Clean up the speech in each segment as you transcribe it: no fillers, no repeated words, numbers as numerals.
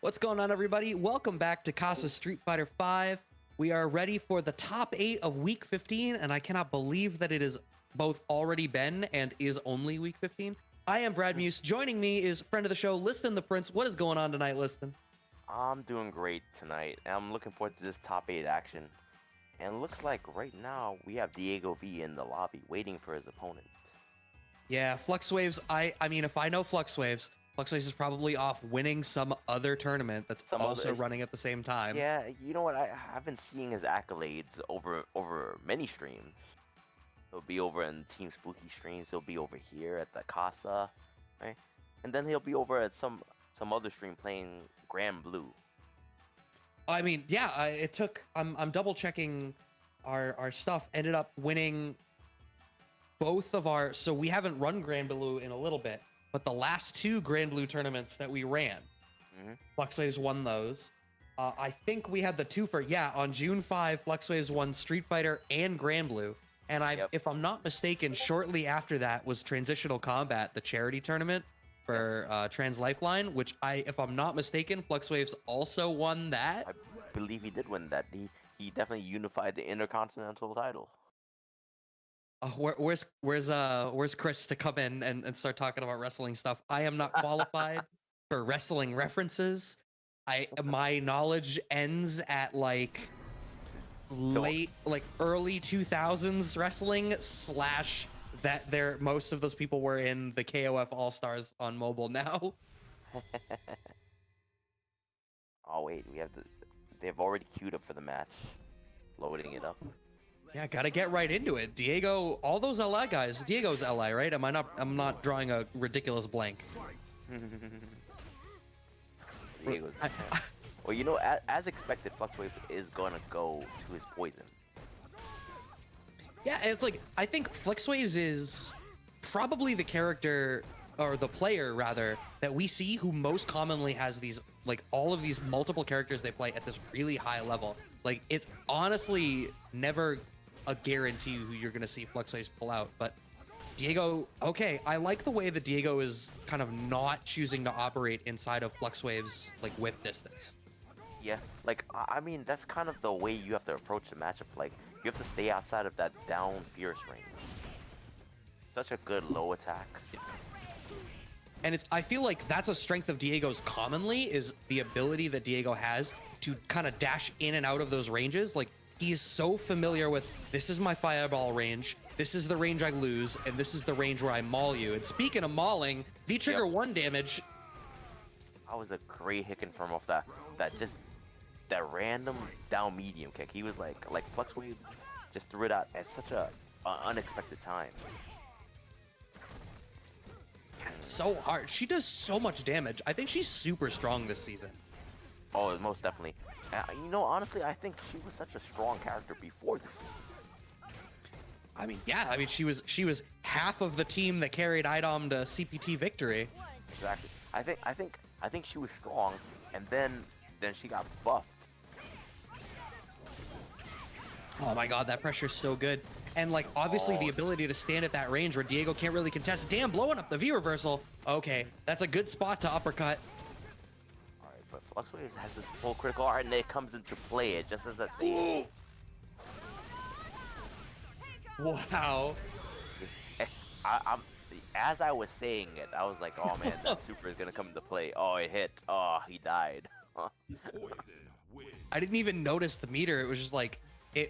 What's going on, everybody? Welcome back to Casa Street Fighter 5. We are ready for the top 8 of Week 15, and I cannot believe that it is both already been and is only Week 15. I am Brad Muse. Joining me is friend of the show, Liston the Prince. What is going on tonight, Liston? I'm doing great tonight. I'm looking forward to this top 8 action. And it looks like right now we have DiegoV in the lobby waiting for his opponent. Yeah, Fluxwavez. I mean, if I know Fluxwavez is probably off winning some other tournament that's also running at the same time. Yeah, you know what? I've been seeing his accolades over many streams. He'll be over in Team Spooky streams. He'll be over here at the Casa, right? And then he'll be over at some other stream playing Grand Blue. I mean, yeah, it took. I'm double checking our stuff. Ended up winning both of our. So we haven't run Grand Blue in a little bit, but the last 2 Grand Blue tournaments that we ran, Fluxwavez won those. I think we had the twofer. Yeah, on June 5, Fluxwavez won Street Fighter and Grand Blue. And if I'm not mistaken, shortly after that was Transitional Combat, the charity tournament for Trans Lifeline, which if I'm not mistaken, Fluxwavez also won that. I believe he did win that. He definitely unified the Intercontinental title. Where's Chris to come in and start talking about wrestling stuff? I am not qualified for wrestling references. My knowledge ends at early 2000s wrestling / that most of those people were in the KOF All-Stars on mobile now. Oh wait, they've already queued up for the match. Loading it up. Yeah, gotta get right into it. Diego, all those LA guys. Diego's LA, right? I'm not drawing a ridiculous blank. Diego's well, you know, as expected, Fluxwavez is gonna go to his poison. Yeah, it's like, I think Fluxwavez is probably the character, or the player rather, that we see who most commonly has these, all of these multiple characters they play at this really high level. It's honestly never a guarantee who you're going to see Fluxwavez pull out. But Diego, okay, I like the way that Diego is kind of not choosing to operate inside of Fluxwave's whip distance. Yeah, I mean, that's kind of the way you have to approach the matchup. You have to stay outside of that down fierce range. Such a good low attack. And I feel like that's a strength of Diego's commonly, is the ability that Diego has to kind of dash in and out of those ranges. He's so familiar with, this is my fireball range, this is the range I lose, and this is the range where I maul you. And speaking of mauling, V-trigger 1 damage. That was a great hit confirm off that random down medium kick. He was like Fluxwavez just threw it out at such a unexpected time. It's so hard. She does so much damage. I think she's super strong this season. Oh, most definitely. You know, honestly, I think she was such a strong character before this season. I mean, yeah. I mean, she was half of the team that carried IDOM to CPT victory. Exactly. I think she was strong, and then she got buffed. Oh my god, that pressure's so good. And obviously the ability to stand at that range where Diego can't really contest. Damn, blowing up the V reversal. Okay, that's a good spot to uppercut. All right, but Fluxwavez has this full critical art, and it comes into play. It just as a thing. Wow. As I was saying it, I was like, oh man, that super is gonna come into play. Oh, it hit. Oh, he died. I didn't even notice the meter. It was just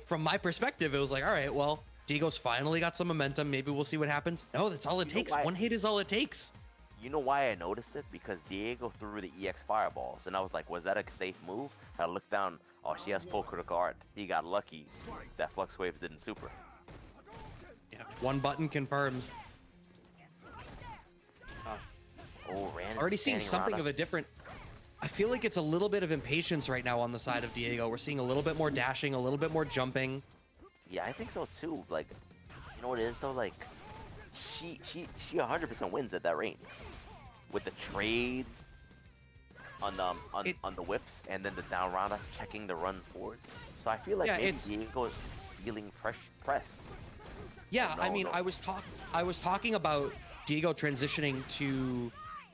from my perspective, it was all right, well, Diego's finally got some momentum. Maybe we'll see what happens. No, that's all it takes. One hit is all it takes. You know why I noticed it? Because Diego threw the EX fireballs, and I was like, was that a safe move? I looked down. Oh, she has full critical art. He got lucky that Fluxwavez didn't super. Yeah, one button confirms. Oh, Rand already seeing something of a different. I feel like it's a little bit of impatience right now on the side of Diego. We're seeing a little bit more dashing, a little bit more jumping. Yeah, I think so too. You know what it is though? She 100% wins at that range with the trades on the whips, and then the down round us checking the runs forward. So I feel like maybe Diego is feeling press. Yeah, I mean, I was talking about Diego transitioning to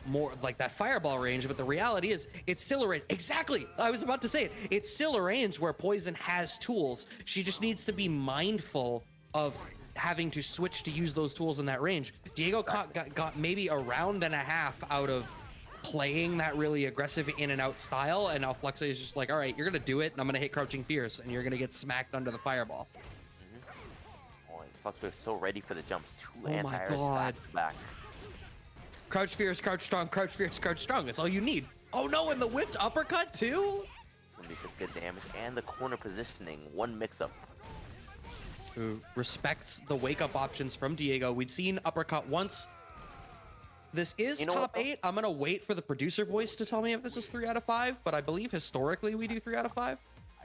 more like that fireball range, but the reality is it's still a range. Exactly. I was about to say it. It's still a range where Poison has tools. She just needs to be mindful of having to switch to use those tools in that range. Diego got maybe a round and a half out of playing that really aggressive in and out style, and now Fluxwavez is just like, all right, you're gonna do it, and I'm gonna hit Crouching Fierce, and you're gonna get smacked under the fireball. Oh, Fluxwavez is so ready for the jumps. Two Oh my god. back. Crouch Fierce, crouch strong, crouch fierce, crouch strong. That's all you need. Oh no, and the whipped uppercut too? It's gonna be some good damage. And the corner positioning, one mix-up. Who respects the wake-up options from Diego. We'd seen uppercut once. This is top 8. I'm gonna wait for the producer voice to tell me if this is 3 out of 5, but I believe historically we do 3 out of 5.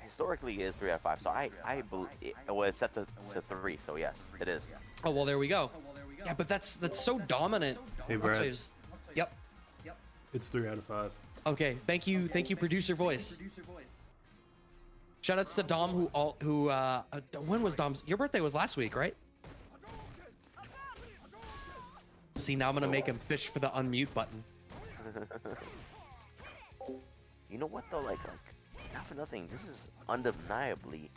Historically it is 3 out of 5, so I believe it was set to 3, so yes, it is. Oh well, there we go. Yeah, but that's so dominant. Hey, Brad. Yep. It's 3 out of 5. Okay, thank you, producer voice. Shoutouts to Dom who when was Dom's? Your birthday was last week, right? See, now I'm gonna make him fish for the unmute button. You know what though, like not for nothing, this is undeniably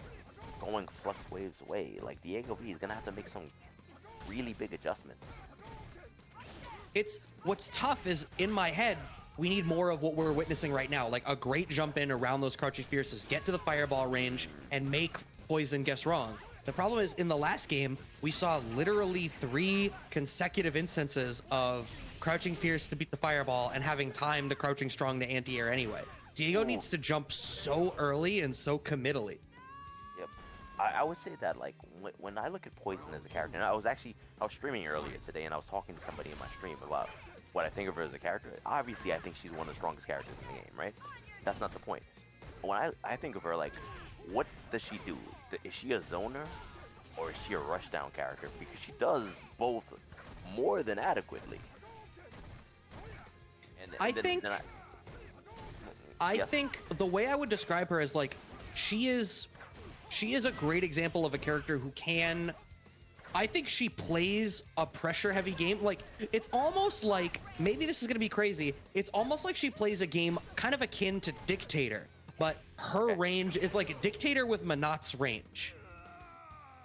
going Fluxwave's way. Like DiegoV is gonna have to make some really big adjustments. It's what's tough is in my head, we need more of what we're witnessing right now, like a great jump in around those Crouching Fierces, get to the fireball range, and make Poison guess wrong. The problem is in the last game, we saw literally 3 consecutive instances of Crouching Fierce to beat the fireball and having time to Crouching Strong to anti-air anyway. Diego needs to jump so early and so committally. Yep. I would say that like when I look at Poison as a character, and I was streaming earlier today and I was talking to somebody in my stream about what I think of her as a character. Obviously, I think she's one of the strongest characters in the game, right? That's not the point. But when I think of her, like, what does she do? Is she a zoner or is she a rushdown character? Because she does both more than adequately. I think the way I would describe her is like she is a great example of a character who can. I think she plays a pressure heavy game. Like it's almost like, maybe this is gonna be crazy, it's almost like she plays a game kind of akin to Dictator, but her range is like a Dictator with Menat's range.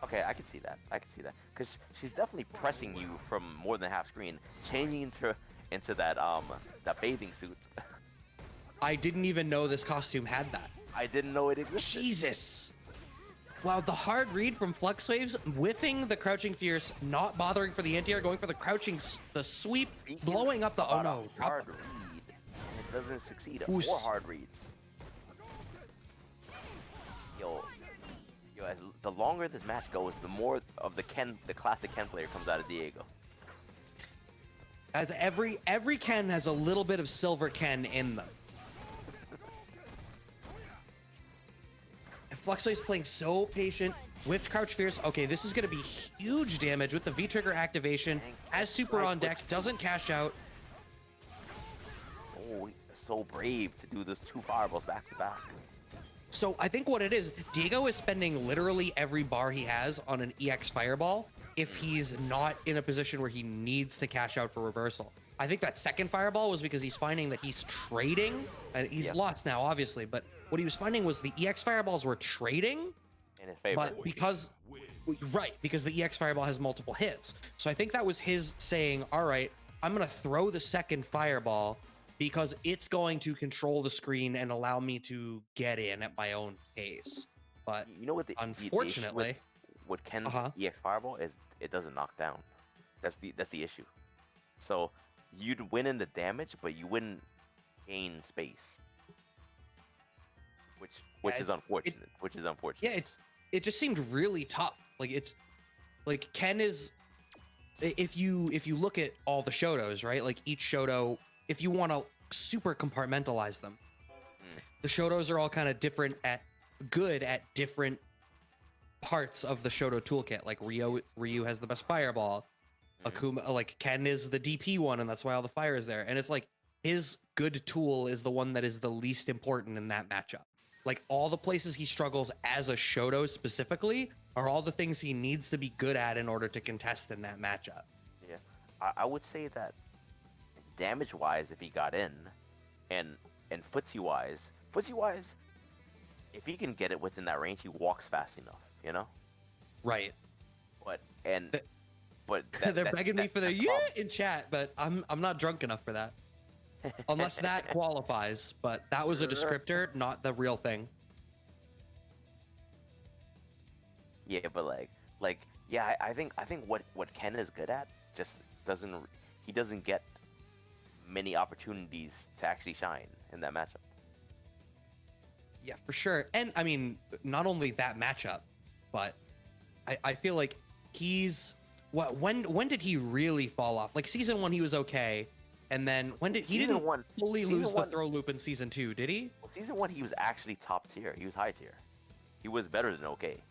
Okay, I can see that. Because she's definitely pressing you from more than half screen, changing into that bathing suit. I didn't even know this costume had that. I didn't know it existed. Jesus. Wow, the hard read from Fluxwaves, whiffing the Crouching Fierce, not bothering for the anti-air, going for the sweep, blowing up the, oh no. Hard read, and it doesn't succeed. Oof. More hard reads. Yo, as the longer this match goes, the more of the classic Ken player comes out of Diego. As every Ken has a little bit of silver Ken in them. Fluxwave's playing so patient with Crouch Fierce. Okay, this is going to be huge damage with the V-Trigger activation. Has super on deck, doesn't cash out. Oh, so brave to do those 2 fireballs back to back. So I think what it is, Diego is spending literally every bar he has on an EX fireball if he's not in a position where he needs to cash out for reversal. I think that second fireball was because he's finding that he's trading, and he's lost now, obviously, but what he was finding was the EX fireballs were trading in his favor. But because the EX fireball has multiple hits. So I think that was his saying, all right, I'm going to throw the second fireball because it's going to control the screen and allow me to get in at my own pace. But you know what unfortunately, what Ken's EX fireball is, it doesn't knock down. That's the issue. So you'd win in the damage, but you wouldn't gain space. Which is unfortunate. Yeah, it just seemed really tough. Like Ken is, if you look at all the Shotos, right? Like each Shoto, if you want to super compartmentalize them, the Shotos are all kind of good at different parts of the Shoto toolkit. Like Ryu has the best fireball. Akuma, like Ken is the DP one, and that's why all the fire is there. And it's like his good tool is the one that is the least important in that matchup. Like all the places he struggles as a Shoto specifically are all the things he needs to be good at in order to contest in that matchup. Yeah, I would say that damage wise, if he got in, and footsie wise, if he can get it within that range, he walks fast enough, you know. Right. But They're begging me for the yeah in chat, but I'm not drunk enough for that. Unless that qualifies, but that was a descriptor, not the real thing. Yeah, but yeah, I think what Ken is good at just doesn't get many opportunities to actually shine in that matchup. Yeah, for sure. And I mean, not only that matchup, but I feel like he's when did he really fall off? Like season 1 he was okay. And then when did he didn't fully lose the throw loop in season 2, did he? Well, season 1 he was actually top tier. He was high tier. He was better than okay.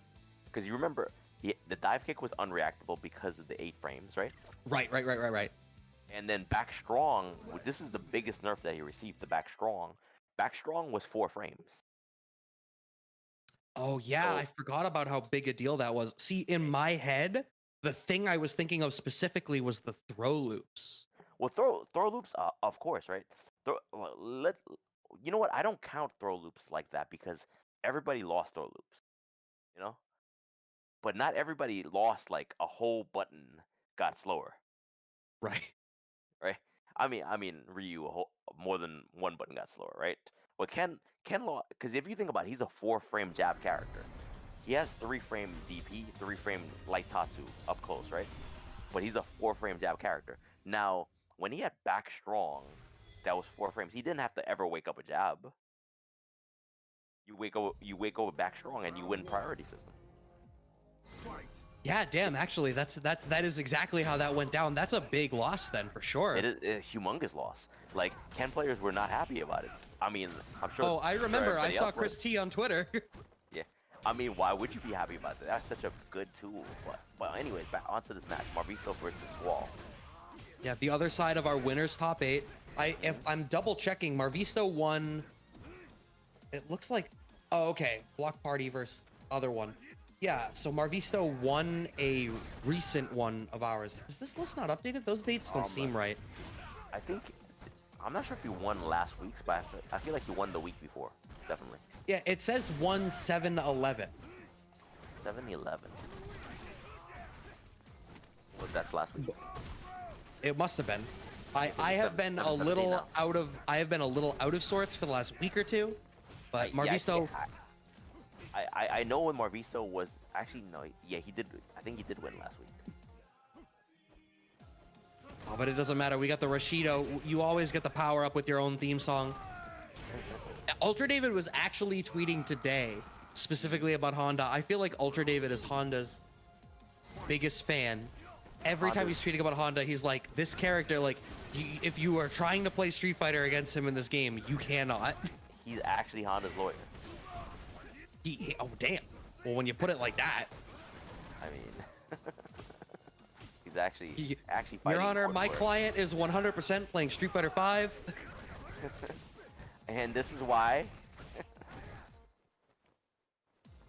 Because you remember the dive kick was unreactable because of the 8 frames, right? Right. And then back strong, this is the biggest nerf that he received, the back strong. Back strong was 4 frames. Oh yeah, So, I forgot about how big a deal that was. See, in my head, the thing I was thinking of specifically was the throw loops. well, throw loops, of course, right? You know what? I don't count throw loops like that because everybody lost throw loops, you know. But not everybody lost like a whole button got slower, Right. right? I mean, Ryu, more than one button got slower, right? But Ken lost because if you think about it, he's a 4-frame jab character. He has 3-frame DP, 3-frame light Tatsu up close, right? But he's a 4-frame jab character. Now, when he had back strong, that was 4 frames. He didn't have to ever wake up a jab. You wake over back strong, and you win priority system. Yeah, damn. Actually, that is exactly how that went down. That's a big loss then, for sure. It is a humongous loss. Like Ken players were not happy about it. I mean, I'm sure. Oh, I remember. I saw Chris T on Twitter. Yeah. I mean, why would you be happy about that? That's such a good tool. But anyways, back onto this match: Marvisto versus Squall. Yeah, the other side of our winners top 8. If I'm double checking, Marvisto won. It looks like, oh, okay, Block Party versus other one. Yeah, so Marvisto won a recent one of ours. Is this list not updated? Those dates don't seem right. I think, I'm not sure if he won last week's, but I feel like he won the week before, definitely. Yeah, it says 1-7-11. 7-11. Well, that's last week. It must have been. I have been a little out of sorts for the last week or two, but Marvisto. I know when Marvisto was actually no, yeah, he did. I think he did win last week. Oh, but it doesn't matter. We got the Rashido. You always get the power up with your own theme song. Ultra David was actually tweeting today specifically about Honda. I feel like Ultra David is Honda's biggest fan. Every time he's tweeting about Honda, he's like, this character, like, if you are trying to play Street Fighter against him in this game, you cannot. He's actually Honda's lawyer. Oh, damn. Well, when you put it like that. I mean, he's actually fighting. Your Honor, my client is 100% playing Street Fighter 5. And this is why.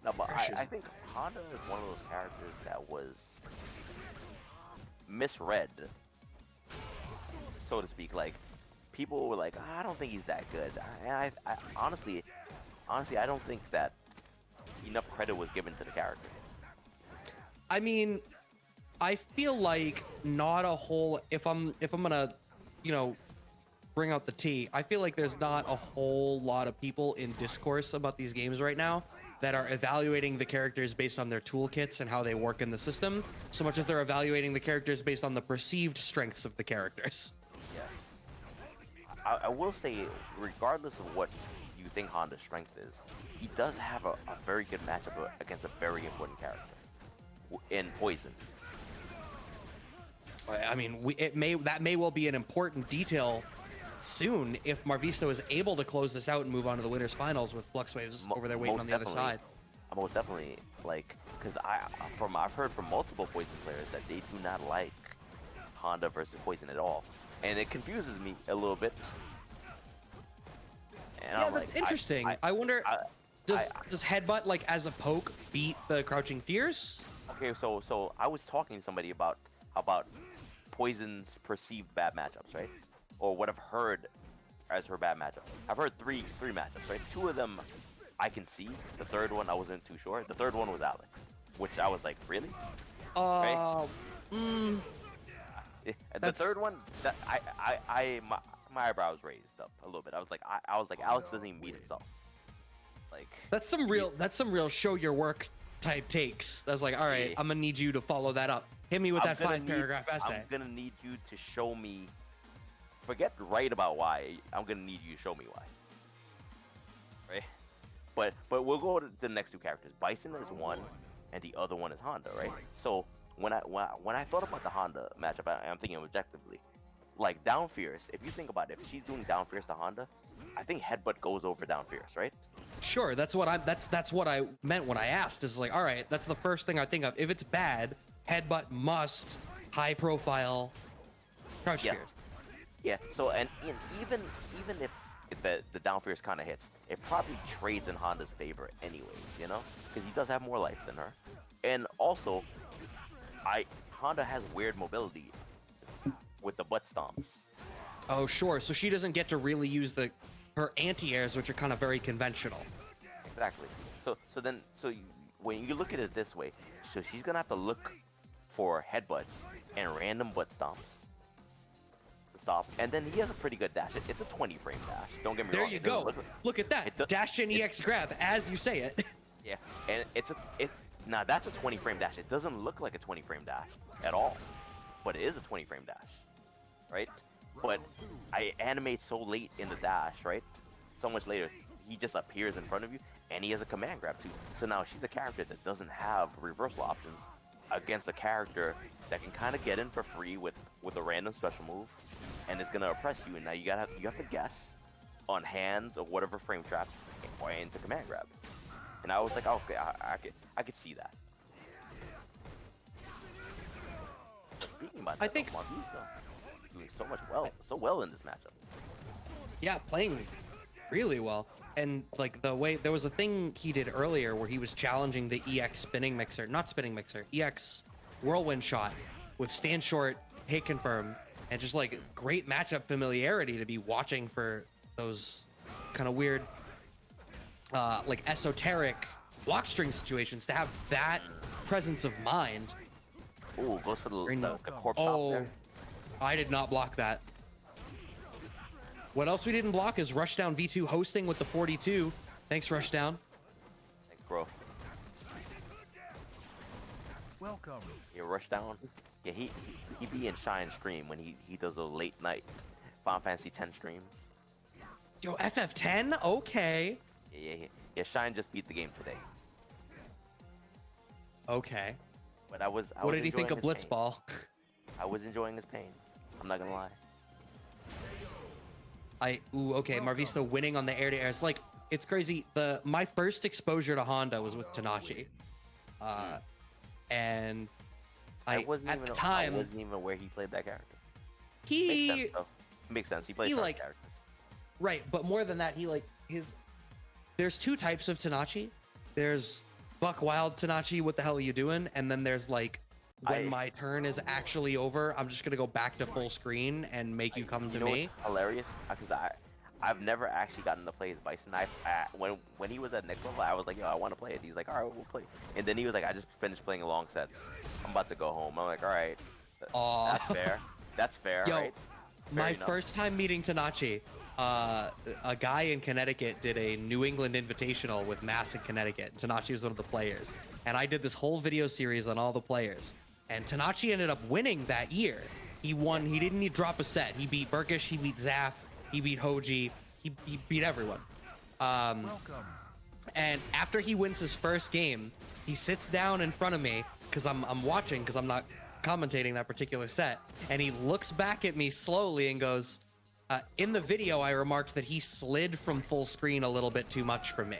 No, but I think Honda is one of those characters that was misread, so to speak. Like, people were like, I don't think he's that good. And I honestly, I don't think that enough credit was given to the character. I mean, I feel like not a whole. If I'm gonna, bring out the tea, I feel like there's not a whole lot of people in discourse about these games right now that are evaluating the characters based on their toolkits and how they work in the system, so much as they're evaluating the characters based on the perceived strengths of the characters. Yes. I will say, regardless of what you think Honda's strength is, he does have a very good matchup against a very important character in Poison. I mean, that may well be an important detail soon if Marvisto is able to close this out and move on to the winners finals with Fluxwavez over there waiting on the other side. Most definitely, like, because I've heard from multiple Poison players that they do not like Honda versus Poison at all, and it confuses me a little bit. And yeah, that's like, interesting. I wonder, does Headbutt, like, as a poke beat the Crouching Fierce? Okay, so I was talking to somebody about Poison's perceived bad matchups, right? or what I've heard as her bad matchup. I've heard three matchups, right? Two of them I can see. The third one I wasn't too sure. The third one was Alex, which I was like, really? Right? The third one, that my eyebrows raised up a little bit. I was like, Alex doesn't even beat himself. Like that's some real show your work type takes. That's like, all right, I'm gonna need you to follow that up. Hit me with that 5-paragraph essay. I'm gonna need you to show me. Forget right about why. I'm gonna need you to show me why. Right? But we'll go to the next two characters. Bison is one, and the other one is Honda. Right? So when I thought about the Honda matchup, I'm thinking objectively. Like down fierce, if you think about it, if she's doing down fierce to Honda, I think headbutt goes over down fierce, right? Sure, that's what I meant when I asked. Is like, all right, that's the first thing I think of. If it's bad, headbutt must high profile crouch fierce. Yeah. So and even if the down fierce kind of hits, it probably trades in Honda's favor anyways, you know, because he does have more life than her, and also, Honda has weird mobility with the butt stomps. Oh, sure. So she doesn't get to really use her anti-airs, which are kind of very conventional. Exactly. So when you look at it this way, so she's gonna have to look for headbutts and random butt stomps to stop. And then he has a pretty good dash. It's a 20 frame dash. Don't get me wrong. There you go. Look at that. Dash and EX grab as you say it. Yeah, and now that's a 20 frame dash. It doesn't look like a 20 frame dash at all, but it is a 20 frame dash. Right? But I animate so late in the dash, right? So much later, he just appears in front of you, and he has a command grab too. So now she's a character that doesn't have reversal options against a character that can kind of get in for free with a random special move, and it's gonna oppress you. And now you have to guess on hands or whatever frame traps or into command grab. And I was like, okay, I could see that. Speaking about that, Marvisto doing so well in this matchup. Yeah, playing really well. And like the way there was a thing he did earlier where he was challenging the EX EX whirlwind shot with stand short, hit confirm, and just like great matchup familiarity to be watching for those kind of weird like esoteric block string situations, to have that presence of mind. Ooh, goes for the corpse top there. I did not block that. What else we didn't block is Rushdown V2 hosting with the 42. Thanks, Rushdown. Thanks, bro. Welcome. Yeah, Rushdown. Yeah, he be in Shine stream when he does those late night Final Fantasy X streams. Yo, FF10? Okay. Yeah, Shine just beat the game today. Okay. But I was what did he think of Blitzball? I was enjoying his pain. I'm not gonna lie. Okay, Marvisto winning on the air-to-air. It's like, it's crazy. My first exposure to Honda was with Tanachi. And I wasn't even where he played that character. Makes sense. He plays like characters. Right, but more than that, there's two types of Tanachi. There's Buck Wild Tanachi, what the hell are you doing? And then there's like, when my turn is actually over, I'm just gonna go back to full screen and make you come to me. What's hilarious, because I've never actually gotten to play as Bison. When he was at next level, I was like, yo, I want to play it. He's like, all right, we'll play. And then he was like, I just finished playing long sets. I'm about to go home. I'm like, all right, that's fair. That's fair. Yo, right? My first time meeting Tanachi, a guy in Connecticut did a New England Invitational with Mass in Connecticut. Tanachi was one of the players, and I did this whole video series on all the players. And Tanachi ended up winning that year. He won. He didn't need to drop a set. He beat Burkish. He beat Zaf. He beat Hoji. He beat everyone. And after he wins his first game, he sits down in front of me because I'm watching, because I'm not commentating that particular set. And he looks back at me slowly and goes, in the video, I remarked that he slid from full screen a little bit too much for me.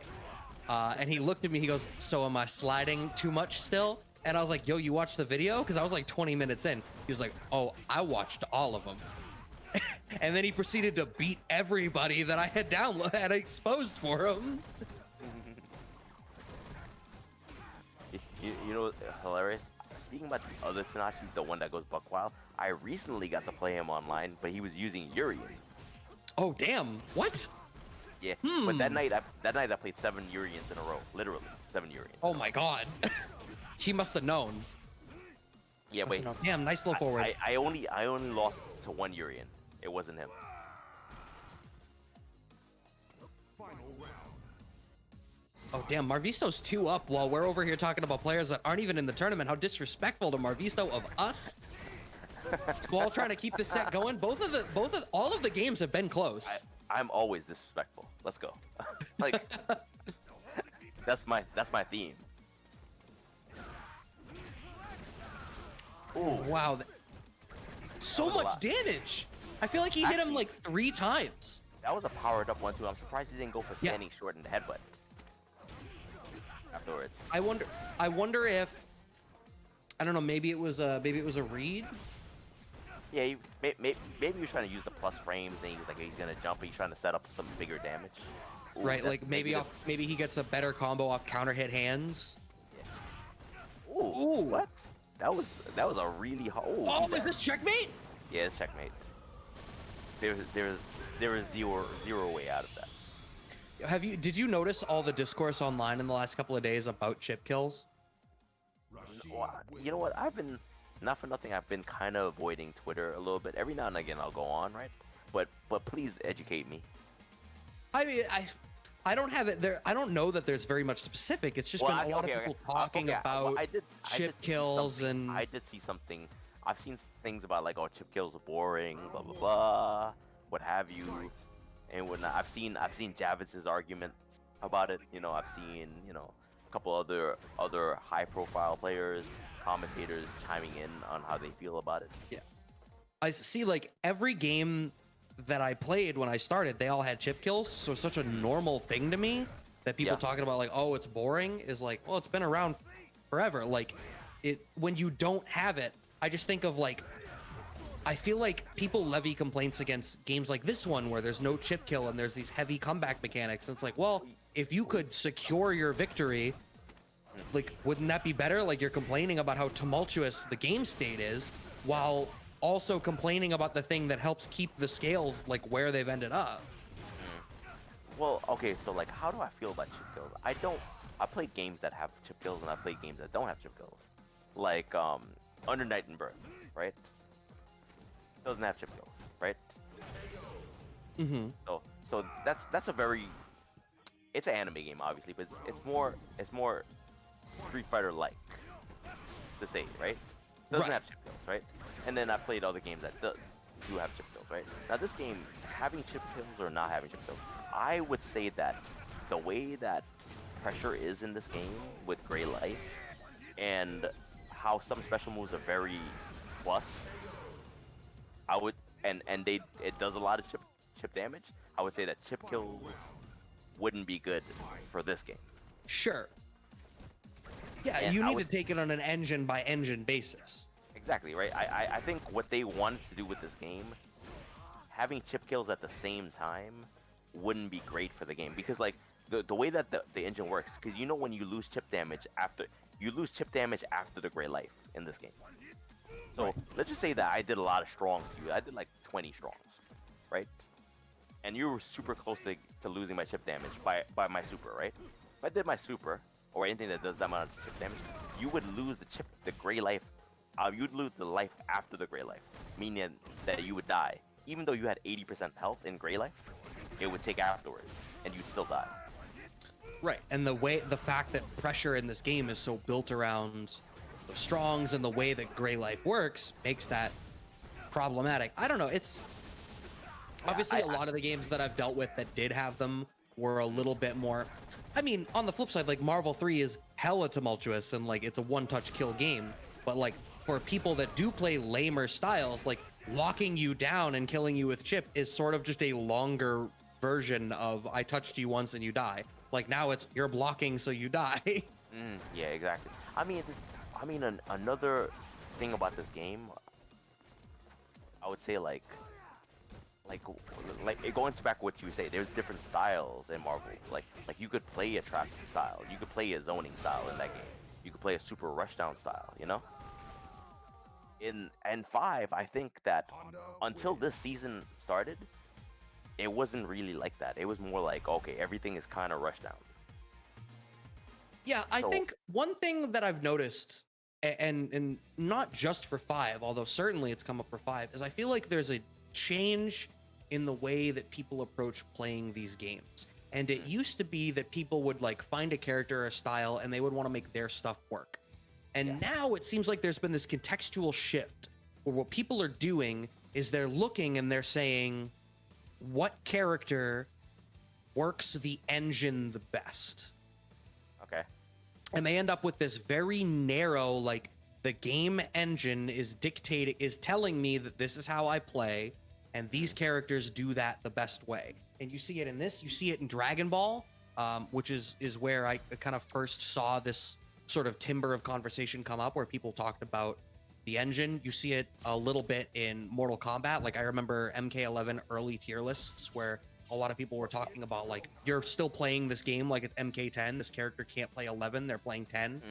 And he looked at me. He goes, so am I sliding too much still? And I was like, yo, you watched the video? Because I was like 20 minutes in. He was like, oh, I watched all of them. And then he proceeded to beat everybody that I had exposed for him. You know what's hilarious? Speaking about the other Tanashi, the one that goes buck wild, I recently got to play him online, but he was using Urian. Oh damn! What? Yeah, but that night I played 7 Urians in a row, literally 7 Urians. Oh my god. He must have known. Yeah, wait. Damn, nice little forward. I only lost to 1 Urian. It wasn't him. Oh damn, Marvisto's 2 up while we're over here talking about players that aren't even in the tournament. How disrespectful to Marvisto of us. Squall trying to keep the set going. All of the games have been close. I'm always disrespectful. Let's go. Like that's my theme. Ooh. Wow. So much damage. I feel like he hit him like 3 times. That was a powered up one too. I'm surprised he didn't go for standing short and headbutt afterwards. I wonder if, I don't know, maybe it was a read. Yeah, maybe he was trying to use the plus frames and he was like he's gonna jump and he's trying to set up some bigger damage. Ooh, right, like maybe he gets a better combo off counter hit hands. Yeah. Ooh, what? That was a really hard. Oh, is this checkmate? Yeah, it's checkmate. There is zero way out of that. Did you notice all the discourse online in the last couple of days about chip kills? You know what? I've been, not for nothing, I've been kind of avoiding Twitter a little bit. Every now and again I'll go on, right? But please educate me. I mean, I don't have it there. I don't know that there's very much specific. It's just been a lot of people talking about chip kills, and I did see something. I've seen things about like, oh, chip kills are boring, blah blah blah, what have you, and whatnot. I've seen Javis's arguments about it. You know, I've seen a couple other high-profile players, commentators chiming in on how they feel about it. Yeah, I see. Like every game that I played when I started, they all had chip kills, so it's such a normal thing to me that people talking about like, oh, it's boring, is like, well, it's been around forever. Like, when you don't have it, I just think of like, I feel like people levy complaints against games like this one where there's no chip kill and there's these heavy comeback mechanics. And it's like, well, if you could secure your victory, like, wouldn't that be better? Like, you're complaining about how tumultuous the game state is while also complaining about the thing that helps keep the scales like where they've ended up. Well, okay, so like, how do I feel about chip kills? I play games that have chip kills and I play games that don't have chip kills. Like Under Night and Birth, right? Doesn't have chip kills, right? Mm-hmm. So that's a very, it's an anime game obviously, but it's more Street Fighter like to say, right? Doesn't have chip kills, right? And then I played other games that do have chip kills, right? Now this game, having chip kills or not having chip kills, I would say that the way that pressure is in this game with Gray Life and how some special moves are very plus, I would, and it does a lot of chip damage, I would say that chip kills wouldn't be good for this game. Sure. Yeah, And you need to take it on an engine by engine basis. Exactly, right? I think what they wanted to do with this game, having chip kills at the same time wouldn't be great for the game, because like the way that the engine works, because you know when you lose chip damage after the Gray Life in this game. So let's just say that I did a lot of strongs to you. I did like 20 strongs, right? And you were super close to losing my chip damage by my super, right? If I did my super or anything that does that amount of chip damage, you would lose the Gray Life. You'd lose the life after the Gray Life, meaning that you would die. Even though you had 80% health in Gray Life, it would take afterwards, and you'd still die. Right, and the fact that pressure in this game is so built around the strongs and the way that Gray Life works makes that problematic. I don't know, it's obviously a lot of the games that I've dealt with that did have them were a little bit more. I mean, on the flip side, like Marvel 3 is hella tumultuous and like it's a one-touch kill game, but like for people that do play lamer styles, like locking you down and killing you with chip is sort of just a longer version of I touched you once and you die. Like now it's you're blocking so you die. Yeah, exactly. I mean, another thing about this game, I would say like going back what you say, there's different styles in Marvel. Like you could play a trap style, you could play a zoning style in that game, you could play a super rushdown style, you know? in 5, I think that until this season started, it wasn't really like that. It was more like, okay, everything is kind of rushed down. Yeah, I think one thing that I've noticed, and not just for 5, although certainly it's come up for 5, is I feel like there's a change in the way that people approach playing these games. And it used to be that people would like find a character or a style and they would want to make their stuff work. And now it seems like there's been this contextual shift where what people are doing is they're looking and they're saying, what character works the engine the best? Okay. And they end up with this very narrow, like, the game engine is telling me that this is how I play, and these characters do that the best way. And you see it in this, you see it in Dragon Ball, which is where I kind of first saw this sort of timber of conversation come up, where people talked about the engine. You see it a little bit in Mortal Kombat. Like, I remember MK11 early tier lists where a lot of people were talking about, like, you're still playing this game like it's MK10. This character can't play 11. They're playing 10.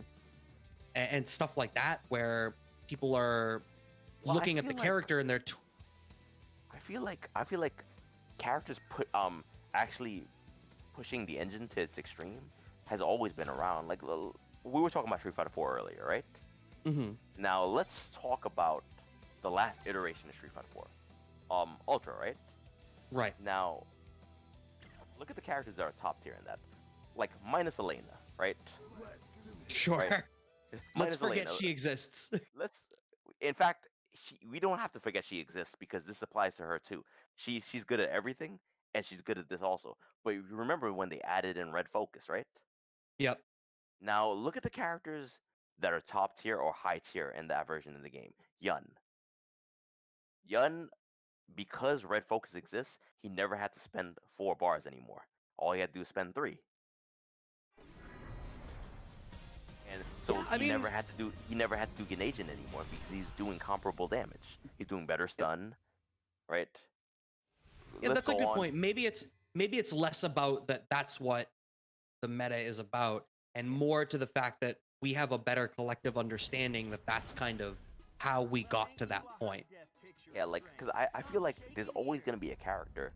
And stuff like that, where people are looking at the character and they're... I feel like characters actually pushing the engine to its extreme has always been around. Like, we were talking about Street Fighter 4 earlier, right? Now, let's talk about the last iteration of Street Fighter 4. Ultra, right? Right. Now, look at the characters that are top tier in that. Like, minus Elena, right? Sure. Right? Let's forget she exists. In fact, we don't have to forget she exists, because this applies to her too. She's good at everything, and she's good at this also. But you remember when they added in Red Focus, right? Yep. Now, look at the characters that are top tier or high tier in that version of the game. Yun, because Red Focus exists, he never had to spend 4 bars anymore. All he had to do is spend 3. And so he never had to do Ganagin anymore, because he's doing comparable damage. He's doing better stun, right? Yeah, that's a good point. Maybe it's less about that. That's what the meta is about, and more to the fact that we have a better collective understanding that that's kind of how we got to that point. Yeah, like, because I feel like there's always going to be a character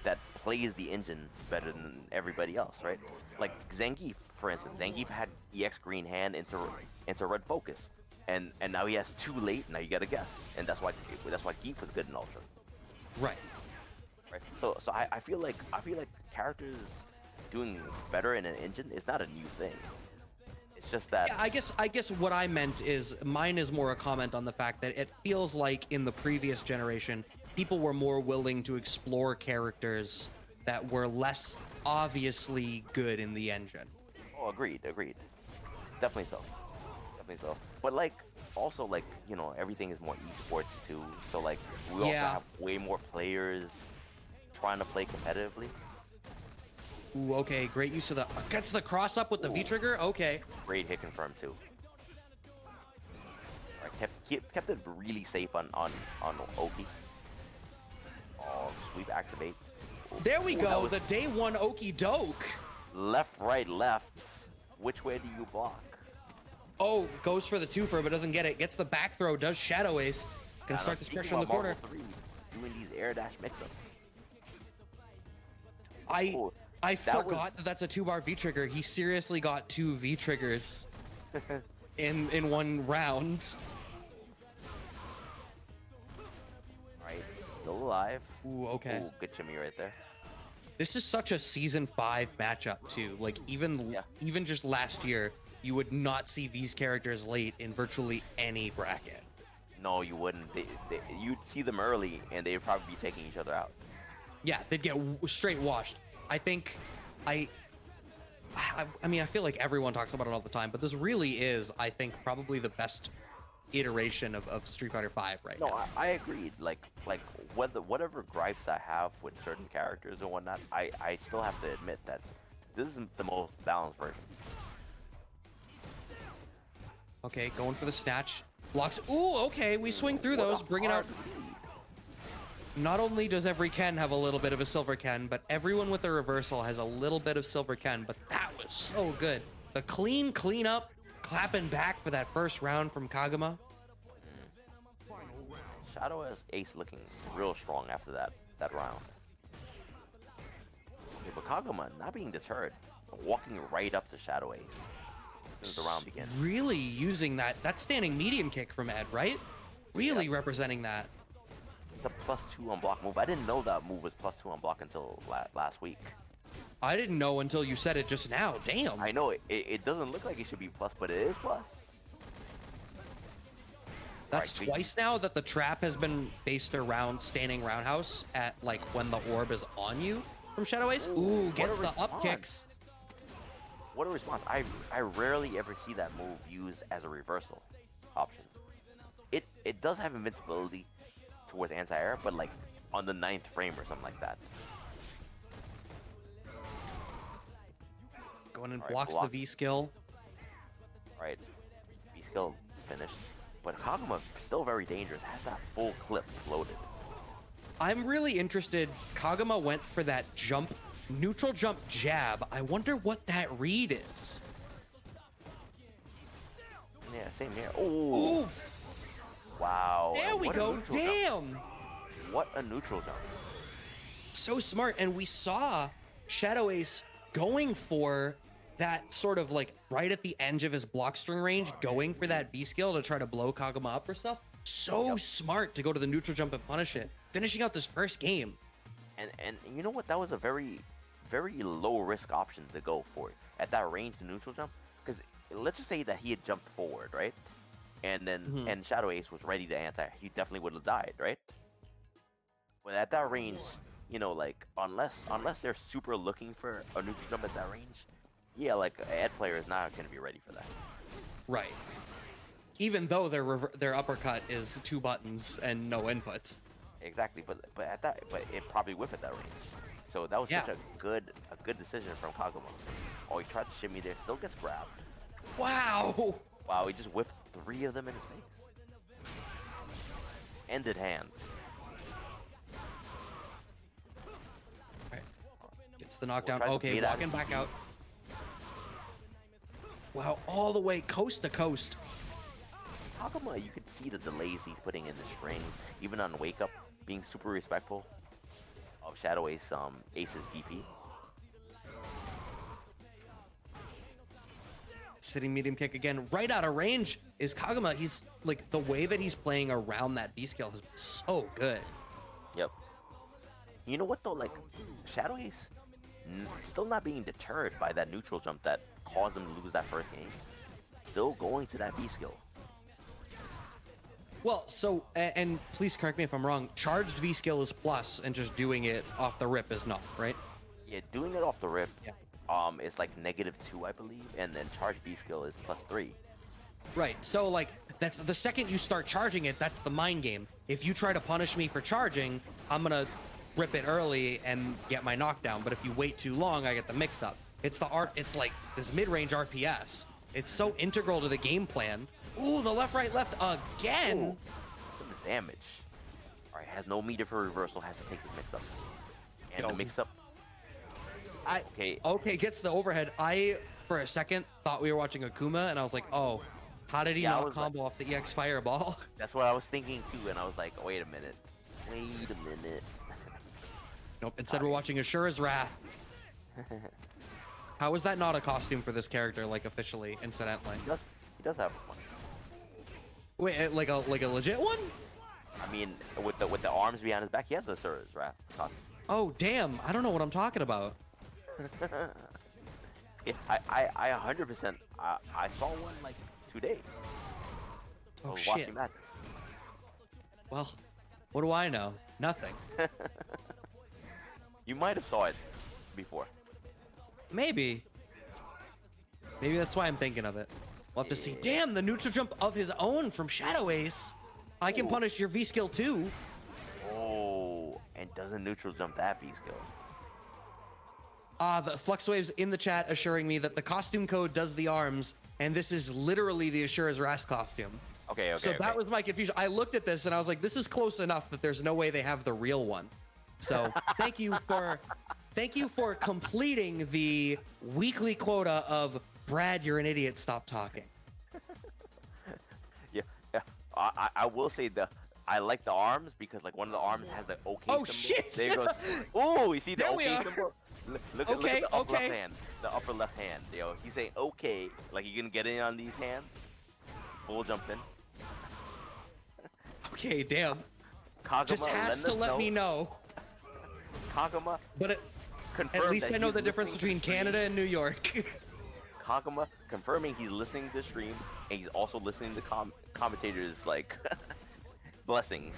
that plays the engine better than everybody else, right? Like Zangief, for instance. Zangief had EX Green Hand into Red Focus, and now he has 2 late. Now you got to guess, and that's why Geef was good in Ultra. Right. So I feel like characters doing better in an engine is not a new thing. It's just that. Yeah, I guess what I meant is, mine is more a comment on the fact that it feels like in the previous generation, people were more willing to explore characters that were less obviously good in the engine. Oh, agreed. Definitely so. But like, also, like, you know, everything is more esports too. So like, we also have way more players trying to play competitively. Ooh, okay, great use of gets the cross up with the V trigger. Okay, great hit confirm too. Kept it really safe on Oki. Oh, sweep activate. There we go. The day 1 Oki doke. Left, right, left. Which way do you block? Oh, goes for the 2-fer, but doesn't get it. Gets the back throw. Does Shadow Ace. Gonna start this pressure on the corner. Doing these air dash mix-ups. I forgot that that's a 2-bar V trigger. He seriously got 2 V triggers in one round. Right, still alive. Ooh, okay. Ooh, good shimmy right there. This is such a season 5 matchup too. Like, even just last year, you would not see these characters late in virtually any bracket. No, you wouldn't. You'd see them early, and they'd probably be taking each other out. Yeah, they'd get straight washed. I think, I mean, I feel like everyone talks about it all the time, but this really is, I think, probably the best iteration of Street Fighter 5 right now. No, I agreed. Like whatever gripes I have with certain characters and whatnot, I still have to admit that this is the most balanced version. Okay, going for the snatch. Blocks. Ooh, okay, we swing through those, bring it out. Not only does every Ken have a little bit of a silver Ken, but everyone with a reversal has a little bit of silver Ken, but that was so good. The clean up, clapping back for that first round from Kaguma. Shadow Ace looking real strong after that round. Okay, but Kaguma not being deterred, walking right up to Shadow Ace as soon as the round begins. Really using that standing medium kick from Ed, right? Really representing that. It's a +2 on block move. I didn't know that move was +2 on block until last week. I didn't know until you said it just now. Damn. I know it doesn't look like it should be plus, but it is plus. That's twice now that the trap has been based around standing roundhouse at like when the orb is on you from Shadow Ace. Ooh, gets the up kicks. What a response. I rarely ever see that move used as a reversal option. It does have invincibility towards anti-air, but like on the 9th frame or something like that. Going and blocks the V skill. Right. V skill finished. But Kaguma still very dangerous. Has that full clip loaded. I'm really interested. Kaguma went for that jump, neutral jump jab. I wonder what that read is. Yeah, same here. Oh. Wow. There we go. Damn. Jump. What a neutral jump. So smart. And we saw Shadow Ace going for that sort of like right at the edge of his block string range, going for that V skill to try to blow Kaguma up or stuff. So smart to go to the neutral jump and punish it, finishing out this first game. And you know what? That was a very, very low risk option to go for at that range, the neutral jump. Because let's just say that he had jumped forward, right? And then and Shadow Ace was ready to anti. He definitely would have died, right? But at that range, you know, like unless they're super looking for a neutral jump at that range, yeah, like an Ed player is not going to be ready for that. Right. Even though their uppercut is 2 buttons and no inputs. Exactly, but it probably whipped at that range. So that was such a good decision from Kaguma. Oh, he tried to shimmy there, still gets grabbed. Wow. Wow, he just whipped 3 of them in his face. Ended hands. Right. Gets the knockdown. Okay, walking back out. Wow, all the way coast to coast. Kaguma, you could see the delays he's putting in the strings, even on wake up, being super respectful of Shadow Ace, Ace's DP. Sitting medium kick again, right out of range is Kaguma. He's like, the way that he's playing around that B skill has been so good. Yep. You know what though, like Shadow Ace still not being deterred by that neutral jump that caused him to lose that first game. Still going to that B skill. Well, so, and please correct me if I'm wrong, charged V skill is plus and just doing it off the rip is not, right? Yeah, doing it off the rip is like -2, I believe, and then charged V skill is +3. Right, so like, that's the second you start charging it, that's the mind game. If you try to punish me for charging, I'm gonna rip it early and get my knockdown, but if you wait too long, I get the mix up. It's it's like this mid-range RPS. It's so integral to the game plan. Ooh, the left, right, left again. Ooh, some damage. All right, has no meter for reversal, has to take the mix up. And the mix up. Okay, gets the overhead. I, for a second, thought we were watching Akuma, and I was like, oh, how did he not combo off the EX Fireball? That's what I was thinking too, and I was like, wait a minute. Nope, instead we're watching Ashura's Wrath. How is that not a costume for this character, like officially, incidentally? He does have one. Wait, like a legit one? I mean, with the arms behind his back, he has a Ashura's Wrath costume. Oh damn! I don't know what I'm talking about. Yeah, I 100%. I saw one like today. Oh, I was shit. watching that. Well, what do I know? Nothing. You might have saw it before. Maybe. Maybe that's why I'm thinking of it. We'll have to see. Damn, the neutral jump of his own from Shadow Ace. I can punish your V skill too. Oh, and doesn't neutral jump that V skill. The Fluxwavez in the chat assuring me that the costume code does the arms, and this is literally the Ashura's Wrath costume. Okay. So that was my confusion. I looked at this and I was like, this is close enough that there's no way they have the real one. So thank you for completing the weekly quota of Brad, you're an idiot, stop talking. Yeah. I will say I like the arms because like one of the arms has the OK Oh, symbol. shit! There it goes. Oh, you see the There we OK are. symbol? Look Okay, at the upper okay. left hand. The upper left hand. Yo, he's saying OK, like you can get in on these hands. Full jump in. Okay, damn. Kaguma, Just has to let me know. Kaguma, But confirm at least that I know he's the difference listening between to stream. Canada and New York. Kaguma confirming he's listening to the stream, and he's also listening to commentators like blessings.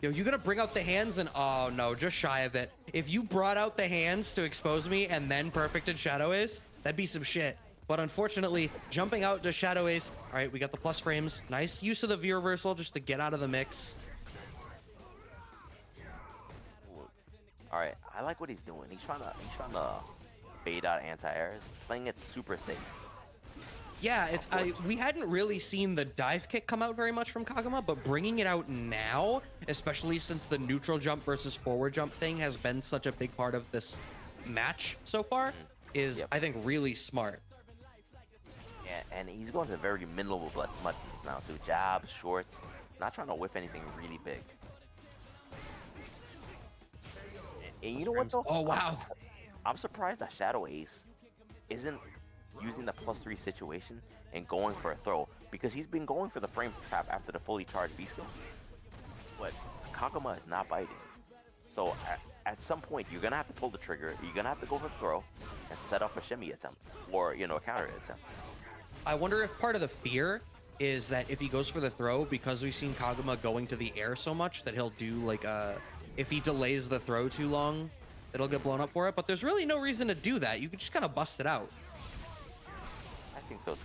Yo, you gonna bring out the hands and oh no, just shy of it. If you brought out the hands to expose me and then perfected Shadow Ace, that'd be some shit. But unfortunately, jumping out to Shadow Ace. All right, we got the plus frames. Nice use of the V reversal just to get out of the mix. All right, I like what he's doing. He's trying to bait out anti-airs, playing it super safe. Yeah, we hadn't really seen the dive kick come out very much from Kaguma, but bringing it out now, especially since the neutral jump versus forward jump thing has been such a big part of this match so far, is I think really smart. Yeah, and he's going to very minimal buttons now too. Jabs, shorts, not trying to whiff anything really big. And you know what though? Oh wow. I'm surprised that Shadow Ace isn't using the +3 situation and going for a throw, because he's been going for the frame trap after the fully charged V skill. But Kaguma is not biting. So at some point you're gonna have to pull the trigger, you're gonna have to go for the throw and set up a shimmy attempt, or you know, a counter attempt. I wonder if part of the fear is that if he goes for the throw, because we've seen Kaguma going to the air so much, that he'll do like if he delays the throw too long, it'll get blown up for it. But there's really no reason to do that. You can just kind of bust it out. I think so too.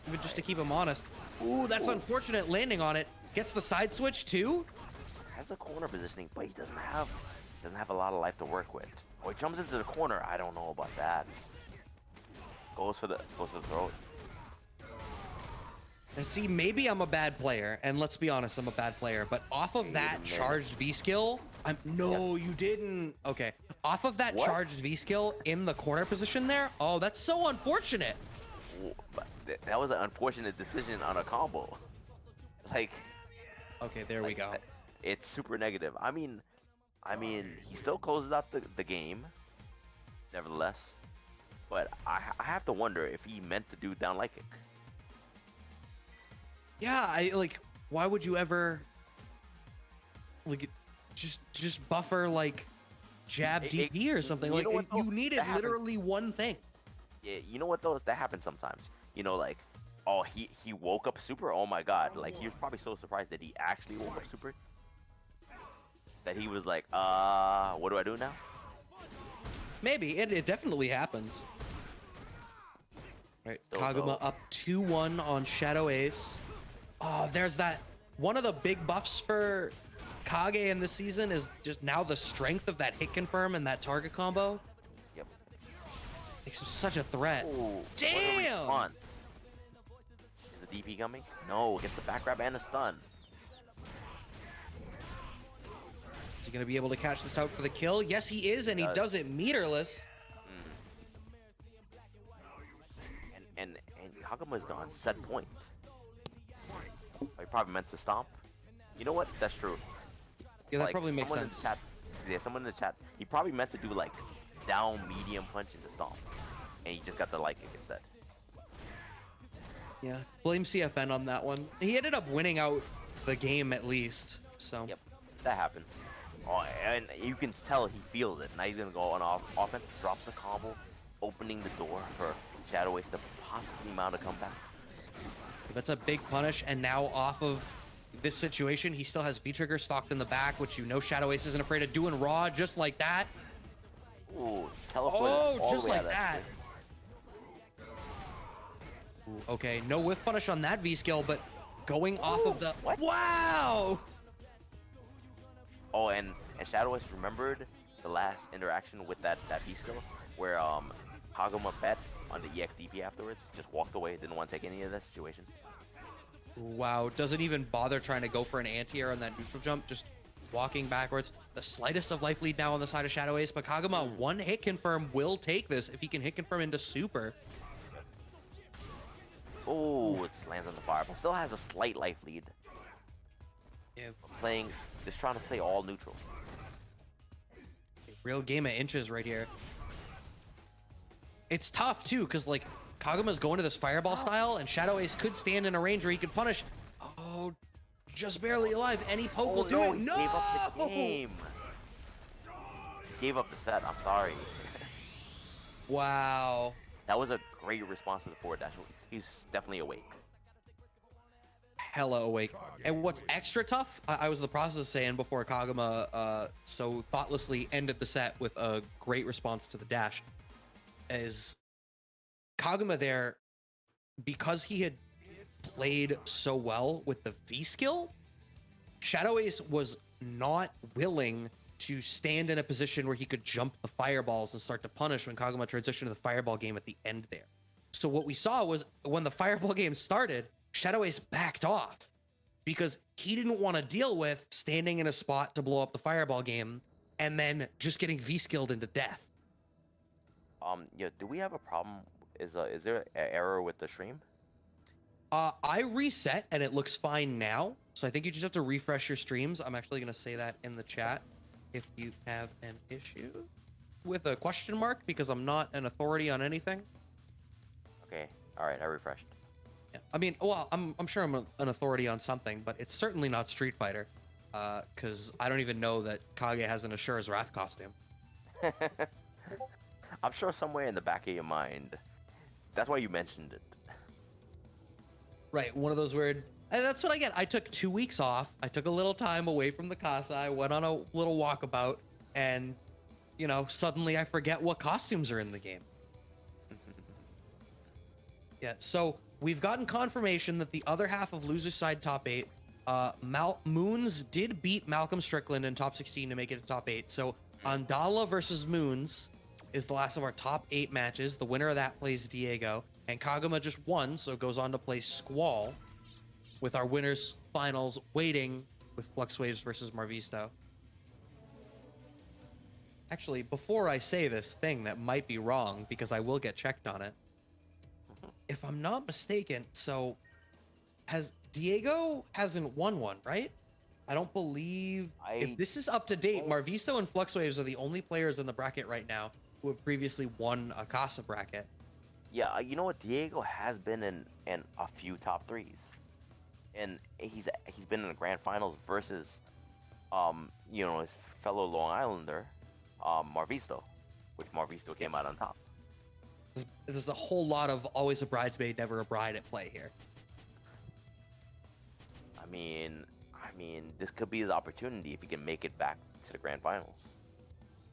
Even just to keep him honest. Ooh, that's unfortunate landing on it. Gets the side switch too. Has the corner positioning, but he doesn't have a lot of life to work with. Oh, he jumps into the corner. I don't know about that. Goes for the throw. And see, maybe I'm a bad player, and let's be honest, I'm a bad player. But off of that charged V skill, you didn't. Okay, off of that charged V skill in the corner position there. Oh, that's so unfortunate. But that was an unfortunate decision on a combo. Like, okay, there we go. It's super negative. I mean, he still closes out the game, nevertheless. But I have to wonder if he meant to do down light kick. Yeah, why would you ever like just buffer like jab DP or something? Like you needed literally one thing. Yeah, you know what though? That happens sometimes. You know, like, oh, he woke up super. Oh my god! Like he was probably so surprised that he actually woke up super that he was like, what do I do now? Maybe it definitely happens. All right, Kaguma up 2-1 on Shadow Ace. Oh, there's that. One of the big buffs for Kage in this season is just now the strength of that hit confirm and that target combo. Yep. Makes him such a threat. Ooh, damn! Is the DP coming? No, gets the back grab and a stun. Is he going to be able to catch this out for the kill? Yes, he is, and he does it meterless. And Kaguma's gone set point. He probably meant to stomp. You know what? That's true. Yeah, that probably makes sense. Someone in the chat, he probably meant to do like down medium punch into stomp, and he just got the light kick instead. Yeah, blame CFN on that one. He ended up winning out the game at least. So. Yep, that happened. Oh, and you can tell he feels it. Now he's gonna go on offense, drops the combo, opening the door for Shadow Ace to possibly mount a comeback. That's a big punish, and now off of this situation, he still has V-Trigger stocked in the back, which you know Shadow Ace isn't afraid of doing raw just like that. Ooh, teleport. Oh, just like that. Ooh, okay, no whiff punish on that V-skill, but going off of the... What? Wow! Oh, and Shadow Ace remembered the last interaction with that V-skill, where Kaguma bet on the EXDP afterwards, just walked away, didn't want to take any of that situation. Wow, doesn't even bother trying to go for an anti-air on that neutral jump, just walking backwards. The slightest of life lead now on the side of Shadow Ace, but Kaguma, one hit confirm will take this if he can hit confirm into super. Oh, it lands on the fire, but still has a slight life lead. Yeah. Just trying to play all neutral. Real game of inches right here. It's tough too, because like Kaguma's going to this fireball style, and Shadow Ace could stand in a range where he could punish. Oh, just barely alive. Any poke will do it. He No! gave up the game. He gave up the set. I'm sorry. Wow. That was a great response to the forward dash. He's definitely awake. Hella awake. And what's extra tough, I was in the process of saying before Kaguma so thoughtlessly ended the set with a great response to the dash, is Kaguma there, because he had played so well with the V skill, Shadow Ace was not willing to stand in a position where he could jump the fireballs and start to punish when Kaguma transitioned to the fireball game at the end there. So what we saw was when the fireball game started, Shadow Ace backed off because he didn't want to deal with standing in a spot to blow up the fireball game and then just getting V-skilled into death. Yeah, do we have a problem? Is there an error with the stream? I reset and it looks fine now. So I think you just have to refresh your streams. I'm actually going to say that in the chat if you have an issue with a question mark, because I'm not an authority on anything. Okay, all right, I refreshed. Yeah. I mean, well, I'm sure I'm an authority on something, but it's certainly not Street Fighter, because I don't even know that Kage has an Ashura's Wrath costume. I'm sure somewhere in the back of your mind. That's why you mentioned it. Right, one of those weird. And that's what I get. I took 2 weeks off. I took a little time away from the Casa. I went on a little walkabout, and you know, suddenly I forget what costumes are in the game. Yeah, so we've gotten confirmation that the other half of Loser Side Top 8, Moons did beat Malcolm Strickland in Top 16 to make it to Top 8. So Andalaaa versus Moons is the last of our Top 8 matches. The winner of that plays Diego, and Kaguma just won, so goes on to play Squall, with our winners finals waiting with Fluxwavez versus Marvisto. Actually, before I say this thing that might be wrong, because I will get checked on it, if I'm not mistaken, so Diego hasn't won one, right? I don't believe, if this is up to date, Marvisto and Fluxwavez are the only players in the bracket right now who have previously won a Casa bracket. Yeah, you know what? Diego has been in a few top 3s. And he's been in the grand finals versus you know, his fellow Long Islander, Marvisto, which Marvisto came out on top. There's a whole lot of always a bridesmaid, never a bride at play here. I mean, this could be his opportunity if he can make it back to the grand finals.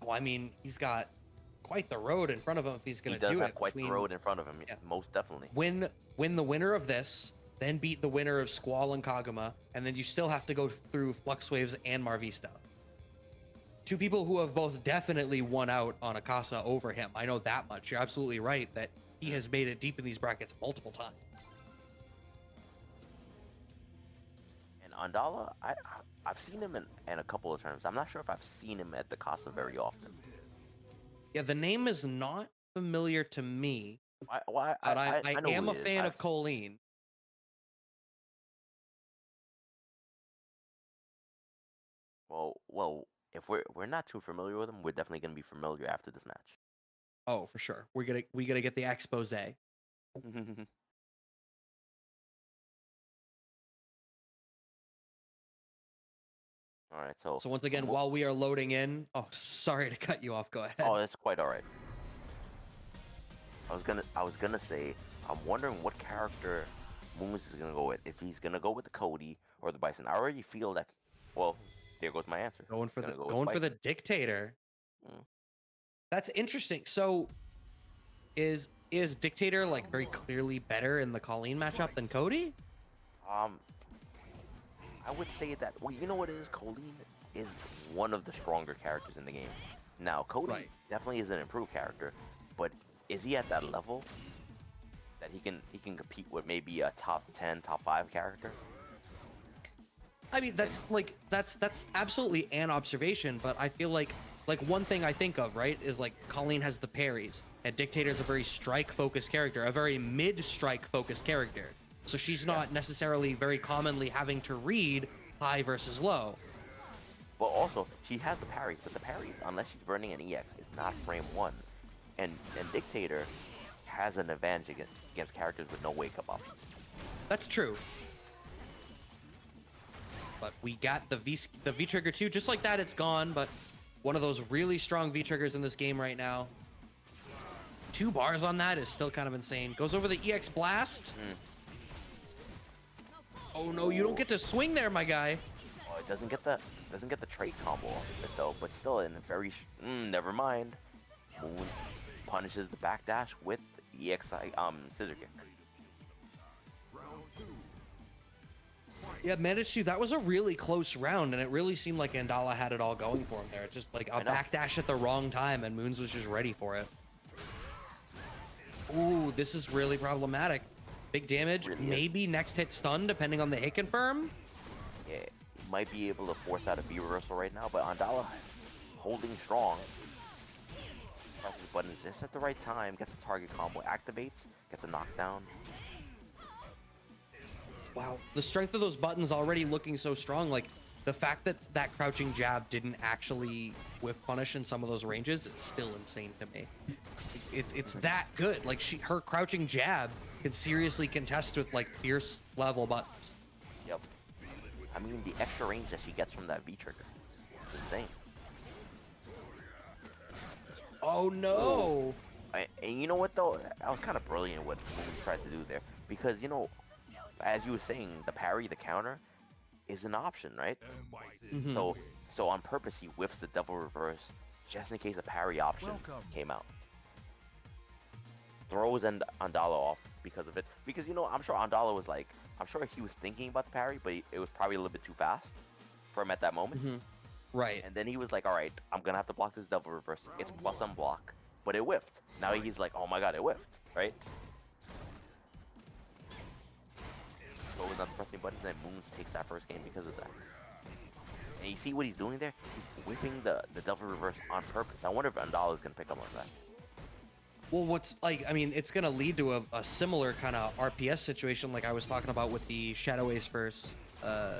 Well, I mean, he's got quite the road in front of him if he's going to do it. He does have quite the road in front of him, yeah. Most definitely. Win the winner of this, then beat the winner of Squall and Kaguma, and then you still have to go through Fluxwavez and Marvisto. Two people who have both definitely won out on a Casa over him. I know that much. You're absolutely right that he has made it deep in these brackets multiple times. And Andalaaa, I've seen him in a couple of times. I'm not sure if I've seen him at the Casa very often. Yeah, the name is not familiar to me, but I am a fan of Kolin. Well, if we're not too familiar with him, we're definitely gonna be familiar after this match. Oh, for sure. We gotta get the expose. All right, so once again, while we are loading in, oh, sorry to cut you off. Go ahead. Oh, that's quite all right. I was gonna say, I'm wondering what character Moons is gonna go with. If he's gonna go with the Cody or the Bison. I already feel that. Well, there goes my answer. Going for the Dictator. That's interesting. So, is Dictator like very clearly better in the Kolin matchup than Cody? I would say that. Well, you know what it is? Kolin is one of the stronger characters in the game. Now, Cody definitely is an improved character, but is he at that level that he can compete with maybe a top 10, top 5 character? I mean, that's absolutely an observation, but I feel like one thing I think of, right, is like Kolin has the parries, and Dictator is a very strike-focused character, a very mid-strike-focused character. So she's not necessarily very commonly having to read high versus low. But also, she has the parry, but the parry, unless she's burning an EX, is not frame 1. And Dictator has an advantage against characters with no wake-up option. That's true. But we got the V-Trigger too. Just like that, it's gone, but one of those really strong V-Triggers in this game right now. 2 bars on that is still kind of insane. Goes over the EX Blast. Oh no, you don't get to swing there, my guy. Oh, it doesn't get the trade combo off of it though, but still in a very never mind. Moon punishes the backdash with the EXI scissor kick. Yeah, managed to. That was a really close round, and it really seemed like Andalaaa had it all going for him there. It's just like a backdash at the wrong time, and Moons was just ready for it. Ooh, this is really problematic. Big damage. Really maybe next hit stun, depending on the hit confirm. Yeah, he might be able to force out a V reversal right now, but Andalaaa holding strong. Presses the buttons just at the right time, gets the target combo, activates, gets a knockdown. Wow, the strength of those buttons already looking so strong. Like, the fact that that crouching jab didn't actually whiff punish in some of those ranges, it's still insane to me. It's that good. Like, her crouching jab can seriously contest with, like, fierce level buttons. Yep. I mean, the extra range that she gets from that V-trigger, it's insane. Oh, no! And you know what, though? That was kind of brilliant what Moon tried to do there. Because, you know, as you were saying, the parry, the counter, is an option, right? So on purpose, he whiffs the double reverse just in case a parry option came out. Throws Andalaaa off because of it. Because, you know, I'm sure Andalaaa was like, I'm sure he was thinking about the parry, but it was probably a little bit too fast for him at that moment. Right. And then he was like, all right, I'm going to have to block this double reverse. It's plus unblock. But it whiffed. Now he's like, oh my god, it whiffed, right? So he's not pressing buttons, and Moons takes that first game because of that. And you see what he's doing there? He's whiffing the double reverse on purpose. I wonder if Andalaaa is going to pick up on that. Well, what's like, I mean, it's going to lead to a similar kind of RPS situation like I was talking about with the Shadow Ace verse. I'm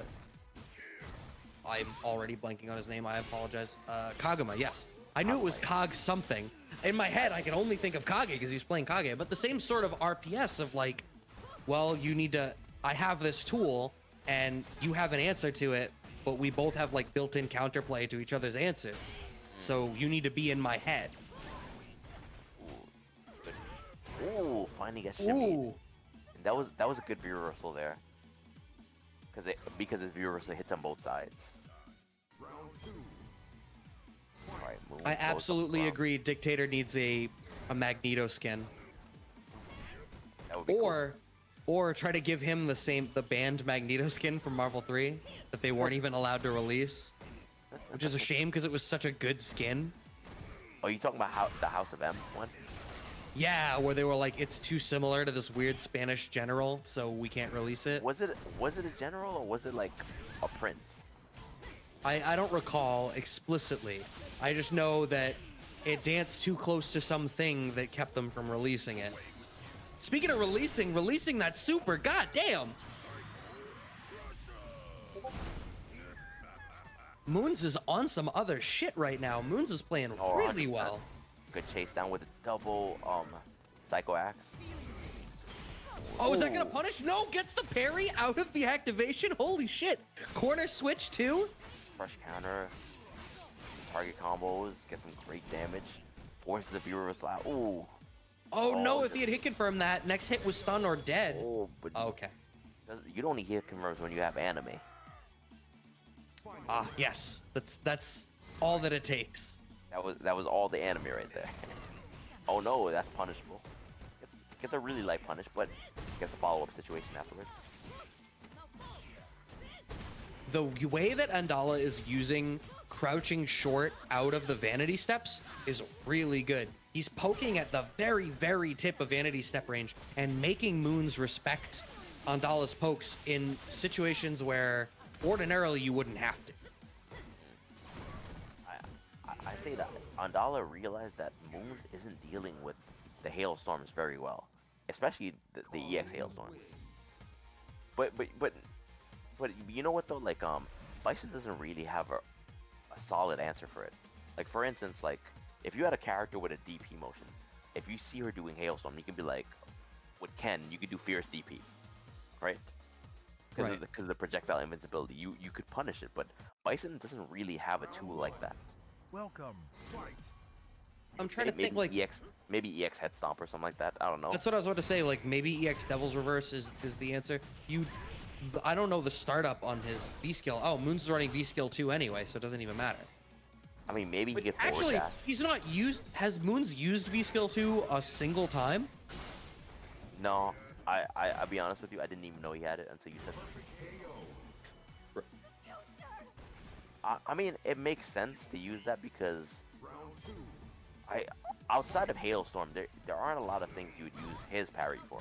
already blanking on his name. I apologize. Kaguma, yes. I knew it was Kage something. In my head, I could only think of Kage because he's playing Kage. But the same sort of RPS of like, well, you need to... I have this tool, and you have an answer to it, but we both have like built-in counterplay to each other's answers. So you need to be in my head. Ooh, finally gets shimmied. And that was a good V reversal there. Because his V reversal hits on both sides. Right, I absolutely agree. Dictator needs a Magneto skin. That would be cool. Or try to give him the banned Magneto skin from Marvel 3 that they weren't even allowed to release, which is a shame because it was such a good skin. Oh, you talking about the House of M one? Yeah, where they were like, it's too similar to this weird Spanish general, so we can't release it. Was it a general or was it like a prince? I don't recall explicitly. I just know that it danced too close to something that kept them from releasing it. Speaking of releasing that super, goddamn! Moons is on some other shit right now. Moons is playing really 100%. well. Good chase down with a double Psycho Axe. Oh, is that gonna punish? No, gets the parry out of the activation. Holy shit! Corner switch too. Fresh counter. Target combos. Get some great damage. Forces the viewer slap. Ooh. Oh no! If he had hit confirmed that, next hit was stun or dead. Oh, but okay. You don't need hit confirms when you have anime. Ah, yes. That's all that it takes. That was all the anime right there. Oh no, that's punishable. Gets a really light punish, but gets a follow-up situation afterwards. The way that Andalaaa is using crouching short out of the vanity steps is really good. He's poking at the very, very tip of vanity step range and making Moons respect Andalaa's pokes in situations where ordinarily you wouldn't have to. I say that Andalaaa realized that Moons isn't dealing with the hailstorms very well, especially the EX hailstorms. But But you know what though? Like Bison doesn't really have a solid answer for it. Like for instance, like if you had a character with a DP motion, if you see her doing Hailstorm, you can be like, with Ken, you could do Fierce DP, right? Because of the projectile invincibility, you could punish it. But Bison doesn't really have a tool like that. Welcome. Fight. I'm trying to think like maybe EX Head Stomp or something like that. I don't know. that's what I was about to say. Like maybe EX Devil's Reverse is the answer. I don't know the startup on his V skill. Oh, Moon's is running V skill 2 anyway, so it doesn't even matter. I mean, maybe he But could forward actually, dash. he's not used. Has Moon's used V skill 2 a single time? No, I'll be honest with you. I didn't even know he had it until you said it. I mean, it makes sense to use that because outside of Hailstorm, there aren't a lot of things you would use his parry for.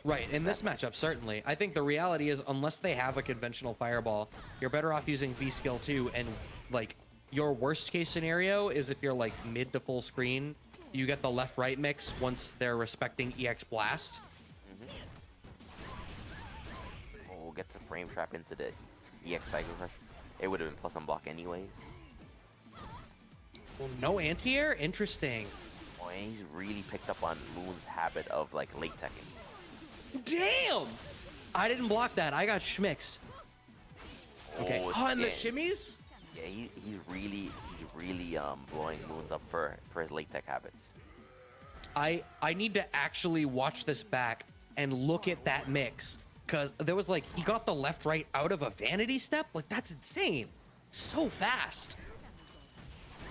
Right, in this matchup, certainly. I think the reality is, unless they have a conventional fireball, you're better off using V skill 2, and like your worst case scenario is if you're like mid to full screen, you get the left right mix once they're respecting EX Blast. Oh, gets the frame trap into the EX Cycle Crush. It would have been plus on block anyways. Well, no anti-air? Interesting. Oh, and he's really picked up on Moon's habit of like late teching. Damn! I didn't block that. I got schmixed. Okay. Oh, and the damn. shimmies? Yeah, he's really blowing Moons up for his late tech habits. I need to actually watch this back and look at that mix, because there was like, he got the left right out of a vanity step. Like, that's insane. So fast.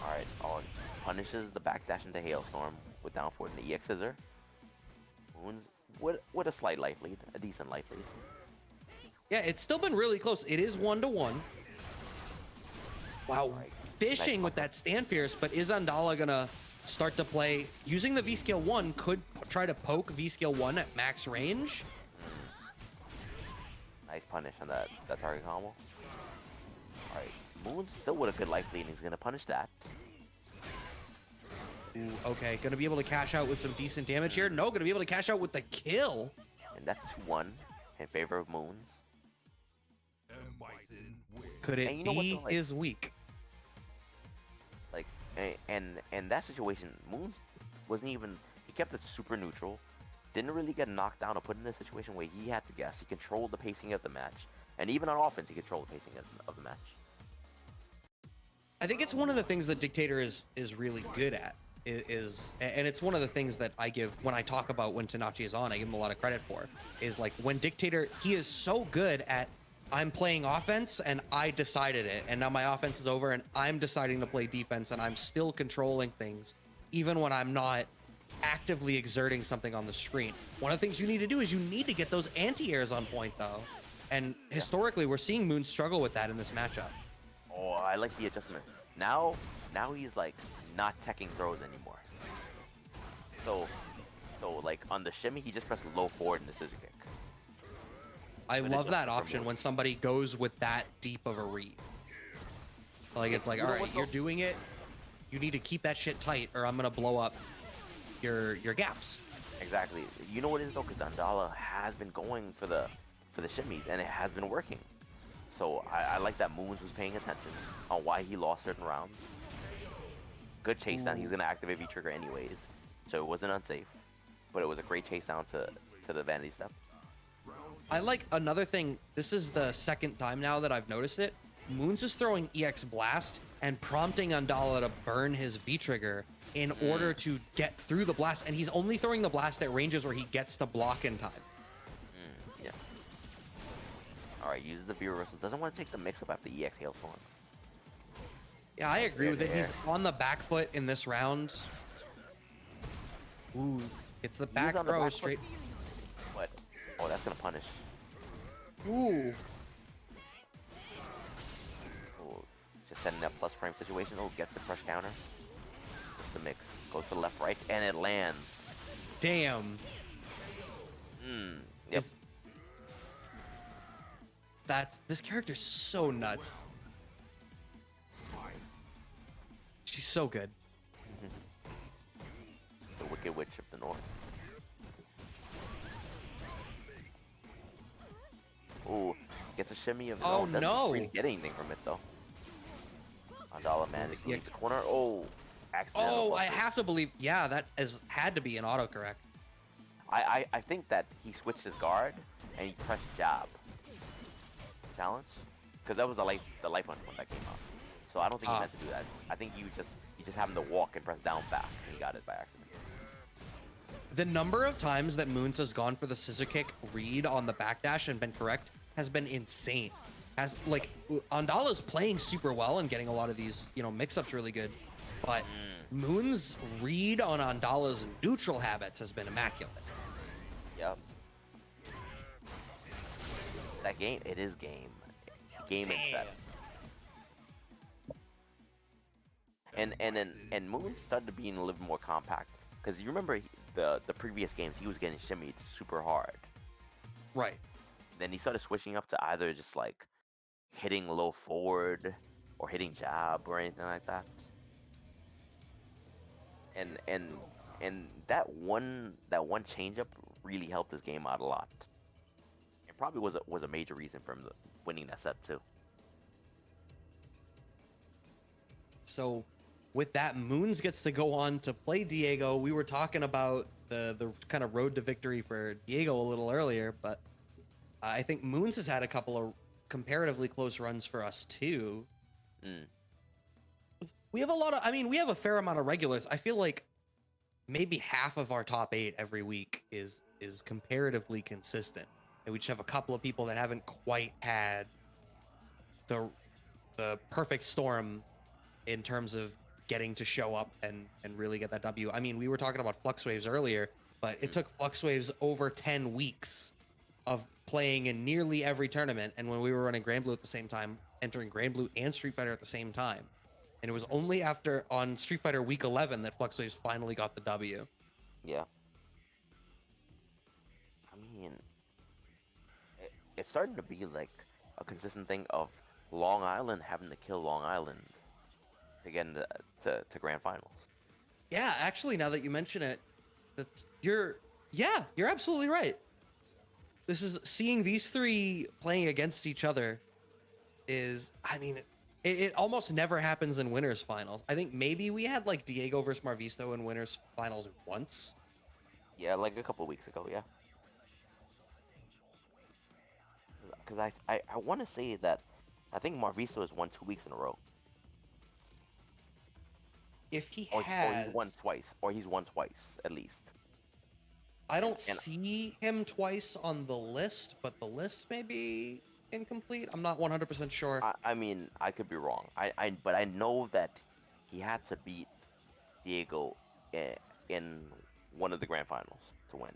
All right, punishes the backdash into Hailstorm with down forward and the EX Scissor. Moons with a slight life lead, a decent life lead. Yeah, it's still been really close. It is 1-1. Wow, Right. fishing Nice with that stand fierce, but is Andalaaa gonna start to play using the V skill 1? Could try to poke V skill 1 at max range. Nice punish on that target combo. All right, Moon's still with a good life lead, and he's gonna punish that. Ooh, okay, gonna be able to cash out with some decent damage here. No, gonna be able to cash out with the kill. And that's 2-1 in favor of Moons. Could it And you know what, be though, like- his week? Like, and that situation, Moons wasn't even, he kept it super neutral, didn't really get knocked down or put in a situation where he had to guess. He controlled the pacing of the match, and even on offense, he controlled the pacing of the match. I think it's one of the things that Dictator is really good at. And it's one of the things that I give when I talk about when Tanachi is on, I give him a lot of credit for, is like when Dictator, he is so good at, I'm playing offense and I decided it, and now my offense is over and I'm deciding to play defense, and I'm still controlling things even when I'm not actively exerting something on the screen. One of the things you need to do is you need to get those anti-airs on point though, and historically we're seeing Moon struggle with that in this matchup. Oh, I like the adjustment. Now he's like not teching throws anymore. So like on the shimmy, he just pressed low forward in the scissor kick. I But love it's that just option when somebody goes with that deep of a read. Like, it's like, You know all right, what, you're though? doing it. You need to keep that shit tight, or I'm gonna blow up your gaps. Exactly. You know what it is though, because Andalaaa has been going for the shimmies, and it has been working. So I like that Moons was paying attention on why he lost certain rounds. Good chase down. He was gonna activate V-Trigger anyways, so it wasn't unsafe. But it was a great chase down to the vanity step. I like another thing. This is the second time now that I've noticed it. Moons is throwing EX Blast and prompting Andalaaa to burn his V-Trigger in order to get through the blast, and he's only throwing the blast at ranges where he gets to block in time. Yeah. All right, uses the V reversal. Doesn't want to take the mix-up after EX Hailstorm. Yeah, I agree with it. there. He's on the back foot in this round. Ooh, it's the back on the throw back foot. straight. But oh, that's gonna punish. Ooh. Oh, just setting up plus frame situation. Oh, gets the crush counter. Just the mix. Goes to the left, right, and it lands. Damn. Yep. This character's so nuts. She's so good. The Wicked Witch of the North. Ooh, Gets a shimmy of his Oh, own. Doesn't no. really get anything from it though. Andalaaa managed to Yeah. leave the corner. Oh, accidental. Oh, I buffer. have to believe. Yeah, that had to be an autocorrect. I think that he switched his guard and he pressed jab. Challenge? Because that was the life punch one that came out. So I don't think he meant to do that. I think he just happened to walk and press down fast and he got it by accident. The number of times that Moons has gone for the scissor kick read on the backdash and been correct has been insane. Andala's playing super well and getting a lot of these, mix-ups really good. But Moon's read on Andala's neutral habits has been immaculate. Yep. That game, it is game. Game and set. And Moon started being a little more compact. Because you remember the previous games, he was getting shimmied super hard. Right. Then he started switching up to either just like hitting low forward or hitting jab or anything like that. And that one changeup really helped his game out a lot. It probably was a major reason for him winning that set too. So with that, Moons gets to go on to play Diego. We were talking about the kind of road to victory for Diego a little earlier, but I think Moons has had a couple of comparatively close runs for us too. We have we have a fair amount of regulars. I feel like maybe half of our top 8 every week is comparatively consistent. And we just have a couple of people that haven't quite had the perfect storm in terms of getting to show up and really get that W. I mean, we were talking about Fluxwavez earlier, but it took Fluxwavez over 10 weeks of playing in nearly every tournament. And when we were running Grand Blue at the same time, entering Grand Blue and Street Fighter at the same time. And it was only after on Street Fighter week 11 that Fluxwavez finally got the W. Yeah. I mean, it's starting to be like a consistent thing of Long Island having to kill Long Island to get into to grand finals. Yeah, actually, now that you mention it, you're absolutely right. This is seeing these 3 playing against each other is, I mean, it almost never happens in winners finals. I think maybe we had like Diego versus Marvisto in winners finals once. Yeah, like a couple weeks ago, yeah. Because I want to say that I think Marvisto has won 2 weeks in a row. If he Or has, he's won twice, or he's won twice at least. I don't see him twice on the list, but the list may be incomplete. I'm not 100% sure. I mean, I could be wrong. But I know that he had to beat Diego in one of the grand finals to win.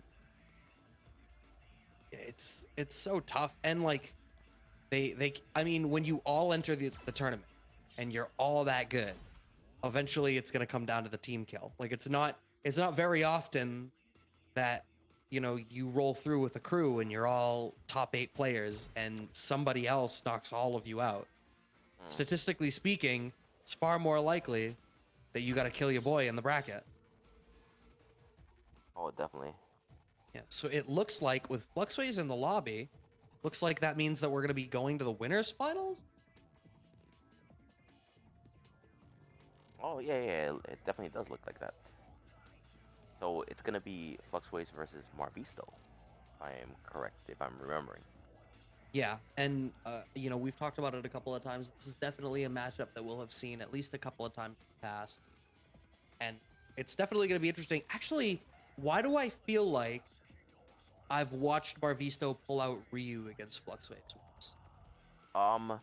It's so tough, and like I mean, when you all enter the tournament and you're all that good, eventually it's gonna come down to the team kill. Like it's not very often that you roll through with a crew and you're all top 8 players and somebody else knocks all of you out. Statistically speaking, it's far more likely that you got to kill your boy in the bracket. Oh, definitely. Yeah, so it looks like with Fluxwavez in the lobby, looks like that means that we're going to be going to the winners finals. Oh, yeah, it definitely does look like that. So it's going to be Fluxwavez versus Marvisto, if I am correct, if I'm remembering. Yeah, and we've talked about it a couple of times. This is definitely a matchup that we'll have seen at least a couple of times past. And it's definitely going to be interesting. Actually, why do I feel like I've watched Marvisto pull out Ryu against Fluxwavez once?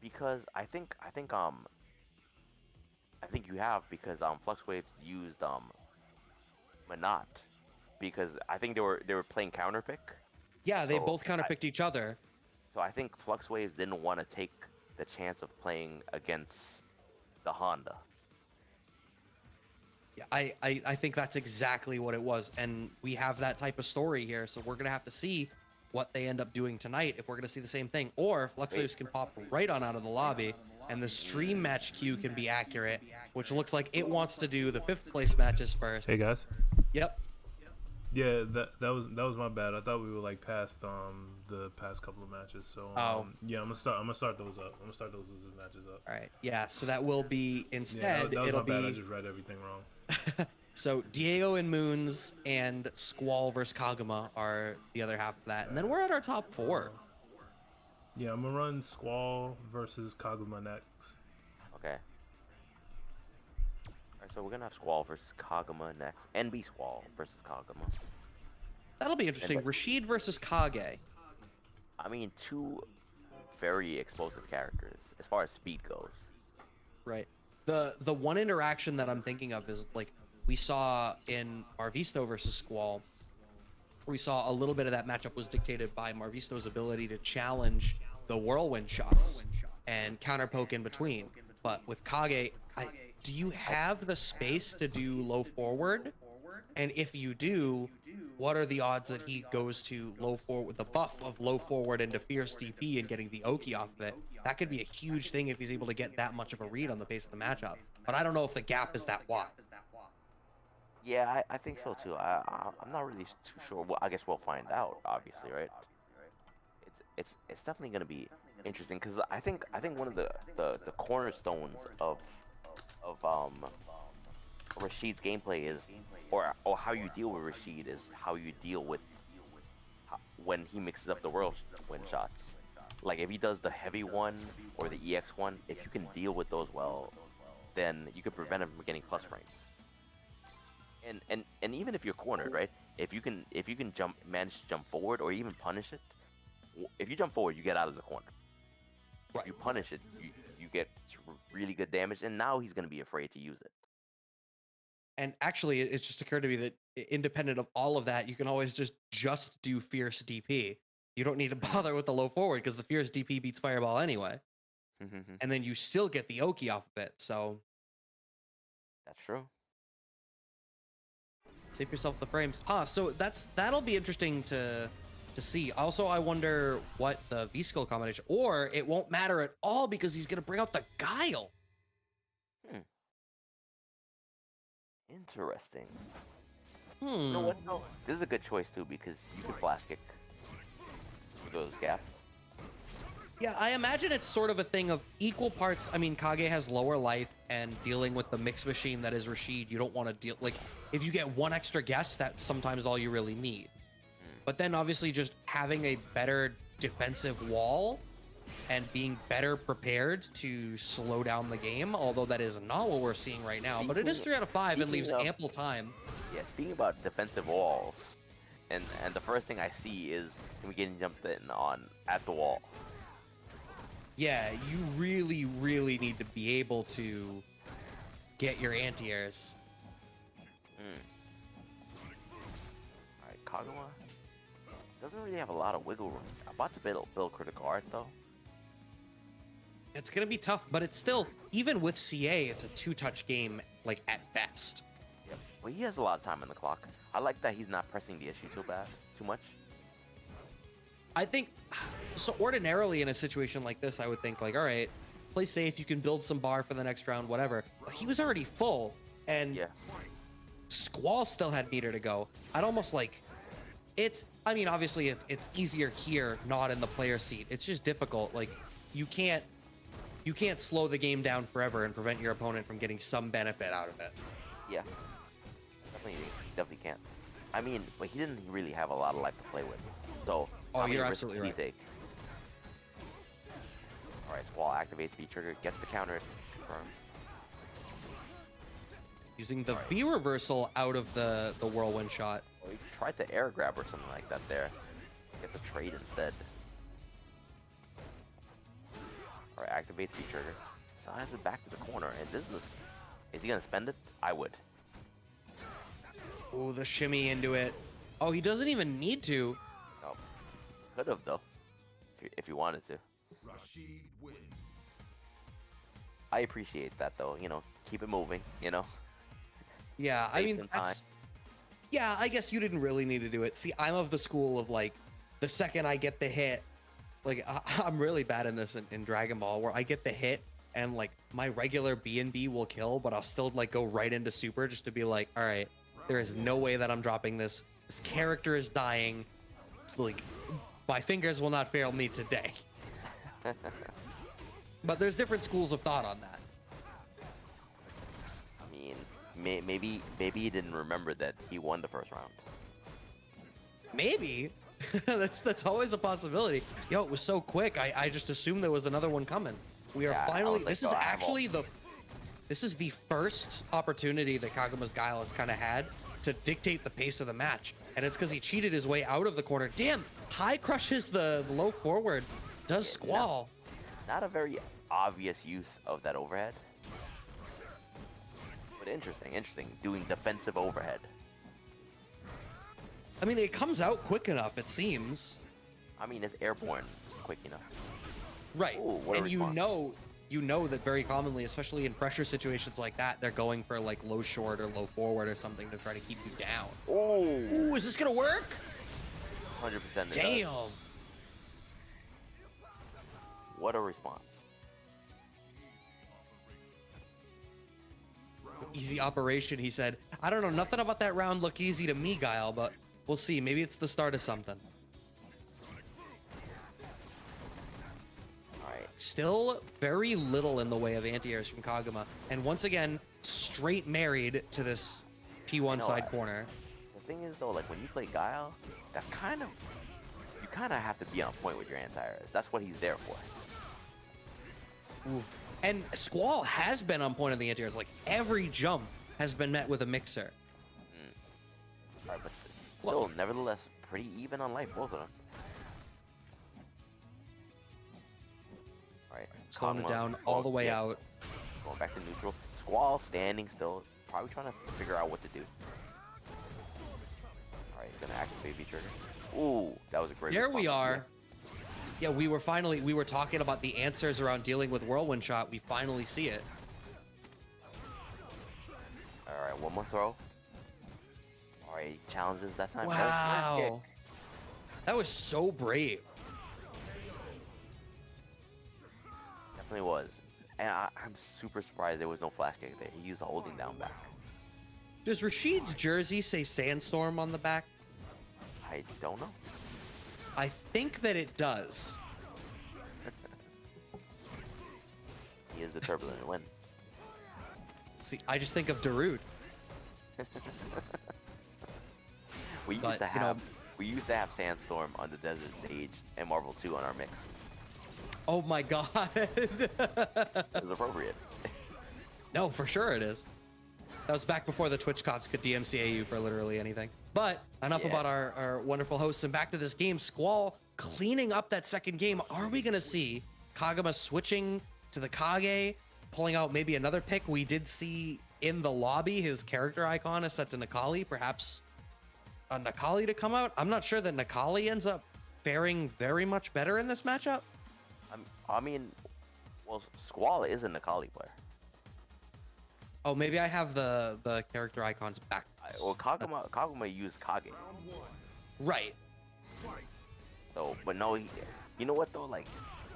Because I think you have, because Fluxwavez used Menat, because I think they were playing counter pick. Yeah, they both counterpicked each other. So I think Fluxwavez didn't want to take the chance of playing against the Honda. Yeah, I think that's exactly what it was. And we have that type of story here. So we're going to have to see what they end up doing tonight, if we're going to see the same thing. Or Fluxwavez can pop right on out of the lobby, and the stream match queue can be accurate, which looks like it wants to do the 5th place matches first. Hey guys. Yep. Yeah, that was my bad. I thought we were like past the past couple of matches. So yeah, I'm gonna start those up. I'm gonna start those matches up. All right. Yeah. So that will be Yeah, instead. that was It'll my bad. I be just read everything wrong. so Diego and Moons and Squall versus Kaguma are the other half of that, and then we're at our top 4. Yeah, I'm gonna run Squall versus Kaguma next. Okay. Alright, so we're gonna have Squall versus Kaguma next. NB Squall versus Kaguma. That'll be interesting. Rashid versus Kage. I mean, two very explosive characters as far as speed goes. Right. The one interaction that I'm thinking of is like we saw in Marvisto versus Squall. We saw a little bit of that matchup was dictated by Marvisto's ability to challenge the whirlwind shots and counter poke in between. But with Kage, do you have the space to do low forward? And if you do, what are the odds that he goes to low forward with the buff of low forward into fierce DP and getting the Oki off of it? That could be a huge thing if he's able to get that much of a read on the pace of the matchup. But I don't know if the gap is that wide. Yeah, I think so too. I'm not really too sure. Well, I guess we'll find out, obviously, right? It's definitely gonna be interesting because I think one of the cornerstones of Rashid's gameplay is, or how you deal with Rashid is how you deal with when he mixes up the whirlwind shots. Like if he does the heavy one or the EX one, if you can deal with those well, then you can prevent him from getting plus frames. And even if you're cornered, right? If you can manage to jump forward or even punish it, if you jump forward, you get out of the corner. Right. If you punish it, you get really good damage, and now he's gonna be afraid to use it. And actually, it just occurred to me that independent of all of that, you can always just do fierce DP. You don't need to bother with the low forward because the fierce DP beats Fireball anyway. And then you still get the Oki off of it. So that's true. Save yourself the frames. So that'll be interesting to see. Also, I wonder what the V-skill combination, or it won't matter at all because he's gonna bring out the Guile. Interesting. You know what though? This is a good choice too because you can flash kick through those gaps. Yeah, I imagine it's sort of a thing of equal parts. I mean, Kage has lower life, and dealing with the mix machine that is Rashid, you don't want to deal, like, if you get one extra guess, that's sometimes all you really need. But then obviously just having a better defensive wall and being better prepared to slow down the game, although that is not what we're seeing right now, but it is 3 out of 5 and leaves ample time. Yeah, speaking about defensive walls, and the first thing I see is him getting jumped in on at the wall. Yeah, you really, really need to be able to get your anti-airs. Alright, Kaguma doesn't really have a lot of wiggle room. I'm about to build critical art though. It's gonna be tough, but it's still, even with CA, it's a 2-touch game, like, at best. Yep. Well, he has a lot of time on the clock. I like that he's not pressing the issue too much. I think, so ordinarily in a situation like this, I would think, like, all right, play safe, you can build some bar for the next round, whatever. But he was already full, and Squall still had meter to go. I'd almost like, I mean, obviously it's easier here, not in the player seat. It's just difficult. Like, you can't slow the game down forever and prevent your opponent from getting some benefit out of it. Yeah, definitely can't. I mean, but he didn't really have a lot of life to play with, so. Oh, you're absolutely right. Take? All right, Squall activates V trigger, gets the counter confirmed. Using the V reversal out of the whirlwind shot. Oh, he tried the air grab or something like that there. Gets a trade instead. All right, activates V trigger. Slides it back to the corner, and this is he gonna spend it? I would. Oh, the shimmy into it. Oh, he doesn't even need to. No. Could have though, if you wanted to. Rashid wins. I appreciate that though. You know, keep it moving. You know. Yeah, I mean that's. Yeah, I guess you didn't really need to do it. See, I'm of the school of like, the second I get the hit, like I'm really bad in this in Dragon Ball, where I get the hit and like my regular B&B will kill, but I'll still like go right into super just to be like, all right, there is no way that I'm dropping this. His character is dying. Like, my fingers will not fail me today. But there's different schools of thought on that. I mean, maybe he didn't remember that he won the first round. Maybe. that's always a possibility. Yo, it was so quick. I just assumed there was another one coming. We are Yeah, I finally. was like, This is "Oh, I have actually This is the first opportunity that Kaguma's Guile has kind of had to dictate the pace of the match, and it's because he cheated his way out of the corner. Damn, high crushes the low forward. Does Squall? Not a very obvious use of that overhead, but interesting. Doing defensive overhead. I mean, it comes out quick enough. It seems. I mean, it's airborne quick enough. Right, Ooh, what a and response. you know that very commonly, especially in pressure situations like that, they're going for like low short or low forward or something to try to keep you down. Oh, Ooh, is this gonna work? 100%. Damn. What a response. Easy operation, he said. I don't know, nothing about that round looked easy to me, Guile, but we'll see. Maybe it's the start of something. All right. Still very little in the way of anti-airs from Kaguma. And once again, straight married to this P1 side corner. The thing is though, like when you play Guile, that's you kind of have to be on point with your anti-airs. That's what he's there for. Oof. And Squall has been on point of the anti-airs. Like every jump has been met with a mixer. All right, but still, nevertheless, pretty even on life, both of them. All right, Slowing it Kaguma down all the way out. Going back to neutral. Squall standing still, probably trying to figure out what to do. All right, he's gonna activate V-trigger. Ooh, that was a great. There we response. are. Yeah, we were talking about the answers around dealing with Whirlwind Shot. We finally see it. All right, one more throw. All right, he challenges that time. Wow. That was so brave. Definitely was. And I'm super surprised there was no flash kick there. He used a holding down back. Does Rashid's jersey say Sandstorm on the back? I don't know. I think that it does. He is the turbulent wind. See, I just think of Darude. We used But, to you know- have Sandstorm on the Desert Stage and Marvel 2 on our mixes. Oh my god. It was appropriate. No, for sure it is. That was back before the Twitch cops could DMCA you for literally anything. But enough Yeah. about our wonderful hosts, and back to this game. Squall cleaning up that second game. Are we gonna see Kaguma switching to the Kage, pulling out maybe another pick? We did see in the lobby his character icon is set to Necalli, perhaps a Necalli to come out. I'm not sure that Necalli ends up faring very much better in this matchup. I mean, well, Squall is a Necalli player. Oh, maybe I have the character icons back. Well, Kaguma used Kage. Right. So, but no, you know what though? Like,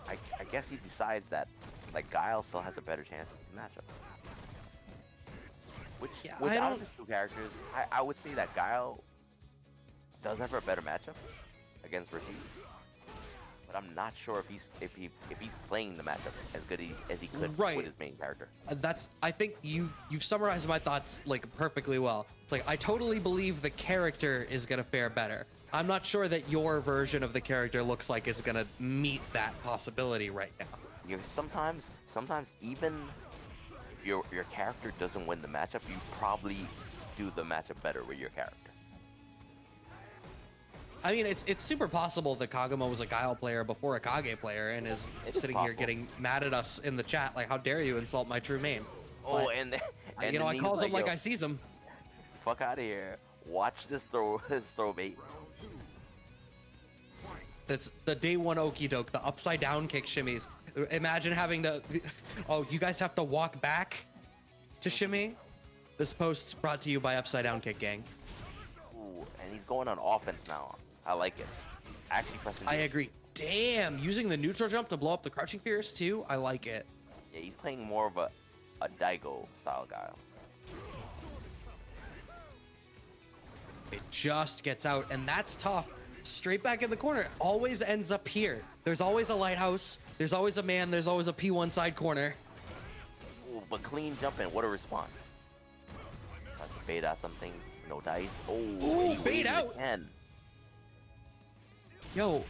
I guess he decides that like Guile still has a better chance in the matchup. Which, Yeah, out I of don't- his two characters, I would say that Guile does have a better matchup against Rashid. But I'm not sure if he's playing the matchup as good as he could Right. with his main character. I think you've summarized my thoughts like perfectly well. Like, I totally believe the character is gonna fare better. I'm not sure that your version of the character looks like it's gonna meet that possibility right now. You know, sometimes even if your character doesn't win the matchup, you probably do the matchup better with your character. I mean, it's super possible that Kaguma was a Guile player before a Kage player and is It is sitting here possible. getting mad at us in the chat, like, how dare you insult my true main? Oh, But, and I then he's calls him like yo, I sees him. fuck out of here. Watch this throw bait. That's the day one okie doke, the upside down kick shimmies. Imagine having to, oh, you guys have to walk back to shimmy? This post's brought to you by Upside Down Kick Gang. Ooh, and he's going on offense now. I like it. Actually pressing. I D. agree. Damn, using the neutral jump to blow up the crouching fierce too. I like it. Yeah, he's playing more of a Daigo style guy. It just gets out, and that's tough. Straight back in the corner. Always ends up here. There's always a lighthouse. There's always a man. There's always a P1 side corner. Ooh, but clean jump in. What a response. Tries to bait out something. No dice. Oh, Ooh, bait out. Again. Yo,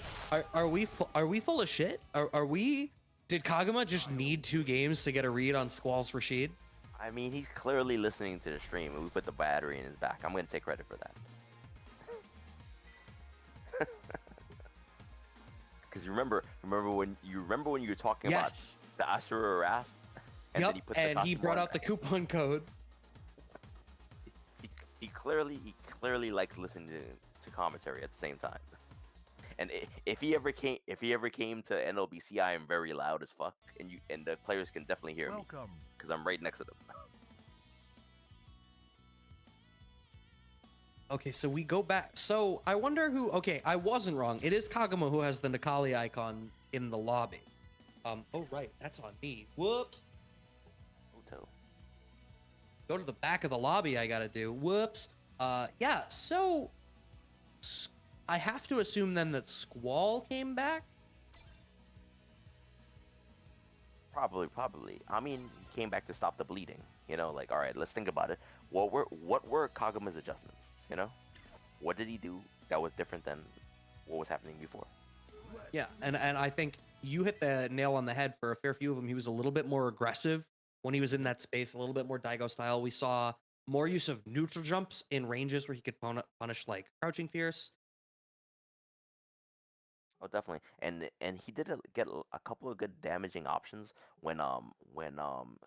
are we full of shit? Are we? Did Kaguma just need 2 games to get a read on Squall's Rashid? I mean, he's clearly listening to the stream, and we put the battery in his back. I'm gonna take credit for that. Because remember when you were talking about the Asura Wrath, and yep, then he brought out the coupon code. He clearly likes listening to commentary at the same time. And if he ever came to NLBC, I am very loud as fuck, and the players can definitely hear me because I'm right next to them. Okay, so we go back. So I wonder who. Okay, I wasn't wrong. It is Kaguma who has the Necalli icon in the lobby. Oh right, that's on me. Whoops. Go to the back of the lobby. I gotta do. Whoops. Yeah. So I have to assume then that Squall came back. Probably. I mean, he came back to stop the bleeding. You know, like, all right, let's think about it. What were Kaguma's adjustments? You know, what did he do that was different than what was happening before? Yeah, and I think you hit the nail on the head for a fair few of them. He was a little bit more aggressive when he was in that space, a little bit more Daigo style. We saw more use of neutral jumps in ranges where he could punish like crouching fierce. Oh, definitely. And he did get a couple of good damaging options when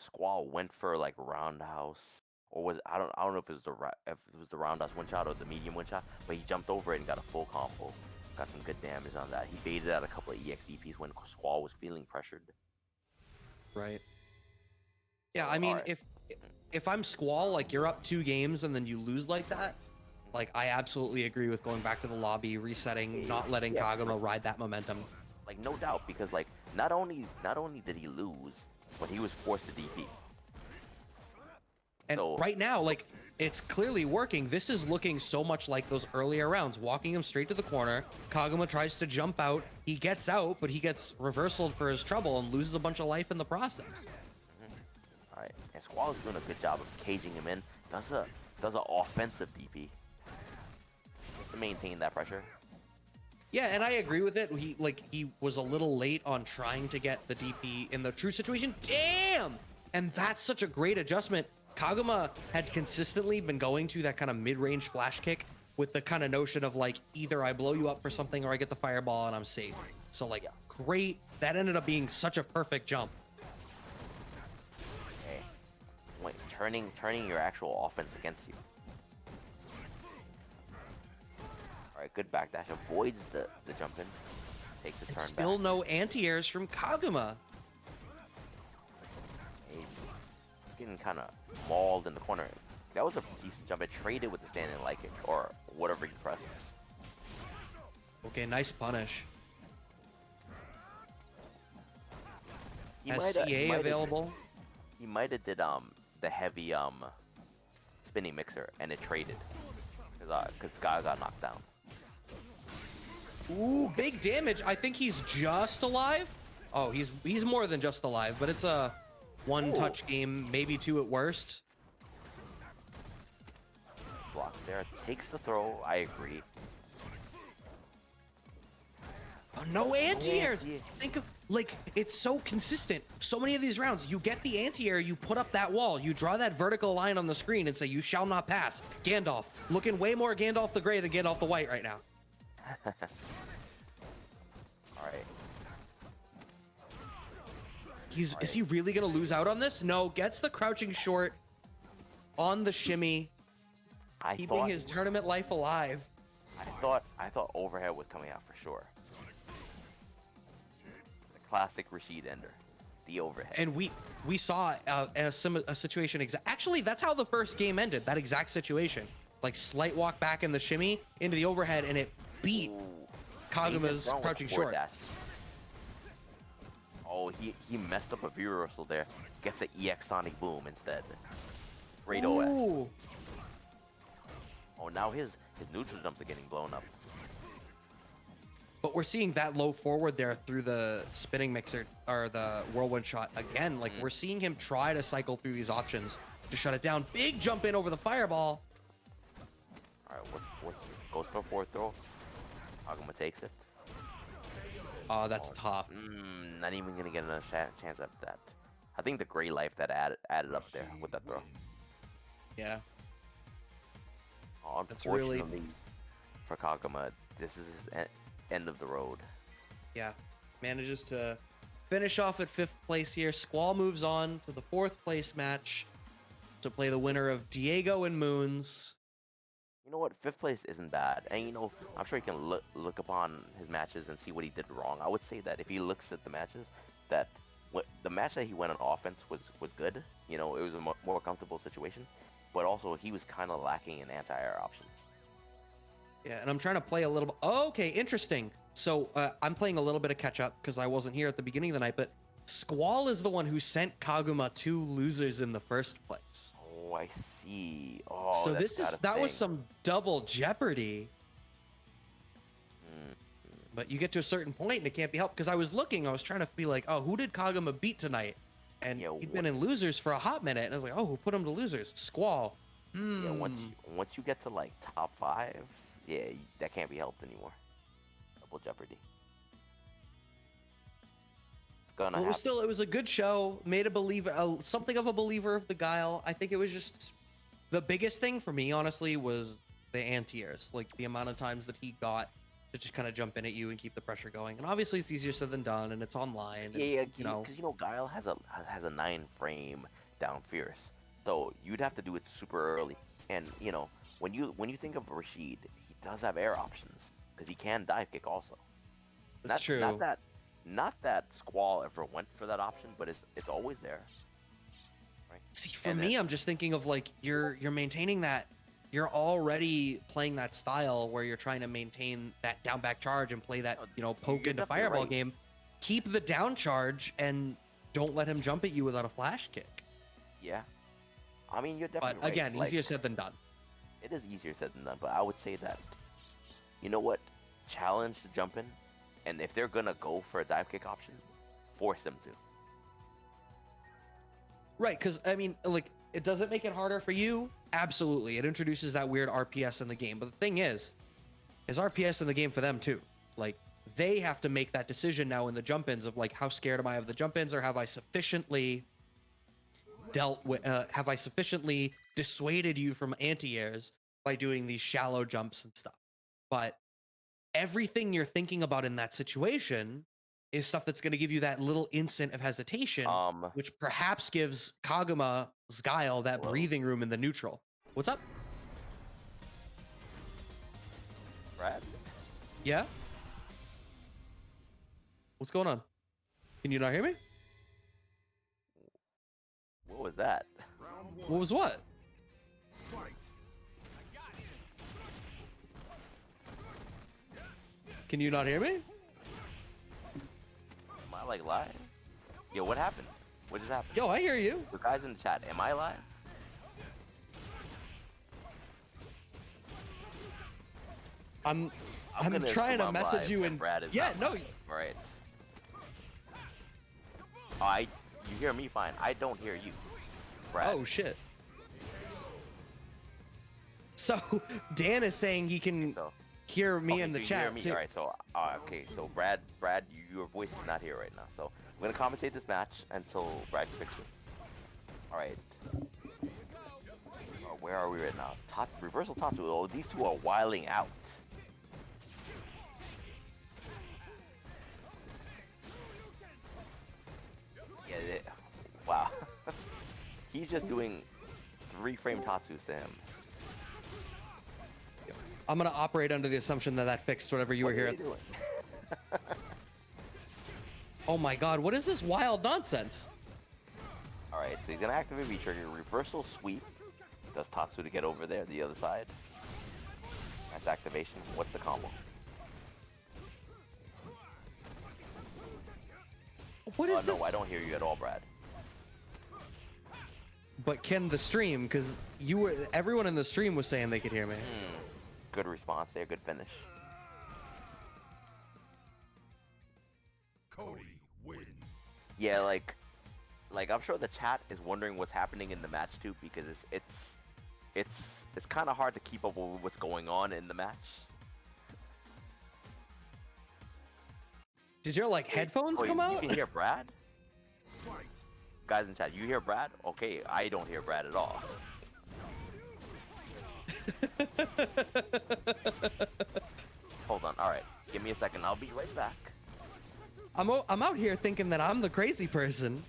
Squall went for like roundhouse, or was I don't know if it was the roundhouse one shot or the medium one shot, but he jumped over it and got a full combo. Got some good damage on that. He baited out a couple of EXDPs when Squall was feeling pressured. Right. Yeah, I mean, if I'm Squall, like you're up 2 games and then you lose like that, like I absolutely agree with going back to the lobby, resetting, not letting Kaguma ride that momentum. Like no doubt, because like not only did he lose, but he was forced to DP. And so, right now, like it's clearly working. This is looking so much like those earlier rounds, walking him straight to the corner. Kaguma tries to jump out. He gets out, but he gets reversaled for his trouble and loses a bunch of life in the process. All right, and Squall is doing a good job of caging him in. Does an offensive DP to maintain that pressure. Yeah, and I agree with it. He was a little late on trying to get the DP in the true situation. Damn! And that's such a great adjustment. Kaguma had consistently been going to that kind of mid-range flash kick with the kind of notion of like either I blow you up for something or I get the fireball and I'm safe. So like great. That ended up being such a perfect jump. Okay. Like turning your actual offense against you. Alright, good backdash. Avoids the jump in. Takes a turn back. Still no anti-airs from Kaguma. He's getting kind of mauled in the corner. That was a decent jump. It traded with the standing light kick or whatever he pressed. Okay, nice punish. Has CA available? He might have did the heavy spinning mixer and it traded because Guy got knocked down. Ooh, big damage. I think he's just alive. Oh, he's more than just alive, but it's a one-touch game, maybe 2 at worst. Blocks there, takes the throw. I agree. Oh, no anti-airs. Think of like it's so consistent. So many of these rounds, you get the anti-air, you put up that wall, you draw that vertical line on the screen and say, "You shall not pass." Gandalf, looking way more Gandalf the Grey than Gandalf the White right now. All right. Is he really gonna lose out on this? No, gets the crouching short on the shimmy, keeping his tournament life alive. I thought overhead was coming out for sure. The classic Rashid ender, the overhead. And we saw a situation actually that's how the first game ended. That exact situation, like slight walk back in the shimmy into the overhead, and it beat Kaguma's crouching short. Dash. Oh, he messed up a view reversal there. Gets an EX Sonic Boom instead. Great OS. Ooh. Oh, now his neutral jumps are getting blown up. But we're seeing that low forward there through the spinning mixer or the whirlwind shot again. Like we're seeing him try to cycle through these options to shut it down. Big jump in over the fireball. All right, what's goes for a forward throw. Kaguma takes it. Oh, that's tough. Not even gonna get another chance at that. I think the gray life that added up there with that throw. Yeah. Oh, That's really unfortunately for Kaguma, this is his end of the road. Yeah. Manages to finish off at 5th place here. Squall moves on to the 4th place match to play the winner of Diego and Moons. You know what? 5th place isn't bad, and you know I'm sure he can look upon his matches and see what he did wrong. I would say that if he looks at the matches, that the match that he went on offense was good. You know, it was a more comfortable situation, but also he was kind of lacking in anti-air options. Yeah, and I'm trying to play a little bit. Oh, okay, interesting. So I'm playing a little bit of catch up because I wasn't here at the beginning of the night, but Squall is the one who sent Kaguma 2 losers in the first place. Oh, I see. Oh, so that's that was some double jeopardy. But you get to a certain point and it can't be helped, because I was trying to be like, oh, who did Kaguma beat tonight? And Yeah, he'd been in losers for a hot minute, and I was like, oh, who put him to losers? Squall. Yeah, once you get to like top 5, yeah, that can't be helped anymore. Double jeopardy. It's gonna happen. It was a good show. Made something of a believer of the Guile. I think it was just the biggest thing for me, honestly, was the anti-airs. Like the amount of times that he got to just kind of jump in at you and keep the pressure going. And obviously, it's easier said than done, and it's online. Yeah, you know, because Guile has a 9 frame down fierce, so you'd have to do it super early. And when you think of Rashid, he does have air options because he can dive kick also. That's true. Not that Squall ever went for that option, but it's always there. Right? See, for me, I'm just thinking of like you're maintaining that. You're already playing that style where you're trying to maintain that down back charge and play that poke into fireball game. Keep the down charge and don't let him jump at you without a flash kick. Yeah, I mean you're definitely. But again, right. easier said than done. It is easier said than done, but I would say that challenge to jump in, and if they're gonna go for a dive kick option, force them to. Right, because I mean, like, it doesn't make it harder for you. Absolutely, it introduces that weird RPS in the game. But the thing is RPS in the game for them too. Like, they have to make that decision now in the jump-ins of like, how scared am I of the jump-ins, or have I sufficiently dissuaded you from anti-airs by doing these shallow jumps and stuff. But everything you're thinking about in that situation is stuff that's going to give you that little instant of hesitation, which perhaps gives Kaguma's Guile that breathing room in the neutral. What's up? Brad? Yeah? What's going on? Can you not hear me? What was that? What was what? Can you not hear me? Am I like live? Yo, what happened? What just happened? Yo, I hear you. The guys in the chat, am I live? I'm gonna trying to assume I'm message live you and and Brad is yeah, not no. live. Right. You hear me fine. I don't hear you, Brad. Oh shit. So Dan is saying he can hear me in the so you chat hear me? too. All right, so okay, so Brad, your voice is not here right now. So we're gonna commentate this match until Brad fixes. All right. Where are we right now? Reversal Tatsu. Oh, these two are wiling out. Yeah. Wow. He's just doing 3-frame Tatsus to him. I'm gonna operate under the assumption that fixed whatever you were here. Doing? Oh my god, what is this wild nonsense? Alright, so he's gonna activate V-trigger, reversal sweep. Does Tatsu to get over there, the other side. That's activation. What's the combo? What is this? No, I don't hear you at all, Brad. But can the stream? Because everyone in the stream was saying they could hear me. Good response there. Good finish. Cody wins. Yeah, like I'm sure the chat is wondering what's happening in the match too, because it's kind of hard to keep up with what's going on in the match. Did your like headphones Wait, come you out? can hear Brad? Fight. Guys in chat, you hear Brad? Okay, I don't hear Brad at all. Hold on. All right, give me a second. I'll be right back. I'm out here thinking that I'm the crazy person.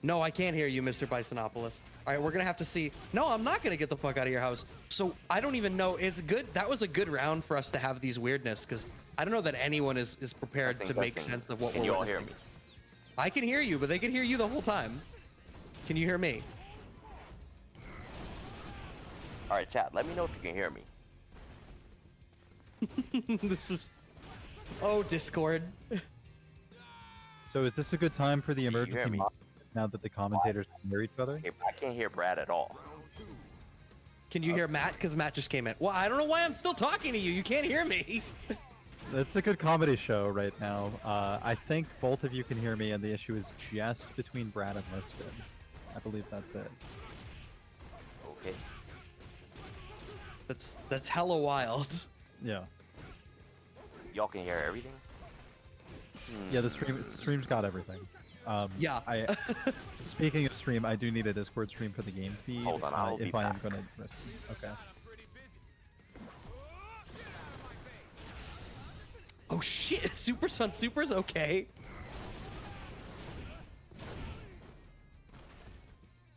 No, I can't hear you, Mr. Bisonopoulos. All right, we're gonna have to see. No, I'm not gonna get the fuck out of your house. So I don't even know. It's good. That was a good round for us to have these weirdness, because I don't know that anyone is prepared to make sense of what Can we're you all hear witnessing. me? I can hear you, but they can hear you the whole time. Can you hear me? All right, chat. Let me know if you can hear me. This is. Oh, Discord. So is this a good time for the you hear emergency me? mod now that the commentators can hear each other? Okay, I can't hear Brad at all. Can you hear Matt? Because Matt just came in. Well, I don't know why I'm still talking to you. You can't hear me. It's a good comedy show right now. I think both of you can hear me, and the issue is just between Brad and Liston. I believe that's it. Okay. That's hella wild. Yeah. Y'all can hear everything? Yeah, the stream's got everything. Yeah. Speaking of stream, I do need a Discord stream for the game feed. Hold on, I'll be if I am back. going to risk it. Okay. Oh shit! Super Sun Super's okay.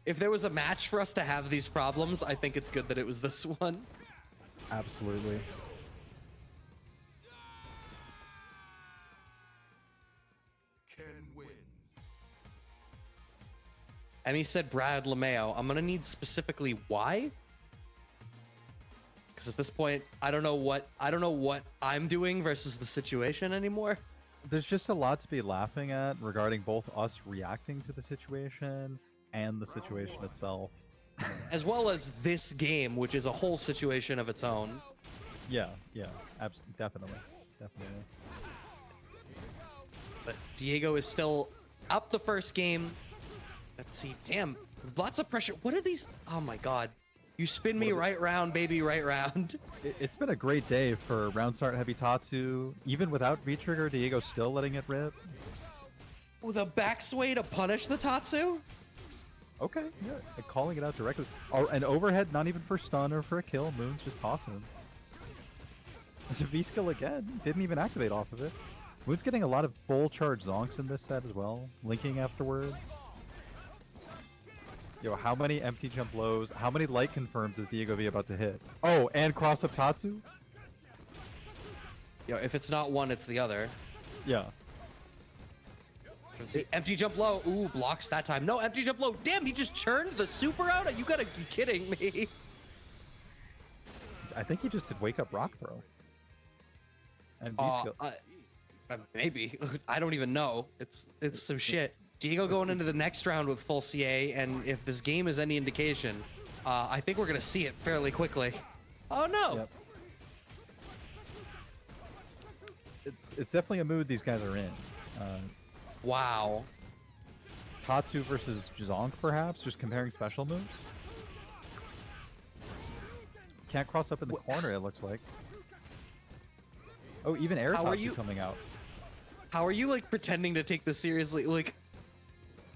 If there was a match for us to have these problems, I think it's good that it was this one. Absolutely. Ken wins. And he said Brad LeMayo. I'm gonna need specifically why. Because at this point, I don't know what I'm doing versus the situation anymore. There's just a lot to be laughing at regarding both us reacting to the situation and the situation itself. As well as this game, which is a whole situation of its own. Yeah, definitely. But Diego is still up the first game. Let's see. Damn, lots of pressure. What are these? Oh my god. You spin me right round, baby, right round. It's been a great day for round start heavy Tatsu. Even without V-Trigger, Diego's still letting it rip. With a backsway to punish the Tatsu? Okay, yeah, and calling it out directly. Oh, an overhead, not even for stun or for a kill. Moon's just tossing him. It's a V-skill again. Didn't even activate off of it. Moon's getting a lot of full charge zonks in this set as well. Linking afterwards. Yo, how many empty jump lows? How many light confirms is DiegoV about to hit? Oh, and cross up Tatsu? Yo, if it's not one, it's the other. Yeah. See, empty jump low. Ooh, blocks that time. No, empty jump low. Damn, he just churned the super out? You gotta be kidding me. I think he just did wake up rock throw. And V-skill. Maybe. I don't even know. It's some shit. Diego going into the next round with full CA, and if this game is any indication, I think we're gonna see it fairly quickly. Oh no! Yep. It's definitely a mood these guys are in. Wow. Tatsu versus Zonk, perhaps, just comparing special moves. Can't cross up in the corner, it looks like. Oh, even air How are Tatsu you- coming out. How are you like pretending to take this seriously? Like,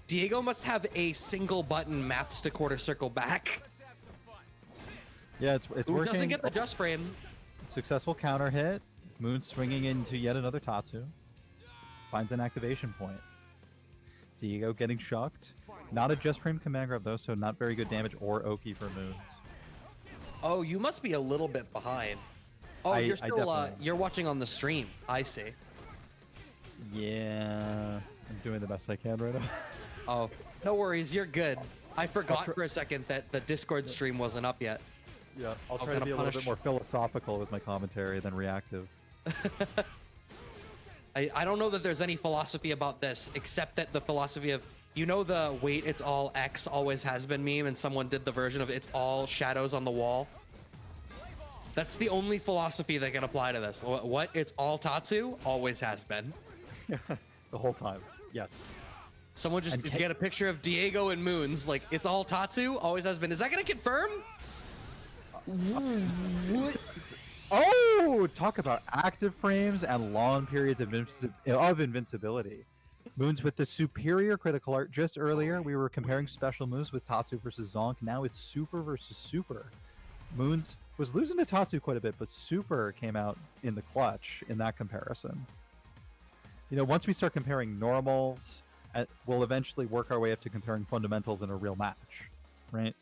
Diego must have a single button maps to quarter circle back. Yeah, it's Who working. doesn't get the just frame? Successful counter hit. Moon swinging into yet another Tatsu. Finds an activation point. Diego getting shocked. Not a just frame command grab though, so not very good damage or Oki for Moons. Oh, you must be a little bit behind. Oh, I you're still definitely- you're watching on the stream. I see. Yeah, I'm doing the best I can right now. Oh, no worries, you're good. I forgot for a second that the Discord stream wasn't up yet. Yeah, I'll I'm try to gonna be a little punish- bit more philosophical with my commentary than reactive. I don't know that there's any philosophy about this, except that the philosophy of You know the wait, it's all X always has been meme, and someone did the version of it's all shadows on the wall. That's the only philosophy that can apply to this. What? It's all Tatsu always has been. The whole time. Yes. Someone just And get a picture of Diego and Moons, like it's all Tatsu always has been. Is that gonna confirm? What? Oh, talk about active frames and long periods of invincibility. Moons with the superior critical art. Just earlier, we were comparing special moves with Tatsu versus Zonk. Now it's Super versus Super. Moons was losing to Tatsu quite a bit, but Super came out in the clutch in that comparison. You know, once we start comparing normals, we'll eventually work our way up to comparing fundamentals in a real match, right?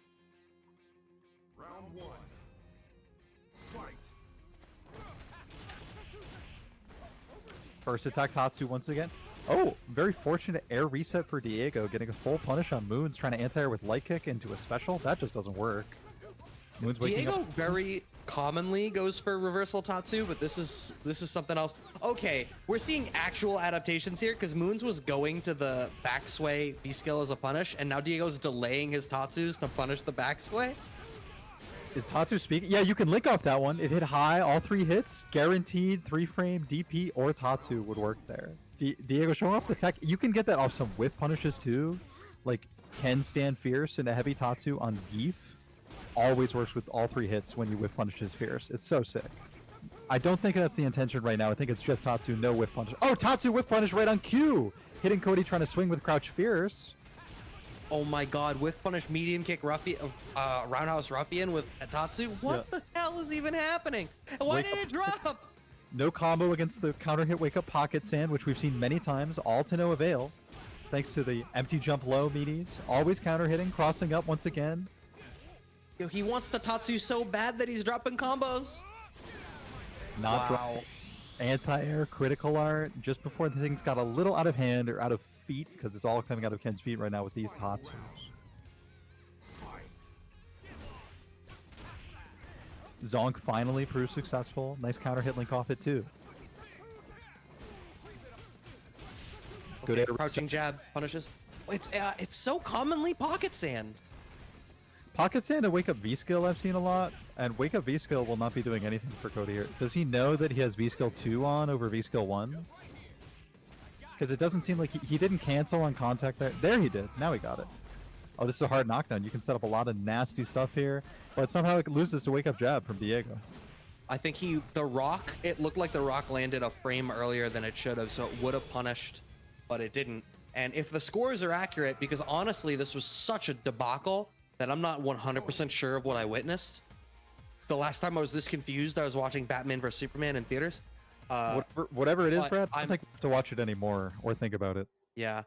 Round 1. Fight. First attack Tatsu once again. Oh, very fortunate air reset for Diego, getting a full punish on Moons, trying to anti-air with light kick into a special. That just doesn't work. Moons waking Diego up. very commonly goes for reversal Tatsu, but this is something else. Okay, we're seeing actual adaptations here because Moons was going to the back sway B skill as a punish, and now Diego's delaying his Tatsus to punish the back sway. Is Tatsu speaking? Yeah, you can link off that one. It hit high, all 3 hits, guaranteed 3-frame DP or Tatsu would work there. Diego showing off the tech. You can get that off some whiff punishes too, like Ken stand fierce and a heavy Tatsu on Geef. Always works with all 3 hits when you whiff punish his fierce. It's so sick. I don't think that's the intention right now. I think it's just Tatsu, no whiff punish. Oh, Tatsu whiff punish right on cue! Hitting Cody trying to swing with crouch fierce. Oh my god, whiff punish medium kick ruffian, roundhouse ruffian with a Tatsu? What the hell is even happening? Why Wake did it drop? No combo against the counter hit wake up pocket sand, which we've seen many times, all to no avail. Thanks to the empty jump low meaties. Always counter hitting, crossing up once again. Yo, he wants the Tatsu so bad that he's dropping combos. Not Wow. Anti-air critical art just before the things got a little out of hand or out of feet, because it's all coming out of Ken's feet right now with these Tatsus. Zonk finally proved successful. Nice counter hit link off it too. Good air Crouching jab punishes. It's so commonly pocket sand. Pocket sand and wake up V skill I've seen a lot, and wake up V skill will not be doing anything for Cody here. Does he know that he has V skill 2 on over V skill 1? Because it doesn't seem like he didn't cancel on contact there. There he did. Now he got it. Oh, this is a hard knockdown. You can set up a lot of nasty stuff here, but somehow it loses to wake up jab from Diego. I think it looked like the rock landed a frame earlier than it should have, so it would have punished, but it didn't. And if the scores are accurate, because honestly, this was such a debacle that I'm not 100% sure of what I witnessed. The last time I was this confused, I was watching Batman vs Superman in theaters. Whatever it is, but Brad, I don't think we have to watch it anymore or think about it. Yeah,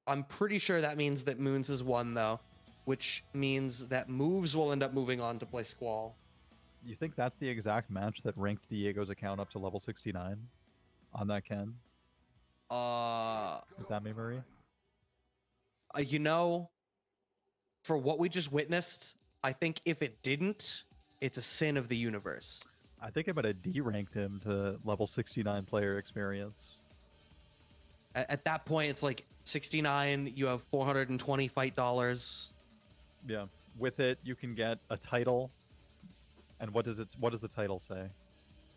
I'm pretty sure that means that Moons has won, though, which means that Moves will end up moving on to play Squall. You think that's the exact match that ranked Diego's account up to level 69 on that Ken? With that memory? You know, for what we just witnessed, I think if it didn't, it's a sin of the universe. I think I might have D-ranked him to level 69 player experience. At that point, it's like 69, you have 420 fight dollars. Yeah. With it, you can get a title. And what does the title say?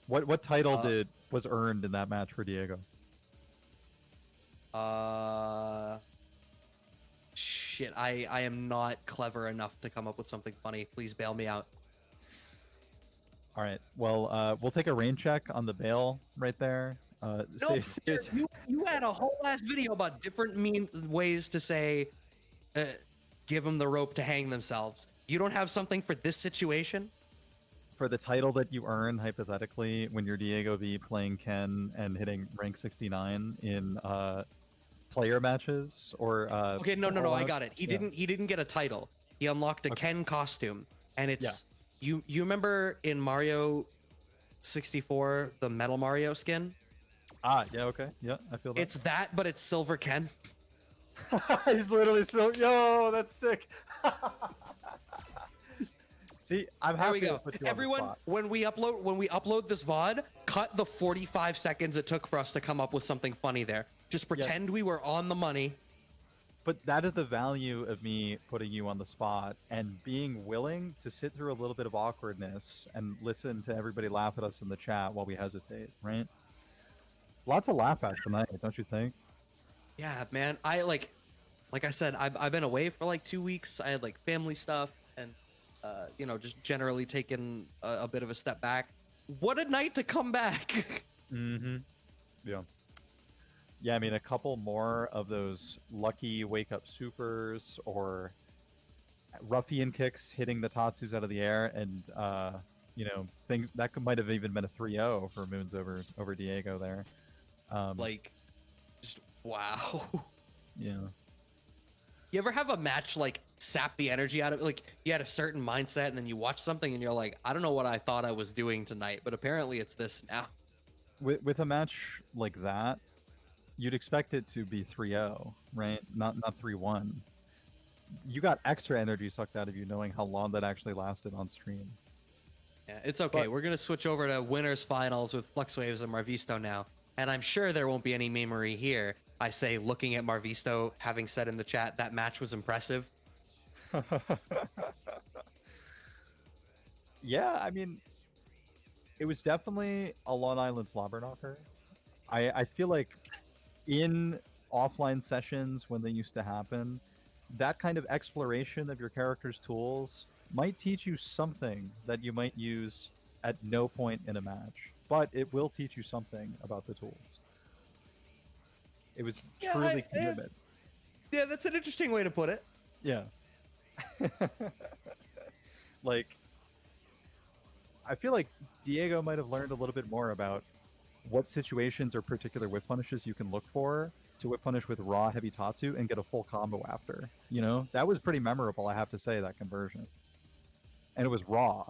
What title was earned in that match for Diego? Shit, I am not clever enough to come up with something funny. Please bail me out. All right. Well, we'll take a rain check on the bail right there. No, you had a whole ass video about different ways to say, give them the rope to hang themselves. You don't have something for this situation? For the title that you earn, hypothetically, when you're DiegoV playing Ken and hitting rank 69 in player matches or okay, no, I got it. He didn't get a title. He unlocked a Ken costume, and it's you remember in Mario 64 the Metal Mario skin? Ah, yeah, okay, yeah, I feel that. It's that, but it's Silver Ken. He's literally so that's sick. See, I'm happy. There we go. Everyone, when we upload this VOD, cut the 45 seconds it took for us to come up with something funny there. Just pretend we were on the money. But that is the value of me putting you on the spot and being willing to sit through a little bit of awkwardness and listen to everybody laugh at us in the chat while we hesitate, right? Lots of laugh at tonight, don't you think? Yeah, man. I like I said, I've been away for like 2 weeks. I had like family stuff and you know, just generally taken a bit of a step back. What a night to come back. Mm-hmm. Yeah. Yeah, I mean, a couple more of those lucky wake-up supers or ruffian kicks hitting the Tatsus out of the air, and you know, might have even been a 3-0 for Moons over Diego there. Like, just wow. Yeah. You ever have a match like sap the energy out of it? Like you had a certain mindset and then you watch something and you're like, I don't know what I thought I was doing tonight, but apparently it's this now. With a match like that, you'd expect it to be 3-0, right? Not 3-1. You got extra energy sucked out of you knowing how long that actually lasted on stream. Yeah, it's okay. We're going to switch over to winners finals with Fluxwavez and Marvisto now. And I'm sure there won't be any memory here. I say, looking at Marvisto, having said in the chat, that match was impressive. Yeah, I mean, it was definitely a Long Island slobber knocker. I feel like in offline sessions when they used to happen, that kind of exploration of your character's tools might teach you something that you might use at no point in a match, but it will teach you something about the tools. It was truly commitment. Yeah, that's an interesting way to put it. Yeah. Like, I feel like Diego might have learned a little bit more about what situations or particular whip punishes you can look for to whip punish with raw heavy Tatsu and get a full combo after. You know, that was pretty memorable, I have to say, that conversion. And it was raw.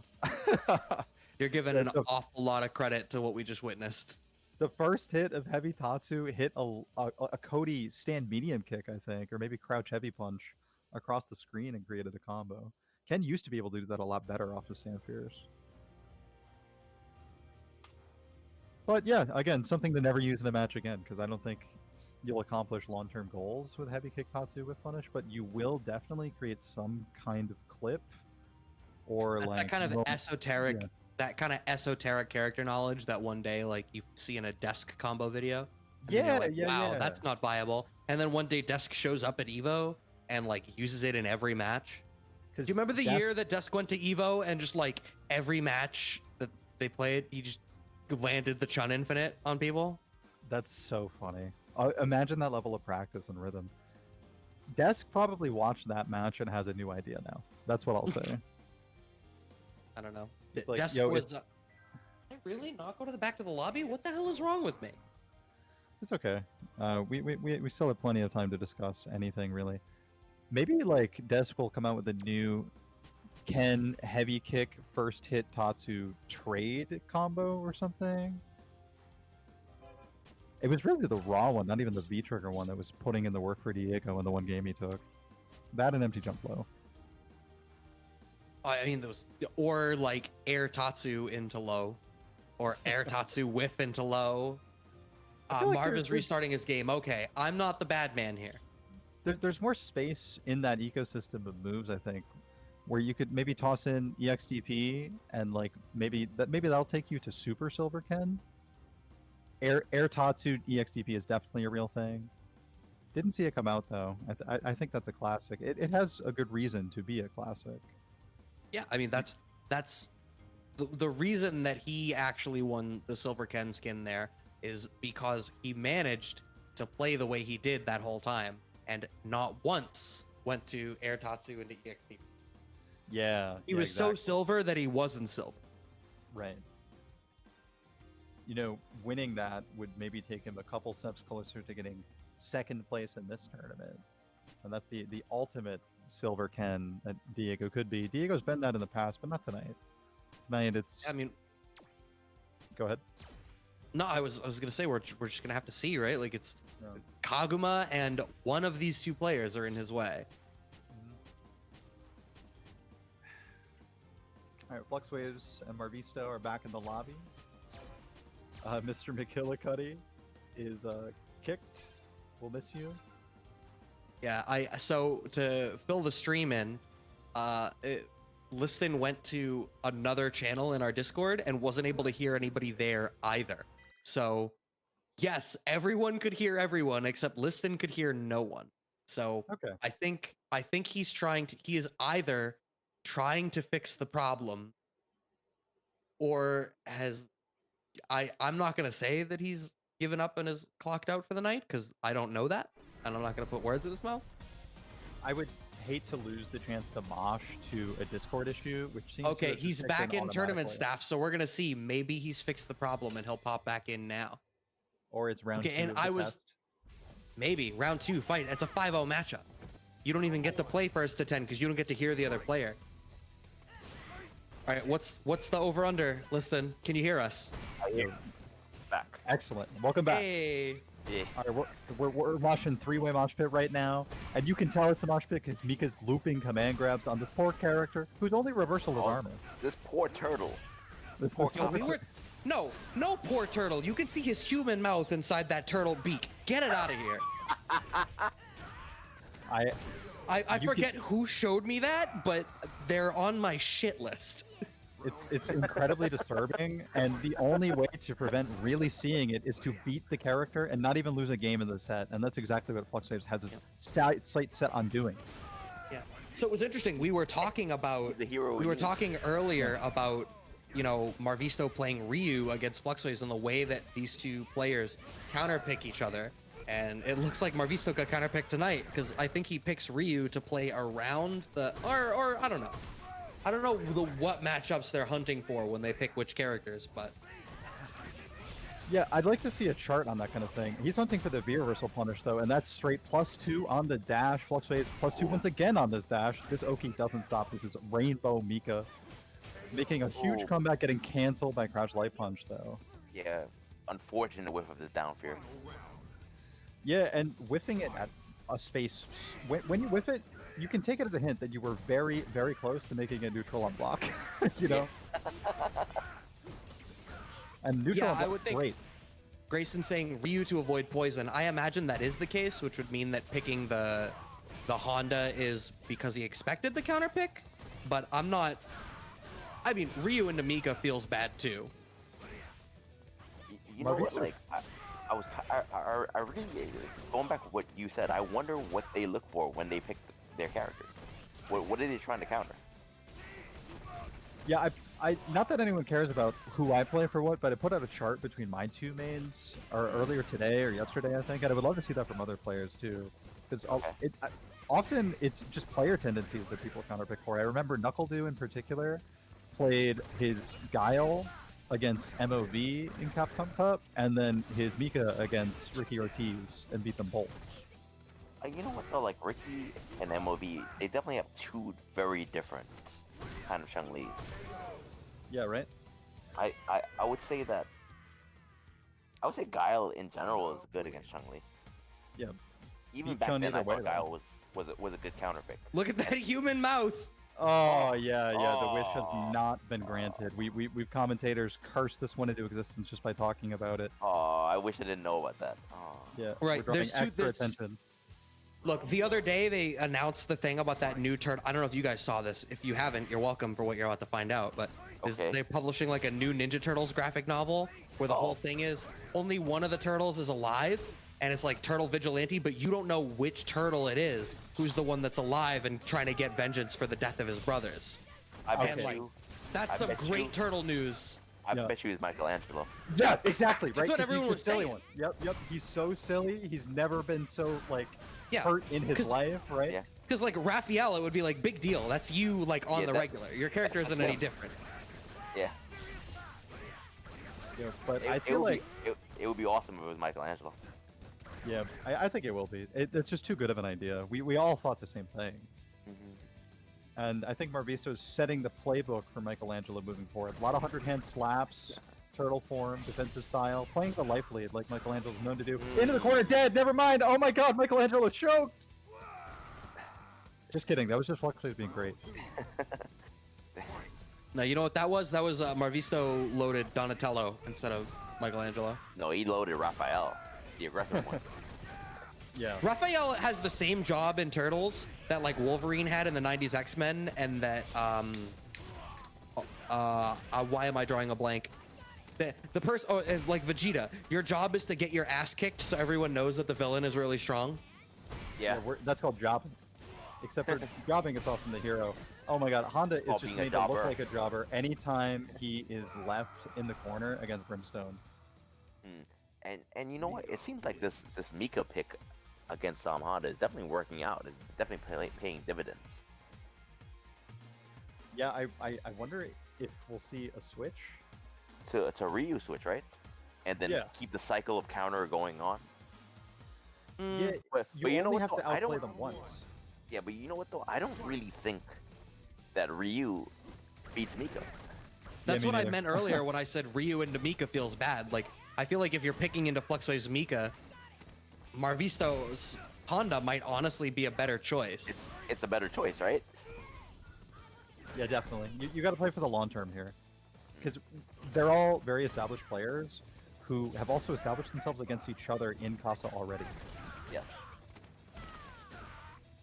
You're giving an awful lot of credit to what we just witnessed. The first hit of heavy Tatsu hit a Cody stand medium kick, I think, or maybe crouch heavy punch across the screen and created a combo. Ken used to be able to do that a lot better off of stand fears. But yeah, again, something to never use in a match again, because I don't think you'll accomplish long-term goals with heavy kick Tatsu with punish, but you will definitely create some kind of clip or that's like that kind of esoteric, that kind of esoteric character knowledge that one day like you see in a desk combo video. Yeah, like, wow, that's not viable. And then one day Desk shows up at Evo and like uses it in every match. Do you remember the year that Desk went to Evo and just like every match that they played, he just landed the Chun Infinite on people? That's so funny. Imagine that level of practice and rhythm. Desk probably watched that match and has a new idea now. That's what I'll say. I don't know. Like, Desk was. Did I really not go to the back to the lobby? What the hell is wrong with me? It's okay. We still have plenty of time to discuss anything really. Maybe like Desk will come out with a new Ken heavy kick first hit Tatsu trade combo or something. It was really the raw one, not even the V trigger one, that was putting in the work for Diego in the one game he took. That and empty jump low. I mean, those, or like air Tatsu into low, or air Tatsu whiff into low. Marv is restarting his game. Okay, I'm not the bad man here. There's more space in that ecosystem of moves, I think, where you could maybe toss in EXTP and like maybe that'll take you to Super Silver Ken. Air Tatsu EXTP is definitely a real thing. Didn't see it come out though. I think that's a classic. It has a good reason to be a classic. Yeah, I mean that's the reason that he actually won the Silver Ken skin there is because he managed to play the way he did that whole time and not once went to Air Tatsu into EXTP. Yeah. He was exactly. so silver that he wasn't silver. Right. You know, winning that would maybe take him a couple steps closer to getting second place in this tournament. And that's the ultimate silver Ken that Diego could be. Diego's been that in the past, but not tonight. Tonight it's... I mean... Go ahead. No, I was going to say, we're just going to have to see, right? Like, it's Kaguma and one of these two players are in his way. All right, Fluxwavez and Marvisto are back in the lobby. Mr. McKillicuddy is kicked. We'll miss you. Yeah, so to fill the stream in, Liston went to another channel in our Discord and wasn't able to hear anybody there either. So yes, everyone could hear everyone except Liston could hear no one. So Okay. I think he is either trying to fix the problem or I'm not gonna say that he's given up and is clocked out for the night because I don't know that, and I'm not gonna put words in his mouth. I would hate to lose the chance to mosh to a Discord issue, which seems to Okay, have he's just back kicked in tournament automatically. staff, so we're gonna see. Maybe he's fixed the problem and he'll pop back in now. Or it's round Okay, 2 and of the I was test. maybe round 2 fight. It's a 5-0 matchup. You don't even get to play first to 10 because you don't get to hear the other player. All right, what's the over under? Listen, can you hear us? I hear back. Excellent. Welcome back. Hey. Yeah. All right, we're moshing 3-way mosh pit right now, and you can tell it's a mosh pit because Mika's looping command grabs on this poor character whose only reversal is Oh, armor. This poor turtle. This poor Yo, no poor turtle. You can see his human mouth inside that turtle beak. Get it out of here. I You forget who showed me that, but they're on my shit list. It's incredibly disturbing, and the only way to prevent really seeing it is to beat the character and not even lose a game in the set, and that's exactly what Fluxwavez has his sight set on doing. Yeah. So it was interesting. We were talking about The hero we were need. talking earlier about, you know, Marvisto playing Ryu against Fluxwavez and the way that these two players counterpick each other. And it looks like Marvisto got counterpicked tonight because I think he picks Ryu to play around the or I don't know. I don't know what matchups they're hunting for when they pick which characters, but Yeah, I'd like to see a chart on that kind of thing. He's hunting for the V-reversal punish, though, and that's straight +2 on the dash. Fluxwave +2 once again on this dash. This Oki doesn't stop. This is Rainbow Mika. Making a huge Ooh. comeback, getting canceled by Crouch Light Punch, though. Yeah. Unfortunate whiff of the down fear. Yeah, and whiffing it at a space, when you whiff it, you can take it as a hint that you were very, very close to making a neutral on block, you know? And neutral Yeah, on I block would is think- great. Grayson saying Ryu to avoid poison. I imagine that is the case, which would mean that picking the Honda is because he expected the counter pick, but I'm not. I mean, Ryu into Mika feels bad too. You know what? Marvisto. Like, I really going back to what you said. I wonder what they look for when they pick their characters. What are they trying to counter? Yeah, I not that anyone cares about who I play for what, but I put out a chart between my two mains or earlier today or yesterday, I think, and I would love to see that from other players too, because often it's just player tendencies that people counterpick for. I remember NuckleDo in particular played his Guile against MOV in Capcom Cup, and then his Mika against Ricky Ortiz and beat them both. You know what though? Like Ricky and MOV, they definitely have two very different kind of Chun-Li's. Yeah, right. I would say that. I would say Guile in general is good against Chun-Li. Yeah. Even Beat back Chun then, either I way, thought Guile was a good counter pick. Look at that human mouth. Oh yeah, the wish has Oh. not been granted. We've commentators cursed this one into existence just by talking about it. Oh, I wish I didn't know about that. Oh. Yeah, Right, we're dropping there's two- extra there's- attention. Look, the other day they announced the thing about that new turtle. I don't know if you guys saw this. If you haven't, you're welcome for what you're about to find out. But Okay. they're publishing like a new Ninja Turtles graphic novel where the whole thing is only one of the turtles is alive, and it's like Turtle Vigilante, but you don't know which turtle it is who's the one that's alive and trying to get vengeance for the death of his brothers. I bet And, like, you. That's I some bet great you- turtle news. I Yeah. bet you it's Michelangelo. Yeah, exactly. Right. That's what 'Cause he's everyone the was silly saying. one. Yep. He's so silly. He's never been so like Yeah, hurt in his 'cause- life, right? Yeah. Because like Raphael, it would be like big deal. That's you like on Yeah, the that- regular. Your character isn't yeah. any different. Yeah. Yeah, but It, I it feel would like be, it would be awesome if it was Michelangelo. yeah, I think it will be. It's just too good of an idea. We all thought the same thing. And I think Marvisto is setting the playbook for Michelangelo moving forward. A lot of 100-hand slaps, turtle form, defensive style, playing the life lead like Michelangelo's known to do. Into the corner, dead, never mind! Oh my god, Michelangelo choked! Just kidding, that was just Fluxwavez being great. Now you know what that was? That was Marvisto loaded Donatello instead of Michelangelo. No, he loaded Raphael, the aggressive one. Yeah. Raphael has the same job in Turtles that like Wolverine had in the 90s X-Men, and that why am I drawing a blank? The person, oh, and like Vegeta, your job is to get your ass kicked so everyone knows that the villain is really strong. Yeah. That's called jobbing. Except for jobbing is often the hero. Oh my god, Honda is Oh, just being a made to look jobber. like a jobber anytime he is left in the corner against Brimstone. And you know what? It seems like this Mika pick against Honda is definitely working out. It's definitely paying dividends. Yeah, I wonder if we'll see a switch. To Ryu switch, right? And then Yeah. keep the cycle of counter going on. Yeah, But you you know only what, have though? to I outplay don't- them once. Yeah, but you know what though? I don't really think that Ryu beats Mika. That's me what I neither. meant earlier when I said Ryu into Mika feels bad. Like, I feel like if you're picking into Fluxwave's Mika, Marvisto's Honda might honestly be a better choice. It's a better choice, right? Yeah, definitely. You got to play for the long term here, because they're all very established players who have also established themselves against each other in Casa already. Yeah.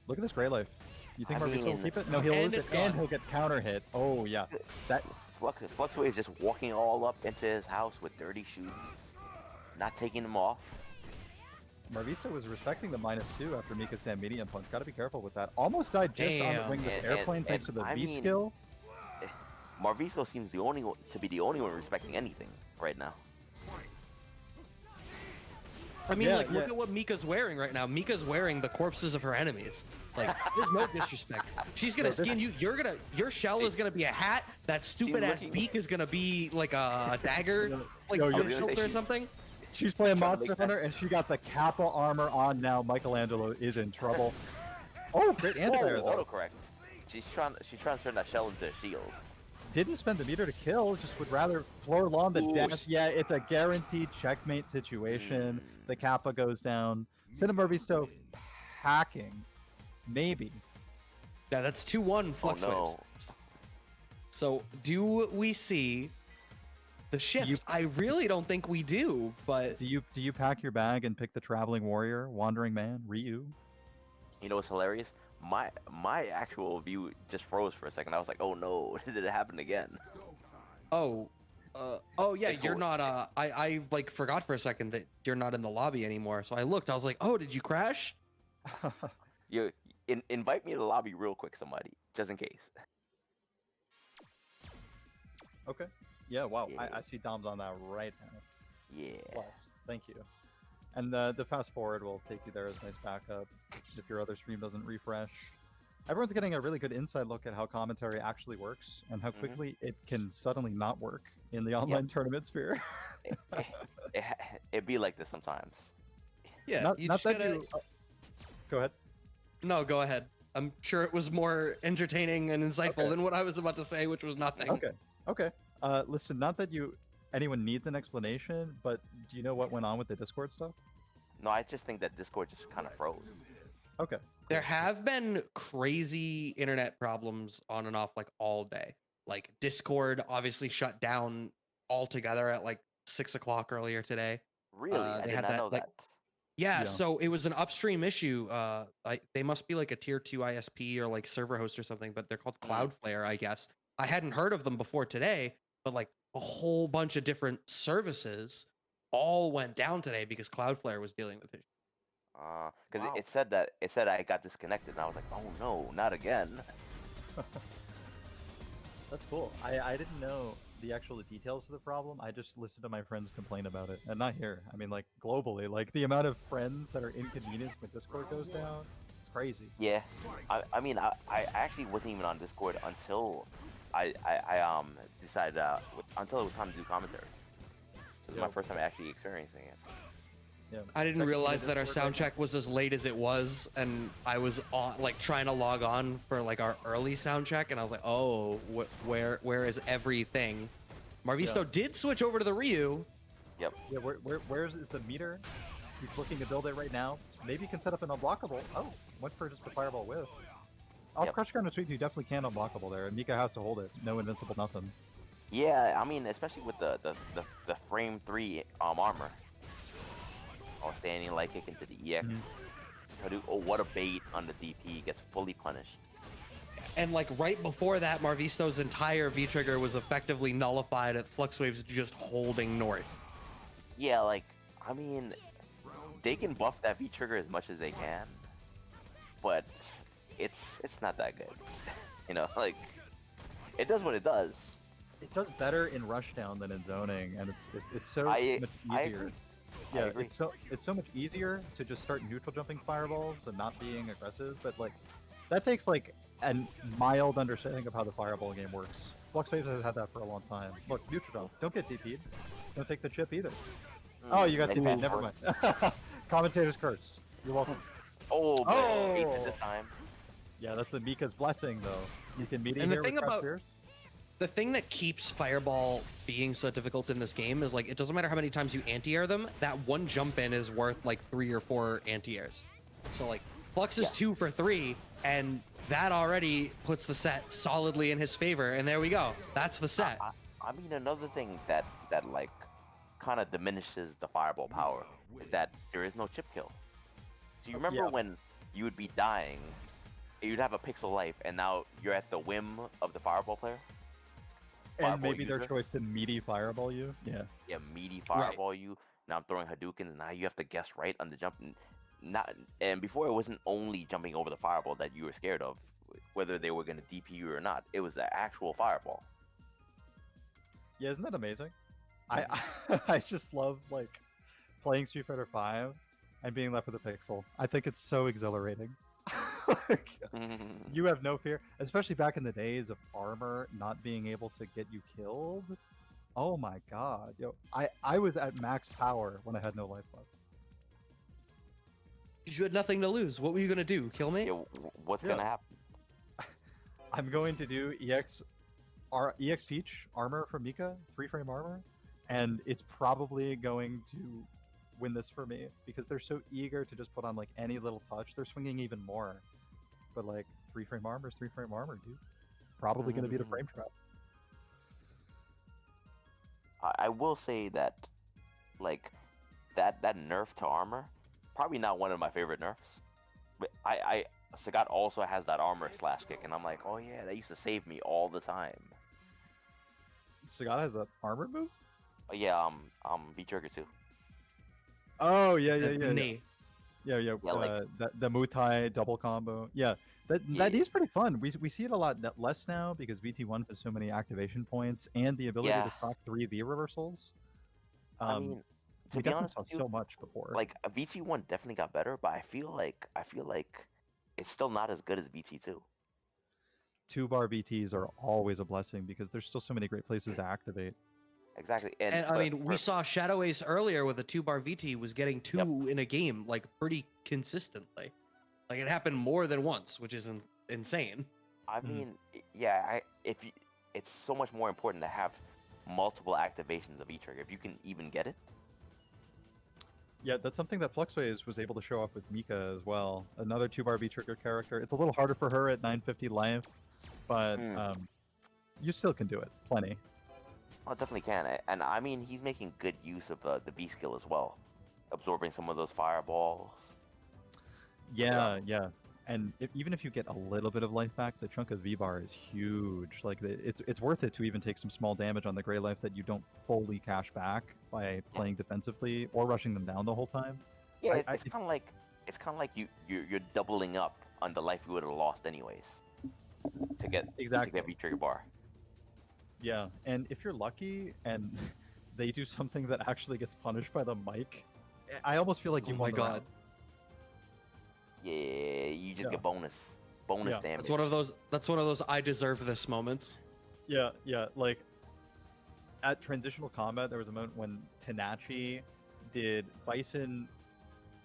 Look at this Grey Life. You think I Marvisto will mean- keep it? No, he'll And lose it's it, and gone. he'll get counter hit. Oh yeah, that Fluxwave just walking all up into his house with dirty shoes, not taking them off. Marvisto was respecting the -2 after Mika's Sam medium punch. Got to be careful with that. Almost died just on the Damn. wing with And- airplane and- thanks to the I V mean- skill. Marvisto seems to be the only one respecting anything right now. I mean, Yeah, like, look yeah. at what Mika's wearing right now. Mika's wearing the corpses of her enemies. Like, there's no disrespect. She's gonna No, this- skin you. Your shell is gonna be a hat. That stupid ass looking- beak is gonna be like a dagger, like Yo, a you're- hilt or she's- something. She's playing trying to Monster make that- Hunter, and she got the Kappa armor on now. Michelangelo is in trouble. Oh, great anti-air though. Autocorrect. She's trying to turn that shell into a shield. Didn't spend the meter to kill, just would rather floor lawn the Ooh, death. Yeah, it's a guaranteed checkmate situation. Mm. The Kappa goes down. Cinema Marvisto packing. Maybe. Yeah, that's 2-1 Oh Flux no. Waves. So, do we see the shift? You- I really don't think we do, but Do you pack your bag and pick the traveling warrior, wandering man, Ryu? You know what's hilarious? My actual view just froze for a second. I was like, oh no, did it happen again? oh yeah, It's you're cool. not. I like forgot for a second that you're not in the lobby anymore. So I looked. I was like, oh, did you crash? You invite me to the lobby real quick, somebody, just in case. Okay. Yeah, wow. Yeah. I see Dom's on that right now. Yeah. Plus, thank you. And the fast forward will take you there as nice backup if your other stream doesn't refresh. Everyone's getting a really good inside look at how commentary actually works and how quickly it can suddenly not work in the online tournament sphere. It'd be like this sometimes. Yeah. not you not just that gotta- you. Go ahead. No, go ahead. I'm sure it was more entertaining and insightful Okay. than what I was about to say, which was nothing. Okay. Okay. Listen, not that anyone needs an explanation, but do you know what went on with the Discord stuff? No, I just think that Discord just kind of froze. Okay. There have been crazy internet problems on and off like all day. Like Discord obviously shut down altogether at like 6 o'clock earlier today. Really, I they did had not that, know like- that. Yeah, Yeah. so it was an upstream issue. They must be like a tier 2 ISP or like server host or something, but they're called Cloudflare, I guess. I hadn't heard of them before today, but like a whole bunch of different services all went down today because Cloudflare was dealing with it. Because Wow. it said I got disconnected, and I was like, oh no, not again. That's cool. I didn't know the actual details of the problem. I just listened to my friends complain about it. And not here. I mean, like, globally. Like, the amount of friends that are inconvenienced when Discord goes down, it's crazy. Yeah, I mean, I actually wasn't even on Discord until I decided until it was time to do commentary. So it was my Yeah. first time actually experiencing it. Yeah. I didn't Checking the realize that our Discord sound right now. check was as late as it was, and I was on like trying to log on for like our early sound check, and I was like, "Oh, where is everything?" Marvisto Yeah. did switch over to the Ryu. Yep. Yeah, where's the meter? He's looking to build it right now. Maybe he can set up an unblockable. Oh, went for just the fireball whiff. Off Yep. crush counter sweep, you definitely can unblockable there. And Mika has to hold it. No invincible nothing. Yeah, I mean, especially with the frame 3 armor. Or standing light kick into the EX. Oh, what a bait on the DP. Gets fully punished. And like right before that, Marvisto's entire V trigger was effectively nullified at Fluxwave's just holding north. Yeah, like, I mean, they can buff that V trigger as much as they can, but it's not that good. You know, like, it does what it does. It does better in rushdown than in zoning, and it's so much I easier. agree. Yeah, I agree. it's so much easier to just start neutral jumping fireballs and not being aggressive, but like that takes like a mild understanding of how the fireball game works. Fluxwavez has had that for a long time. Look, neutral jump. Don't get DP'd. Don't take the chip either. Oh, you got Like DP'd. that Never mind. Commentator's curse. You're welcome. Oh, but Oh! bait at this time. Yeah, that's the Mika's blessing, though. You can meet And the here thing with about- Spears. The thing that keeps Fireball being so difficult in this game is like, it doesn't matter how many times you anti-air them, that one jump in is worth like 3 or 4 anti-airs. So like, Flux is 2 for 3, and that already puts the set solidly in his favor, and there we go. That's the set. I mean, another thing that like kind of diminishes the fireball power is that there is no chip kill. So you remember when you would be dying, you'd have a pixel life, and now you're at the whim of the fireball player? And Fireball maybe their user? choice to meaty fireball you. Yeah. Yeah, meaty fireball you. Now I'm throwing Hadoukens, now you have to guess right on the jump. And before it wasn't only jumping over the fireball that you were scared of, whether they were going to DP you or not. It was the actual fireball. Yeah, isn't that amazing? I just love like playing Street Fighter 5 and being left with a pixel. I think it's so exhilarating. Like, you have no fear, especially back in the days of armor not being able to get you killed. Oh my god, yo, I was at max power when I had no life left. You had nothing to lose. What were you gonna do? Kill me? Yeah, what's going to happen? I'm going to do EX Peach armor from Mika, 3-frame armor, and it's probably going to win this for me because they're so eager to just put on like any little touch. They're swinging even more, but like 3-frame armor is 3-frame armor, dude. Probably going to beat a frame trap. I will say that, like, that nerf to armor, probably not one of my favorite nerfs. But Sagat also has that armor slash kick, and I'm like, oh yeah, that used to save me all the time. Sagat has an armor move? Oh, yeah, V trigger too. Oh yeah. Knee. Yeah, like- the Muay double combo. Yeah, that is pretty fun. We see it a lot less now because VT1 has so many activation points and the ability Yeah. to stock 3 V reversals. I mean, to we be definitely honest saw with you, so much before. like VT1 definitely got better, but I feel like it's still not as good as VT2. 2-bar VTs are always a blessing because there's still so many great places to activate. Exactly, And I but mean, we saw Shadow Ace earlier with a 2-bar VT was getting 2 in a game, like pretty consistently. Like it happened more than once, which is insane. I mean, yeah, it's so much more important to have multiple activations of each trigger if you can even get it. Yeah, that's something that Fluxwavez was able to show off with Mika as well. Another 2-bar V trigger character. It's a little harder for her at 950 life, but you still can do it. Plenty. Oh, definitely can. And I mean, he's making good use of the B skill as well, absorbing some of those fireballs. Yeah. And even if you get a little bit of life back, the chunk of V-bar is huge. Like it's worth it to even take some small damage on the gray life that you don't fully cash back by playing defensively or rushing them down the whole time. Yeah, it's kind of like you're doubling up on the life you would have lost anyways to get V trigger bar. Yeah, and if you're lucky and they do something that actually gets punished by the mic, I almost feel like you won the round. Yeah, you just get bonus damage. That's one of those I deserve this moments. Yeah, like at transitional combat there was a moment when Tanachi did Bison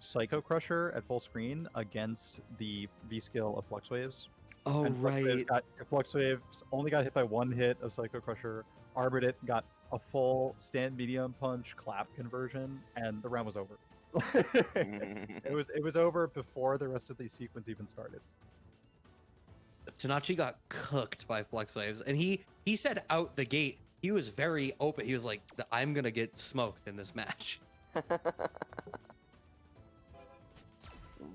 Psycho Crusher at full screen against the V skill of Fluxwavez. Oh, And right. Fluxwavez only got hit by 1 hit of Psycho Crusher, armored it, got a full stand medium punch clap conversion, and the round was over. It was over before the rest of the sequence even started. Tanachi got cooked by Fluxwavez, and he said out the gate he was very open. He was like, "I'm gonna get smoked in this match."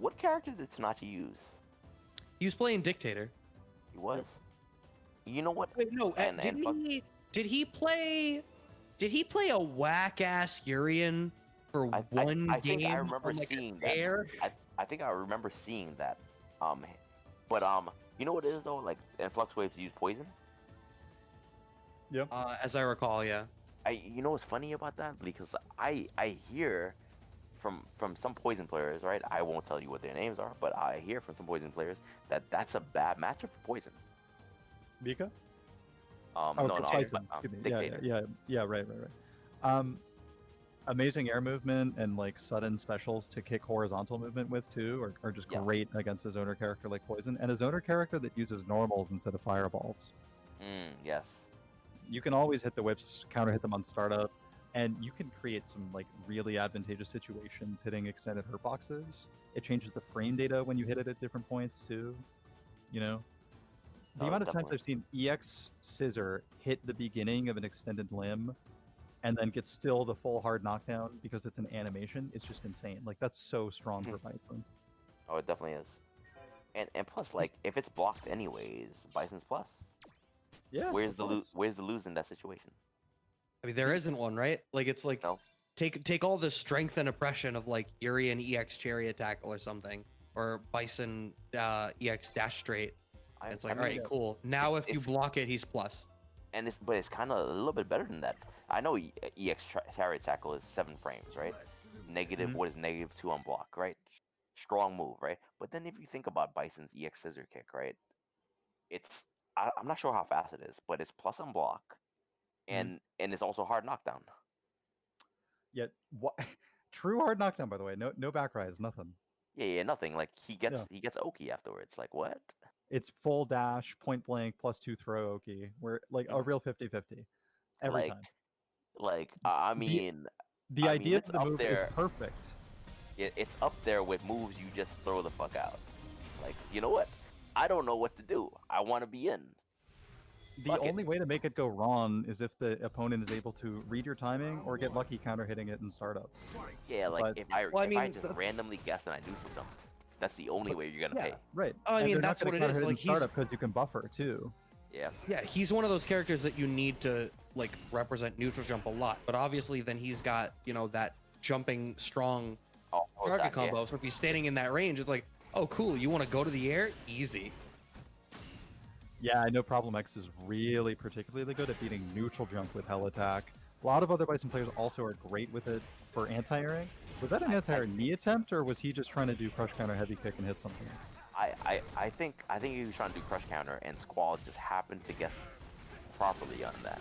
what character did Tanachi use? He was playing Dictator. He was. You know what? Wait, no, did he play a whack ass Urian for one I game? think I remember on, like, seeing a fair? that. I think I remember seeing that. But you know what it is though? Like, and Fluxwavez use poison. Yep. As I recall, yeah. You know what's funny about that? Because I hear from some poison players, right? I won't tell you what their names are, but I hear from some poison players that that's a bad matchup for poison. Mika? No, Bison. Excuse me. Dictator. Yeah, right. Amazing air movement and like sudden specials to kick horizontal movement with too are just great against a zoner character like Poison, and a zoner character that uses normals instead of fireballs. Yes. You can always hit the whips, counter hit them on startup, and you can create some like really advantageous situations hitting extended hurt boxes. It changes the frame data when you hit it at different points too. You know? The amount of times I've seen EX Scissor hit the beginning of an extended limb and then get still the full hard knockdown because it's an animation, it's just insane. Like, that's so strong for Bison. Oh, it definitely is. And plus, like, if it's blocked anyways, Bison's plus. Yeah. Where's the lose in that situation? I mean, there isn't one, right? Like, it's like No. take all the strength and oppression of like Urian EX Chariot Tackle or something, or Bison EX Dash Straight. It's like, all right, cool. Now if you block it, he's plus. And but it's kind of a little bit better than that. I know EX Chariot Tackle is 7 frames, right? Negative, what is -2 on block, right? Strong move, right? But then if you think about Bison's EX Scissor Kick, right? I'm not sure how fast it is, but it's plus on block, and it's also hard knockdown. Yet, what? True hard knockdown, by the way. No back rise, nothing. Yeah, nothing. Like, he gets Oki afterwards. Like, what? It's full dash, point blank, +2 throw Oki. Where like a real 50-50 every time. Like, I mean, the idea it's of the up move there. is perfect. It's up there with moves you just throw the fuck out. Like, you know what? I don't know what to do. I want to be in. The only way to make it go wrong is if the opponent is able to read your timing or get lucky counter hitting it in startup. Yeah, like, But- if I just randomly guess and I do something, that's the only way you're gonna pay. Right. Oh, I And mean, they're not that's gonna what it counter is. hit in Like, he's startup because you can buffer too. Yeah. Yeah, he's one of those characters that you need to like represent neutral jump a lot, but obviously then he's got, you know, that jumping strong target combo. So if he's standing in that range, it's like, oh cool, you want to go to the air? Easy. Yeah, I know Problem X is really particularly good at beating neutral jump with Hell Attack. A lot of other Bison players also are great with it for anti-airing. Was that an anti-air knee attempt, or was he just trying to do crush counter heavy kick and hit something? I think he was trying to do crush counter, and Squall just happened to guess properly on that.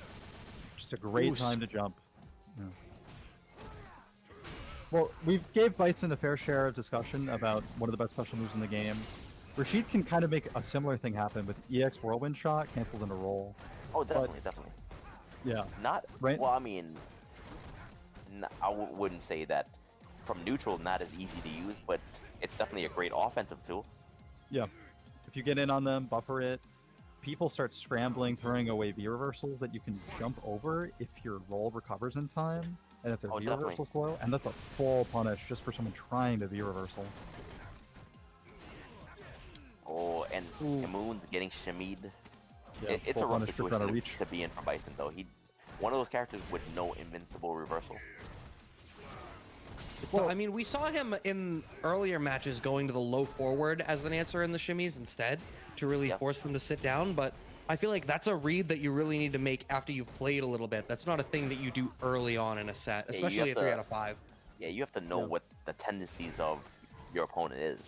Just a great time to jump. Yeah. Well, we gave Bison a fair share of discussion about one of the best special moves in the game. Rashid can kind of make a similar thing happen with EX Whirlwind Shot canceled in a roll. Oh, definitely. Yeah. Not right. Well, I mean, I wouldn't say that from neutral, not as easy to use, but it's definitely a great offensive tool. Yeah. If you get in on them, buffer it, people start scrambling, throwing away V reversals that you can jump over if your roll recovers in time, and if their V reversal's low, and that's a full punish just for someone trying to V reversal. Oh, and Moon's getting shimmied. Yeah, it's a rough punish situation to reach. to be in for Bison, though. One of those characters with no invincible reversal. So, I mean, we saw him in earlier matches going to the low forward as an answer in the shimmies instead to really force them to sit down, but I feel like that's a read that you really need to make after you've played a little bit. That's not a thing that you do early on in a set, especially a 3 out of 5. Yeah, you have to know what the tendencies of your opponent is.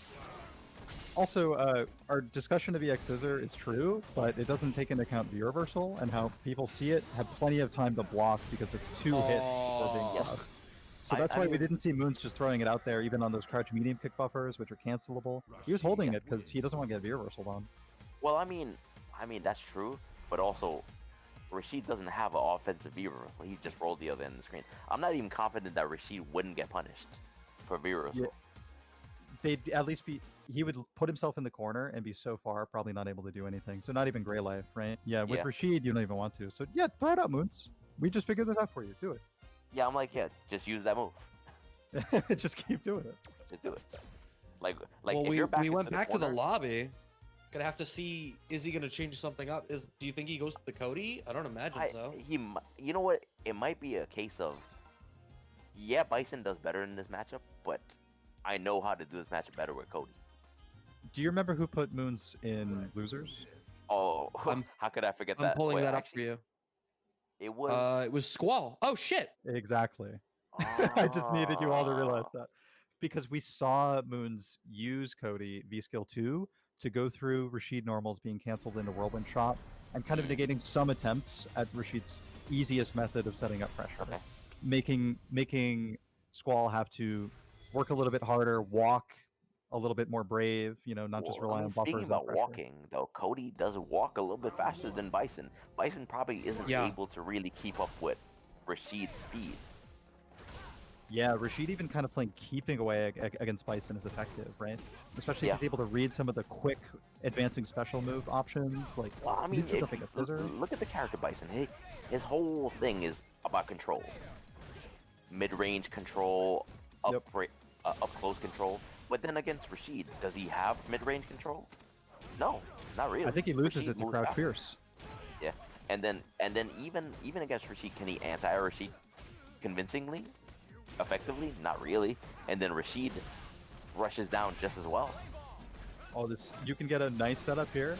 Also, our discussion of EX Scissor is true, but it doesn't take into account V reversal and how people see it, have plenty of time to block because it's 2 hits before being lost. So that's why we didn't see Moons just throwing it out there, even on those crouch medium kick buffers, which are cancelable. He was holding it because he doesn't want to get V reversal on. Well, I mean that's true, but also Rashid doesn't have an offensive V reversal. He just rolled the other end of the screen. I'm not even confident that Rashid wouldn't get punished for V reversal. Yeah. They'd at least he would put himself in the corner and be so far, probably not able to do anything. So not even Grey Life, right? Yeah, with Rashid, you don't even want to. So yeah, throw it out, Moons. We just figured this out for you. Do it. Yeah, I'm like, just use that move. Just keep doing it. Just do it. Like Well, if you're back we into went the back to the corner, lobby. Gonna have to see. Is he gonna change something up? Do you think he goes to the Cody? I don't imagine so. you know what? It might be a case of, yeah, Bison does better in this matchup, but I know how to do this matchup better with Cody. Do you remember who put Moons in losers? Oh, I'm- how could I forget I'm that? pulling Wait, that up for actually, you. it was. It was Squall. Oh shit! Exactly. I just needed you all to realize that. Because we saw Moons use Cody V skill 2 to go through Rashid normals being canceled into Whirlwind Shot and kind of negating some attempts at Rashid's easiest method of setting up pressure. Okay. Making Squall have to work a little bit harder, walk a little bit more brave, not just rely on buffers Speaking and about pressure. walking, though, Cody does walk a little bit faster than Bison. Bison probably isn't Yeah. able to really keep up with Rashid's speed. Yeah, Rashid even kind of playing keeping away against Bison is effective, right? Especially if he's able to read some of the quick advancing special move options, like Well, I mean, neutral jumping a scissor. look at the character Bison. His whole thing is about control. Mid-range control, up close control. But then against Rashid, does he have mid-range control? No, not really. I think he loses Rashid it to moves Crouch faster. Fierce. Yeah, and then even against Rashid, can he anti-Rashid convincingly, effectively? Not really. And then Rashid rushes down just as well. Oh, you can get a nice setup here,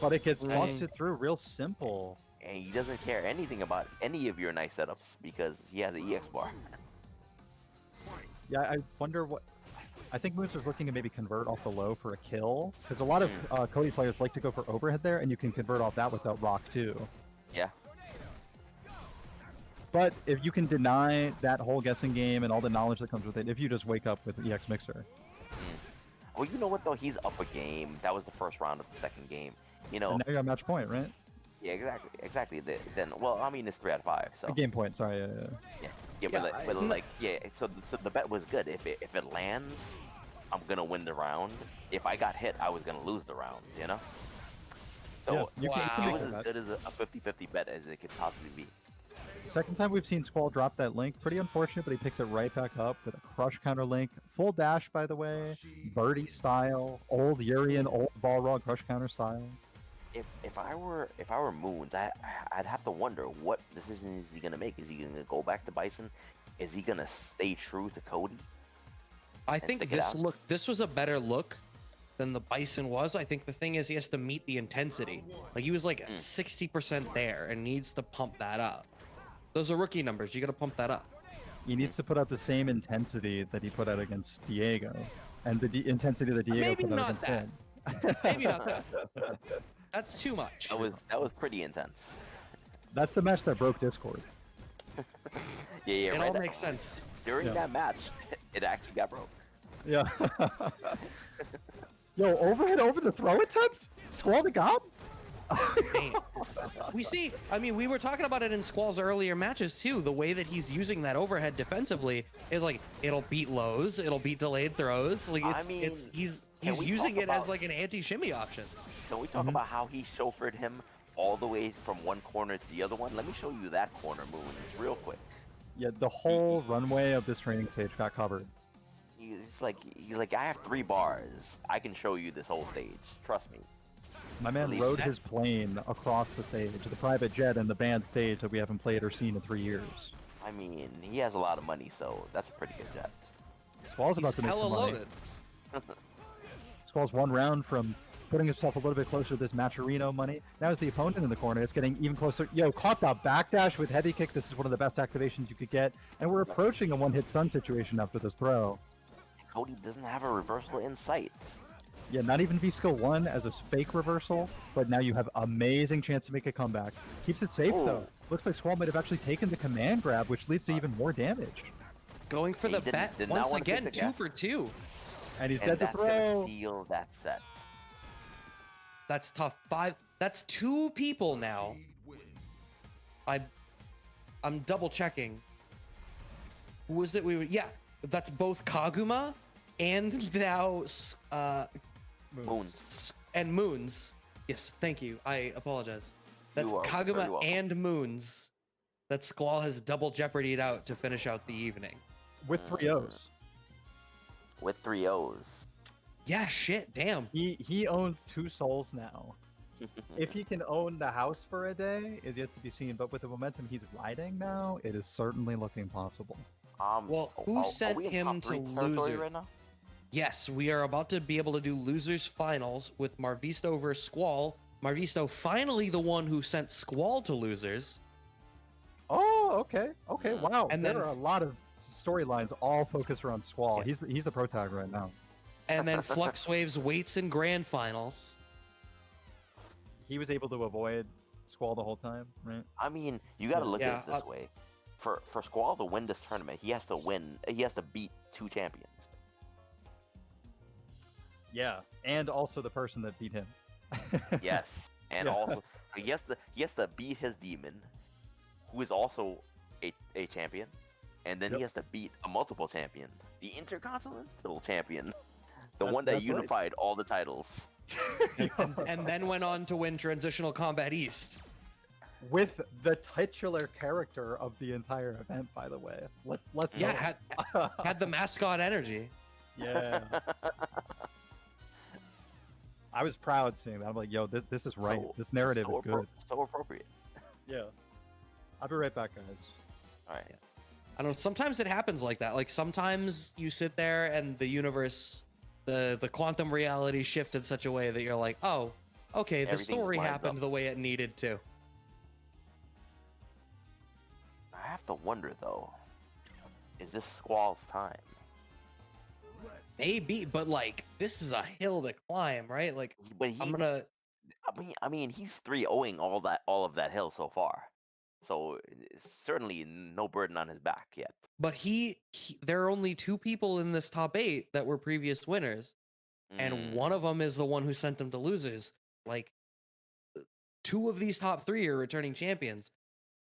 but it gets busted through real simple. And he doesn't care anything about any of your nice setups because he has an EX bar. Yeah, I wonder what. I think Moons was looking to maybe convert off the low for a kill, because a lot of Cody players like to go for overhead there, and you can convert off that without rock too. Yeah. But if you can deny that whole guessing game and all the knowledge that comes with it, if you just wake up with EX Mixer. Well, you know what though? He's up a game. That was the first round of the second game. And now you got match point, right? Yeah, exactly. Then, well, I mean, it's 3 out of 5. So A game point. Sorry. So the bet was good. If it lands, I'm gonna win the round. If I got hit, I was gonna lose the round. So Yeah, you can it was make as that. good as a 50-50 bet as it could possibly be. Second time we've seen Squall drop that link. Pretty unfortunate, but he picks it right back up with a crush counter link. Full dash, by the way. Birdie style. Old Urian, old Balrog crush counter style. If I were Moons, I'd have to wonder what decision is he gonna make. Is he gonna go back to Bison? Is he gonna stay true to Cody? I think this was a better look than the Bison was. I think the thing is he has to meet the intensity. Like he was like 60% there and needs to pump that up. Those are rookie numbers. You got to pump that up. He needs to put out the same intensity that he put out against Diego, and the intensity that Diego Maybe put out not against that. him. Maybe not that. That's too much. That was pretty intense. That's the match that broke Discord. Yeah, It right. all makes sense. During that match, it actually got broke. Yeah. Yo, overhead over the throw attempt? Squall the Gob? Man. We were talking about it in Squall's earlier matches too. The way that he's using that overhead defensively is like it'll beat lows, it'll beat delayed throws. Like he's using it as like an anti-shimmy option. Can we talk about how he chauffeured him all the way from one corner to the other one? Let me show you that corner move real quick. Yeah, the whole runway of this training stage got covered. He's like, I have 3 bars. I can show you this whole stage. Trust me. My man rode his plane across the stage, the private jet and the band stage that we haven't played or seen in 3 years. I mean, he has a lot of money, so that's a pretty good jet. Squall's about to make some money. Squall's 1 round from putting himself a little bit closer to this Maturino money. Now is the opponent in the corner. It's getting even closer. Yo, caught the backdash with heavy kick. This is one of the best activations you could get. And we're approaching a one-hit stun situation after this throw. Cody doesn't have a reversal in sight. Yeah, not even V-Skill 1 as a fake reversal, but now you have amazing chance to make a comeback. Keeps it safe, though. Looks like Squall might have actually taken the command grab, which leads to even more damage. Going for the bet once again, 2 for 2. And he's dead to throw. Gonna seal that set. That's tough. 5. That's 2 people now. I'm double checking. Who was it? Yeah, that's both Kaguma and now Moons. And Moons. Yes, thank you. I apologize. That's Kaguma and Moons that Squall has double jeopardied out to finish out the evening. With 3 O's. With 3 O's. Yeah, shit, damn. He owns 2 souls now. If he can own the house for a day is yet to be seen, but with the momentum he's riding now, it is certainly looking possible. Well, who sent we in him top to 3 territory loser? right now? Yes, we are about to be able to do losers finals with Marvisto versus Squall. Marvisto finally the one who sent Squall to losers. Oh, okay. Okay, wow. And there then- are a lot of storylines all focused around Squall. Yeah. He's the pro tag right now. And then Fluxwavez waits in grand finals. He was able to avoid Squall the whole time, right? I mean, you got to look Yeah, at it this way. For Squall to win this tournament, he has to win. He has to beat 2 champions. Yeah, and also the person that beat him. Yes, and Yeah. also he has to beat his demon, who is also a champion, and then Yep. he has to beat a multiple champion, the intercontinental champion, the That's- one that that's right. unified all the titles. And then went on to win Transitional Combat East. With the titular character of the entire event, by the way. Let's Yeah, go. had the mascot energy. Yeah. I was proud seeing that. I'm like, yo, this is right. So- this narrative so is good. So appropriate. Yeah. I'll be right back, guys. All right. I don't know, sometimes it happens like that. Like sometimes you sit there and the universe, the quantum reality shift in such a way that you're like, oh, okay, the Everything's story lined happened up. the way it needed to. I have to wonder though, is this Squall's time? Maybe, but like this is a hill to climb, right? Like But he, I'm gonna I mean, he's 3-0ing all of that hill so far, so it's certainly no burden on his back yet. but there are only 2 people in this top 8 that were previous winners, and Mm, one of them is the one who sent them to losers. Like 2 of these top 3 are returning champions.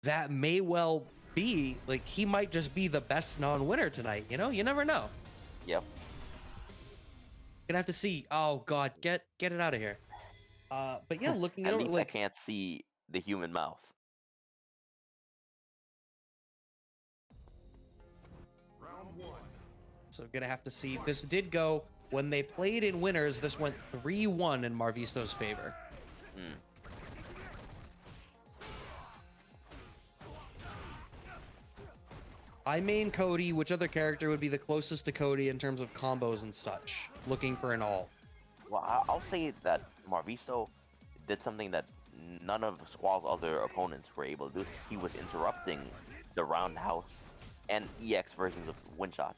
That may well be like he might just be the best non-winner tonight, you know? You never know. Yep. Gonna have to see. Oh god, get it out of here. But yeah, looking At at it least I like can't see the human mouth. Round 1. so gonna have to see. This did go when they played in winners. This went 3-1 in Marvisto's favor. Mm. I main Cody. Which other character would be the closest to Cody in terms of combos and such? Looking for an all. Well, I'll say that Marvisto did something that none of Squall's other opponents were able to do. He was interrupting the roundhouse and EX versions of Windshot.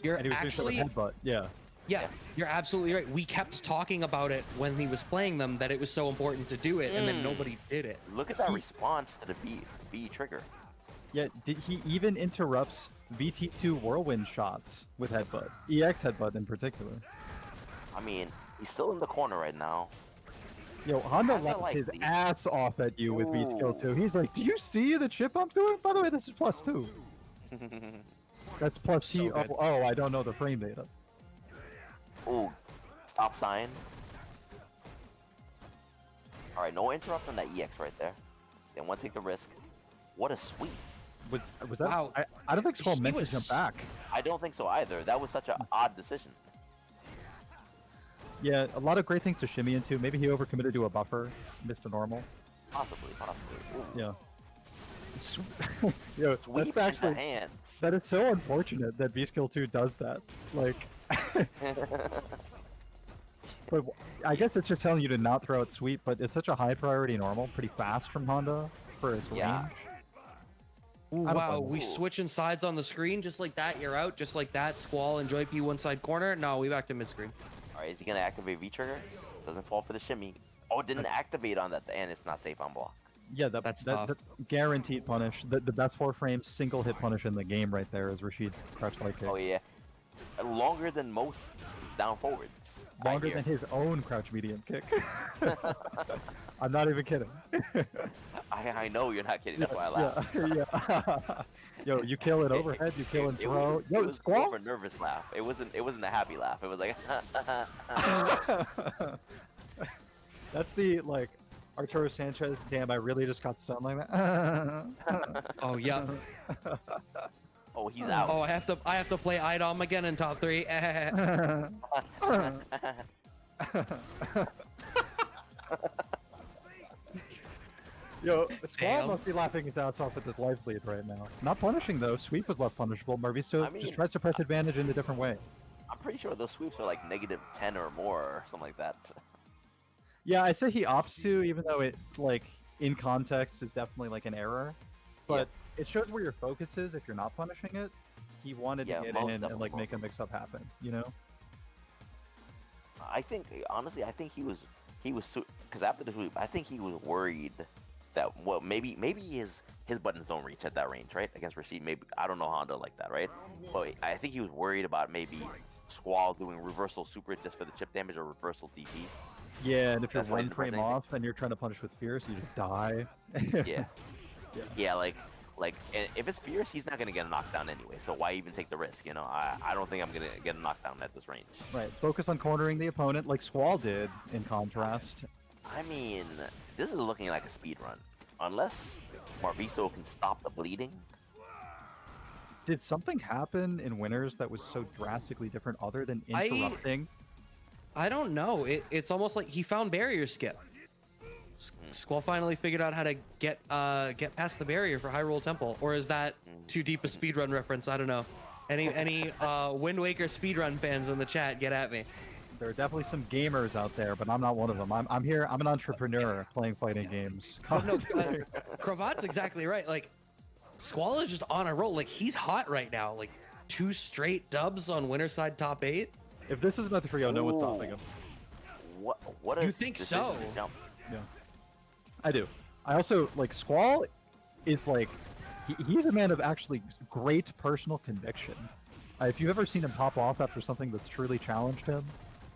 You're And he was actually, doing so with headbutt. Yeah. yeah, you're absolutely right. We kept talking about it when he was playing them that it was so important to do it, and then nobody did it. Look at that response to the B trigger. Yeah, did he even interrupts VT2 whirlwind shots with headbutt? EX headbutt in particular. I mean, he's still in the corner right now. Yo, Honda How's that laughs his likely? ass off at you with V skill 2. He's like, do you see the chip I'm doing? By the way, this is +2. That's plus So T. good. Oh, I don't know the frame data. Ooh, stop sign. All right, no interrupt on that EX right there. They want to take the risk. What a sweep. Was that? Wow. I don't think Squall He meant to was- jump back. I don't think so either. That was such an odd decision. Yeah, a lot of great things to shimmy into. Maybe he overcommitted to a buffer, missed a normal. Possibly. Ooh. Yeah. Yo, Sweep that's in the actually hands. that is so unfortunate that V skill 2 does that. Like, but I guess it's just telling you to not throw out sweep. But it's such a high priority normal, pretty fast from Honda for its Yeah. range. Ooh, I don't wow, blame him. we switching sides on the screen just like that. You're out just like that. Squall and Joy P one side corner. No, we back to mid screen. All right, is he gonna activate V trigger? Doesn't fall for the shimmy. Oh, it didn't activate on that, and it's not safe on block. Yeah, That's that tough. guaranteed punish. The best 4-frame single hit punish in the game right there is Rashid's crouch light kick. Oh yeah, longer than most down forwards. I Longer hear. than his own crouch medium kick. I'm not even kidding. I know you're not kidding. That's why I laughed. yeah. Yo, you kill it overhead, you kill and throw. It Yo, was more Squall. of a nervous laugh. It wasn't a happy laugh. It was like. That's the like Arturo Sanchez. Damn, I really just got stunned like that. Oh yeah. Oh, he's out. Oh, I have to play IDOM again in top 3. Yo, Squall Damn. must be laughing his ass off at this life lead right now. Not punishing though. Sweep was left punishable. Marvisto I mean- just tries to press advantage in a different way. I'm pretty sure those sweeps are like -10 or more or something like that. Yeah, I say he opts to, even though it, like, in context is definitely like an error. But it shows where your focus is if you're not punishing it. He wanted Yeah, to get most in and like definitely. make a mix-up happen, you know? I think honestly, I think he was because after the sweep, I think he was worried that maybe his buttons don't reach at that range, right? Against Rashid, maybe I don't know how to like that, right? But I think he was worried about maybe Squall doing reversal super just for the chip damage or reversal DP. Yeah, and if you're That's why he one didn't press frame anything. off and you're trying to punish with Fierce, you just die. Yeah. Yeah. Yeah, like and if it's fierce, he's not gonna get a knockdown anyway. So why even take the risk? You know, I don't think I'm gonna get a knockdown at this range. Right, focus on cornering the opponent like Squall did, in contrast. I mean, this is looking like a speed run, unless Marvisto can stop the bleeding. Did something happen in Winners that was so drastically different other than interrupting? I don't know. It's almost like he found barrier skip. Squall finally figured out how to get past the barrier for Hyrule Temple, or is that too deep a speedrun reference? I don't know. Any Wind Waker speedrun fans in the chat, get at me. There are definitely some gamers out there, but I'm not one of them. I'm here. I'm an entrepreneur playing fighting games. But no, Cravat's exactly right. Like, Squall is just on a roll. Like, he's hot right now. Like, 2 straight dubs on winner side top 8. If this is another 3-0, no one's stopping him. What? You think so? Yeah, I do. I also like Squall is like he's a man of actually great personal conviction. If you've ever seen him pop off after something that's truly challenged him,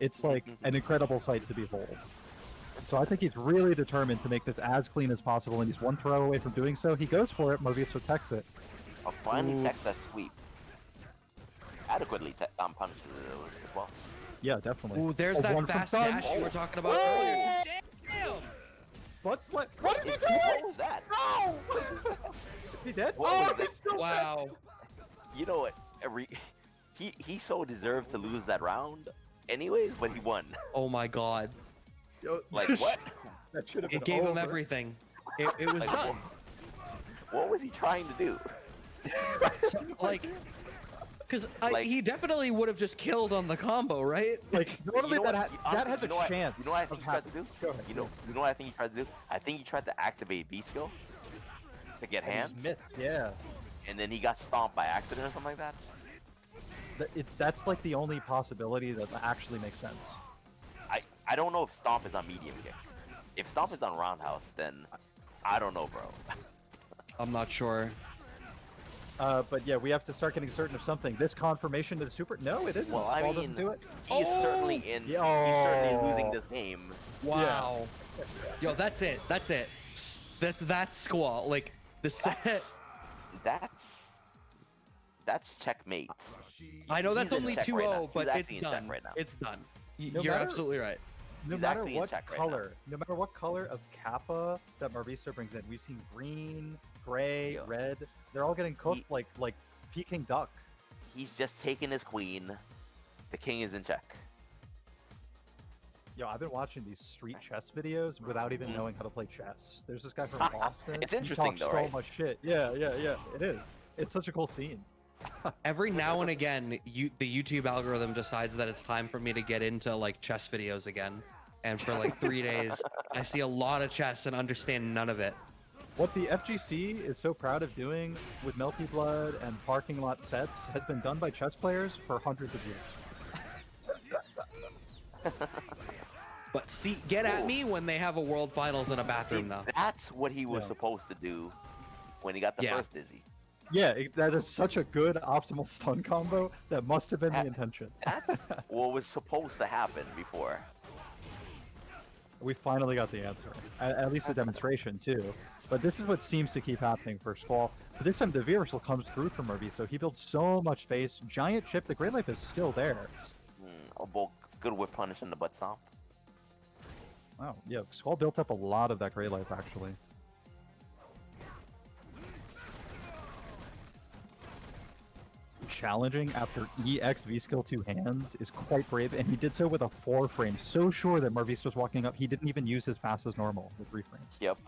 it's like an incredible sight to behold. So I think he's really determined to make this as clean as possible, and he's one throw away from doing so. He goes for it. Marvisto techs it. I'll finally text that sweep. Adequately punishes it as well. Yeah, definitely. Ooh, there's A that one from fast stun. dash you were talking about earlier. Damn! What's like? What is he What doing? was that? No! Is he dead? What Oh, was he's still dead. Wow. You know what? He so deserved to lose that round, anyways, but he won. Oh my god. Like what? That should have It been gave him over. everything. It was Like, done. What was he trying to do? Like, because Like- he definitely would have just killed on the combo, right? Like normally You know that what? that has You know a what- chance. You know what I think of he tried to do? happening. Go ahead. You know what I think he tried to do? I think he tried to activate B skill to get And he hands, just missed. Yeah. and then he got stomped by accident or something like that. That's like the only possibility that actually makes sense. I don't know if stomp is on medium kick. If stomp is on roundhouse, then I don't know, bro. I'm not sure. But yeah, we have to start getting certain of something. This confirmation to the super. No, it isn't. Well, I Squall mean, doesn't do it. He's certainly in. Yeah. He's certainly Oh. losing this game. Wow. Yo, that's it. That's it. That's Squall. Like the set. That's checkmate. I know that's He's in only check 2-0, right now. He's but actually it's in check done. right now. It's done. No You're matter- absolutely right. No He's matter actually in what check right now. color, no matter what color of Kappa that Marvisto brings in, we've seen green, gray, Yeah. red. They're all getting cooked like Peking duck. He's just taking his queen. The king is in check. Yo, I've been watching these street chess videos without even knowing how to play chess. There's this guy from Boston. It's he interesting talks though, so right? much shit. Yeah. It is. It's such a cool scene. Every now and again, the YouTube algorithm decides that it's time for me to get into like chess videos again. And for like 3 days, I see a lot of chess and understand none of it. What the FGC is so proud of doing with Melty Blood and parking lot sets has been done by chess players for hundreds of years. But see, get at me when they have a world finals in a See, bathroom, though. that's what he was Yeah. supposed to do when he got the Yeah. first dizzy. Yeah, that is such a good optimal stun combo. That must have been the That- intention. That's what was supposed to happen before. We finally got the answer. At least a demonstration, too. But this is what seems to keep happening for Squall. But this time the reversal comes through from Marvisto. He builds so much space. Giant chip, the Great Life is still there. A bulk good whip punish in the butt stomp. Wow, yeah, Squall built up a lot of that Great Life, actually. challenging after EX V skill 2 hands is quite brave, and he did so with a 4 frame. So sure that Marvisto was walking up, he didn't even use his fast as normal with 3 frames. Yep.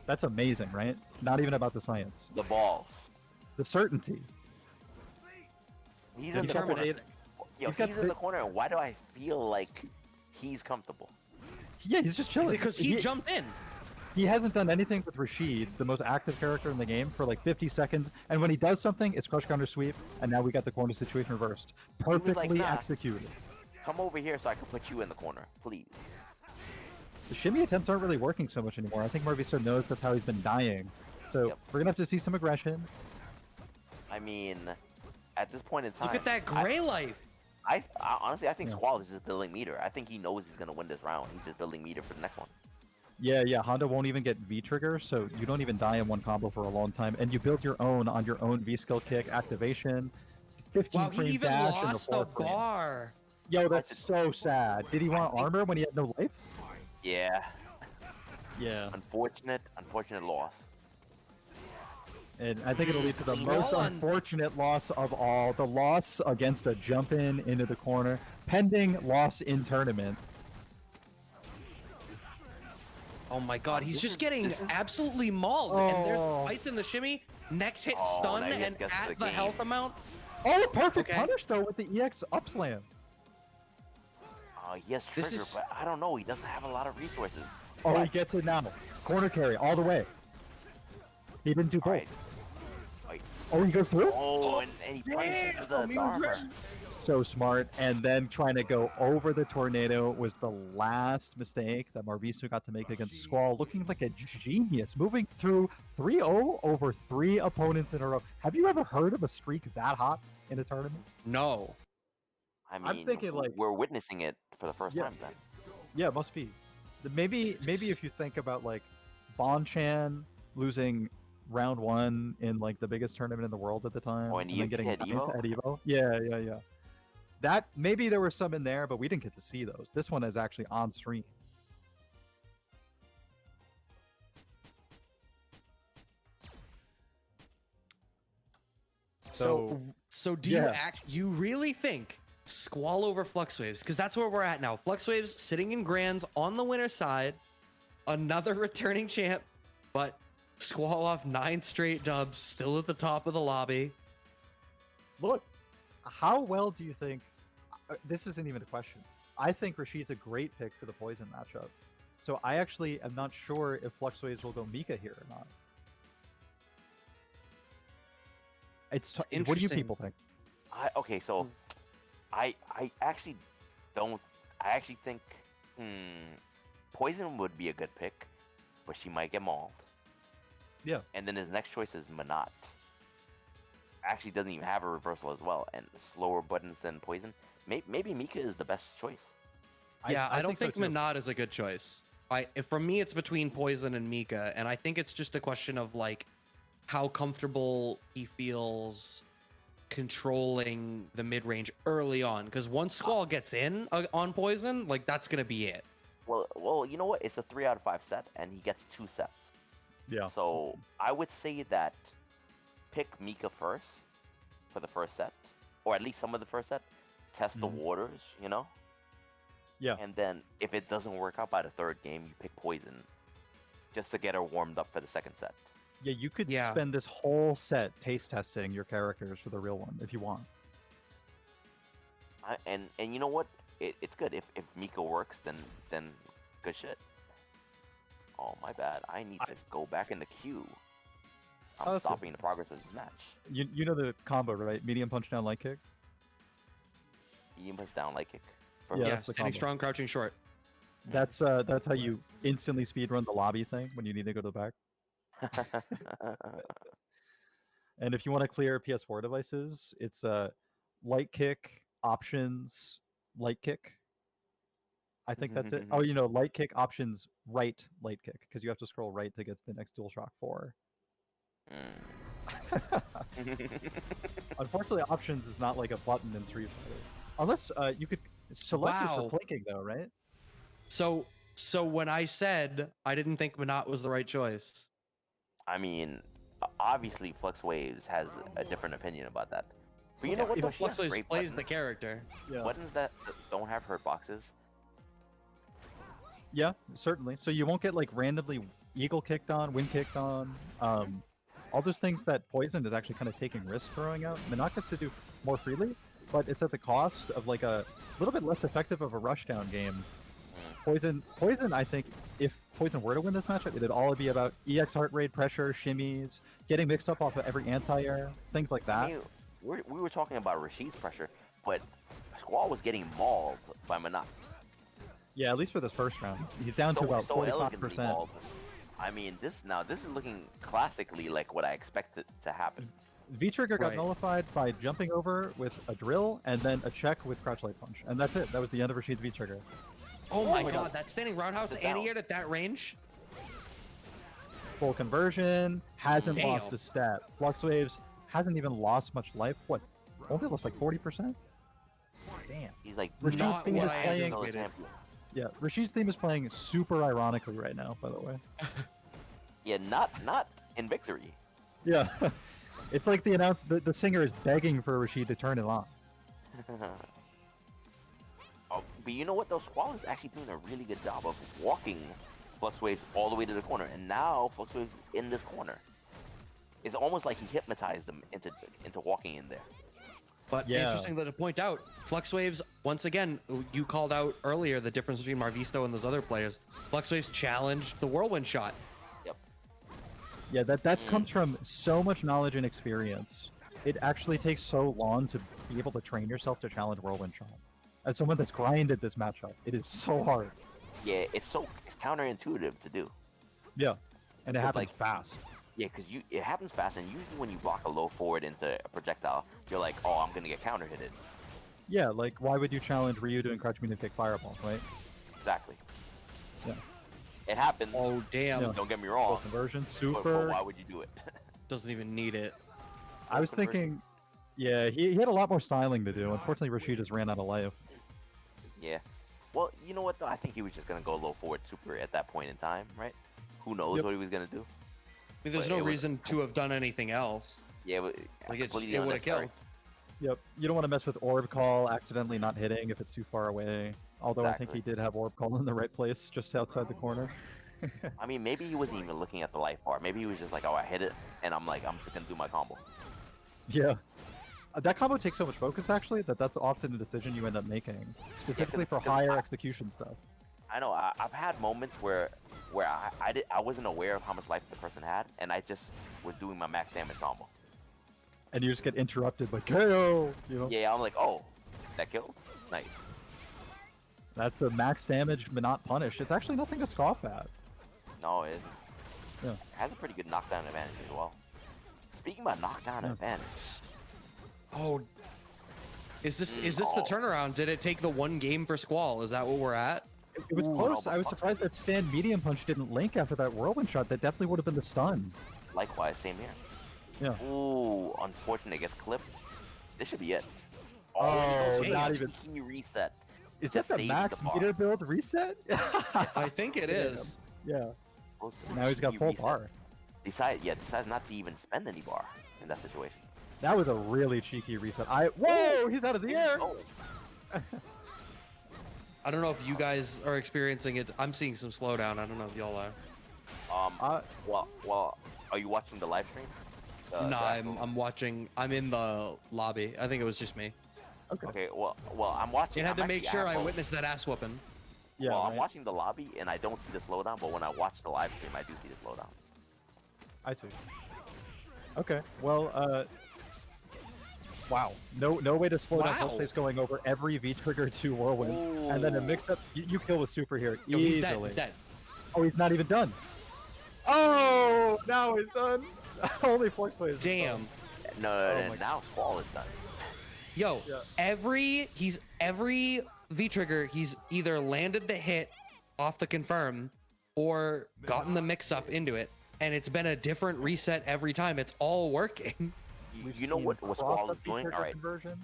That's amazing, right? Not even about the science. The balls. The certainty. He's The in the corner. determination. Yo, He's he's, got in the- the corner, and why do I feel like he's comfortable? Yeah, he's just chilling. Because he jumped in. He hasn't done anything with Rashid, the most active character in the game, for like 50 seconds. And when he does something, it's crush counter sweep, and now we got the corner situation reversed. Perfectly nah. executed. Come over here so I can put you in the corner, please. The shimmy attempts aren't really working so much anymore. I think Marvisto knows that's how he's been dying. So Yep. we're gonna have to see some aggression. I mean, at this point in time, Look at that gray life. I honestly, I think Yeah. Squall is just building meter. I think he knows he's gonna win this round. He's just building meter for the next one. Yeah, Honda won't even get V trigger, so you don't even die in one combo for a long time, and you build your own on your own V skill kick activation, 15 Wow, he frame even dash, and a lost 4 a frame. bar. Yo, that's so sad. Did he want armor when he had no life? Yeah, Yeah. unfortunate loss. And I think it'll lead to the most Squall. unfortunate loss of all, the loss against a jump in into the corner, pending loss in tournament. Oh my god, he's This just is- getting this is- absolutely mauled. And there's Oh. fights in the shimmy. Next hit Oh, stun now he and gets at the the game. health amount. Oh, perfect Okay. punish though with the EX upslam. He has This trigger, is- but I don't know. He doesn't have a lot of resources. Oh, he gets it now. Corner carry all the way. He didn't do both. Alright. Wait. Oh, he goes through? Oh, and he punishes with the armor. So smart. And then trying to go over the tornado was the last mistake that Marvisto got to make against Squall, looking like a genius, moving through 3-0 over 3 opponents in a row. Have you ever heard of a streak that hot in a tournament? No. I mean, I'm thinking, like- we're witnessing it for the first Yeah. time then. Yeah, it must be. Maybe if you think about like Bonchan losing round 1 in like the biggest tournament in the world at the time, Oh, and then getting at ninth Evo? at Evo. Yeah. That maybe there were some in there, but we didn't get to see those. This one is actually on stream. So do yeah. you really think Squall over Fluxwavez? Because that's where we're at now. Fluxwavez sitting in Grands on the winner's side, another returning champ, but Squall off 9 straight dubs, still at the top of the lobby. Look, how well do you think? This isn't even a question. I think Rashid's a great pick for the Poison matchup. So I actually am not sure if Fluxwavez will go Mika here or not. What do you interesting. people think? Okay, so I actually don't. I actually think Poison would be a good pick, but she might get mauled. Yeah. And then his next choice is Menat. Actually, doesn't even have a reversal as well, and slower buttons than Poison. Maybe Mika is the best choice. Yeah, I don't think so, too. Menat is a good choice. For me, it's between Poison and Mika, and I think it's just a question of like how comfortable he feels controlling the mid range early on. Because once Squall gets in on Poison, like that's gonna be it. Well, you know what? It's a 3 out of 5 set, and he gets 2 sets. Yeah. So I would say that pick Mika first for the first set, or at least some of the first set. Test the waters, you know. Yeah. And then if it doesn't work out by the 3rd game, you pick Poison, just to get her warmed up for the 2nd set. Yeah, you could Yeah. spend this whole set taste testing your characters for the real one if you want. And you know what? It's good if Mika works, then good shit. Oh my bad. I need to go back in the queue. I'm that's good. stopping the progress of this match. You know the combo, right? Medium punch down, light kick. Medium push down, light kick. Yeah, Yeah, that's the standing combo. strong, crouching short. That's how you instantly speedrun the lobby thing when you need to go to the back. And if you want to clear PS4 devices, it's light kick, options, light kick. I think that's it. Oh, light kick, options, right, light kick, because you have to scroll right to get to the next DualShock 4. Unfortunately, options is not like a button in Street Fighter. Unless you could select it Wow. for clicking, though, right? So when I said I didn't think Menat was the right choice, I mean, Obviously, Fluxwavez has a different opinion about that. But you know what? If Though? She has Fluxwavez great plays the buttons. character. Yeah. Buttons that don't have hurt boxes. Yeah, certainly. So you won't get like randomly eagle kicked on, wind kicked on. All those things that Poison is actually kind of taking risks throwing out. Menat gets to do more freely, but it's at the cost of like a little bit less effective of a rushdown game. Poison, I think, if Poison were to win this matchup, it'd all be about EX heart rate, pressure, shimmies, getting mixed up off of every anti-air, things like that. I mean, we were talking about Rashid's pressure, but Squall was getting mauled by Menat. Yeah, at least for this first round. He's down to about elegantly 45%. mauled. I mean, this is looking classically like what I expected to happen. V-Trigger got Right. nullified by jumping over with a drill and then a check with crouch light punch. And that's it. That was the end of Rashid's V-Trigger. Oh my my god, God. that standing roundhouse Sit down. anti-aired at that range? Full conversion, hasn't Damn. lost a step. Fluxwavez hasn't even lost much life. What? Only lost like 40%? Damn. He's like Rashid's Not theme what is I playing. anticipated. Yeah, Rashid's theme is playing super ironically right now, by the way. Yeah, not in victory. Yeah. It's like the singer is begging for Rashid to turn it on. Oh, but you know what though? Squall is actually doing a really good job of walking Fluxwavez all the way to the corner, and now Fluxwavez is in this corner. It's almost like he hypnotized them into walking in there. But Yeah. interesting to point out, Fluxwavez, once again, you called out earlier the difference between Marvisto and those other players. Fluxwavez challenged the whirlwind shot. Yep. Yeah, that comes from so much knowledge and experience. It actually takes so long to be able to train yourself to challenge whirlwind shot. As someone that's grinded this matchup, it is so hard. Yeah, it's counterintuitive to do. Yeah, and it Because, happens like, fast. Yeah, because it happens fast, and usually when you block a low forward into a projectile, you're like, oh, I'm gonna get counter hitted. Yeah, like why would you challenge Ryu doing crouch medium kick fireball, right? Exactly. Yeah. It happens. Oh, damn. Yeah. Don't get me Full wrong. conversion, But super. why would you do it? Doesn't even need it. I was conversion. thinking, yeah, he had a lot more styling to do. Unfortunately, Rashid just ran out of life. Yeah. Well, you know what though? I think he was just gonna go low forward super at that point in time, right? Who knows Yep. what he was gonna do? I mean, there's But no it was- reason to have done anything else. Yeah, but Like, completely it would have unnecessary. killed. Yep, you don't want to mess with orb call accidentally not hitting if it's too far away. Although I think Exactly. he did have orb call in the right place, just outside the corner. I mean, maybe he wasn't even looking at the life bar. Maybe he was just like, oh, I hit it, and I'm just gonna do my combo. Yeah. That combo takes so much focus, actually, that's often a decision you end up making, specifically for 'cause higher I- execution stuff. I know. I've had moments where I wasn't aware of how much life the person had, and I just was doing my max damage combo. And you just get interrupted by KO, you know? Yeah, I'm like, oh, that killed? Nice. That's the max damage Menat punish. It's actually nothing to scoff at. No, it Yeah. has a pretty good knockdown advantage as well. Speaking about knockdown Yeah. advantage, Oh, is this the Oh. turnaround? Did it take the one game for Squall? Is that what we're at? It was Ooh, close. no, I was but- surprised that stand medium punch didn't link after that whirlwind shot. That definitely would have been the stun. likewise, same here. Yeah. Ooh, unfortunate, gets clipped. This should be it. Oh, he not goes even- key reset. Is to that the save max the bar. meter build reset? I think it is. Yeah. Goes to Now he's got key full reset. bar. Decides not to even spend any bar in that situation. That was a really cheeky reset. Whoa! He's out of the air. Oh, I don't know if you guys are experiencing it. I'm seeing some slowdown. I don't know if y'all are. well, are you watching the live stream? No, the actual- I'm watching. I'm in the lobby. I think it was just me. Okay, well, I'm watching. You had I'm to make actually sure I asshole. witnessed that ass whooping. Yeah. Well, I'm right. watching the lobby and I don't see the slowdown, but when I watch the live stream, I do see the slowdown. I see. Okay. Well, wow. No way to slow down Wow. Fluxwavez going over every V trigger to whirlwind, and then a Ooh. mix up. You kill with super here Yo, easily. he's dead. He's dead. Oh, he's not even done. Oh, now he's done. Only Fluxwavez. is Damn. done. No, Oh my now Squall is done. Yo, Yeah. every V trigger, he's either landed the hit off the confirm or gotten the mix up into it, and it's been a different reset every time. It's all working. We've You know seen what Squall cross-up is doing? V-trigger All right. conversion.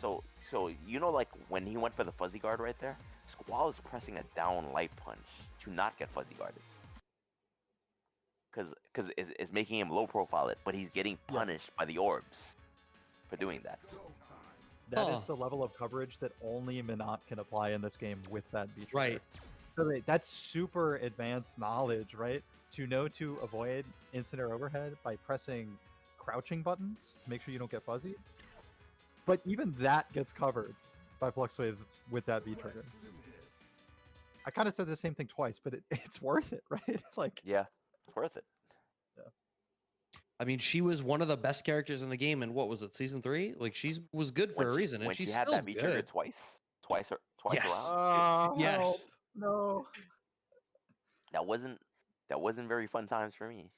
So you know, like when he went for the fuzzy guard right there, Squall is pressing a down light punch to not get fuzzy guarded. because it's making him low profile it, but he's getting punished by the orbs for doing that. That is the level of coverage that only Menat can apply in this game with that beat trigger. Right. So that's super advanced knowledge, right? To know to avoid instant air overhead by pressing crouching buttons to make sure you don't get fuzzy. But even that gets covered by Fluxwavez with that beat trigger. I kind of said the same thing twice, but it's worth it, right? Like, yeah, it's worth it. I mean, she was one of the best characters in the game in what was it, season 3? Like she was good for a reason, and when she's she had still that beat trigger good. twice Yes. around. Yes. No. That wasn't very fun times for me.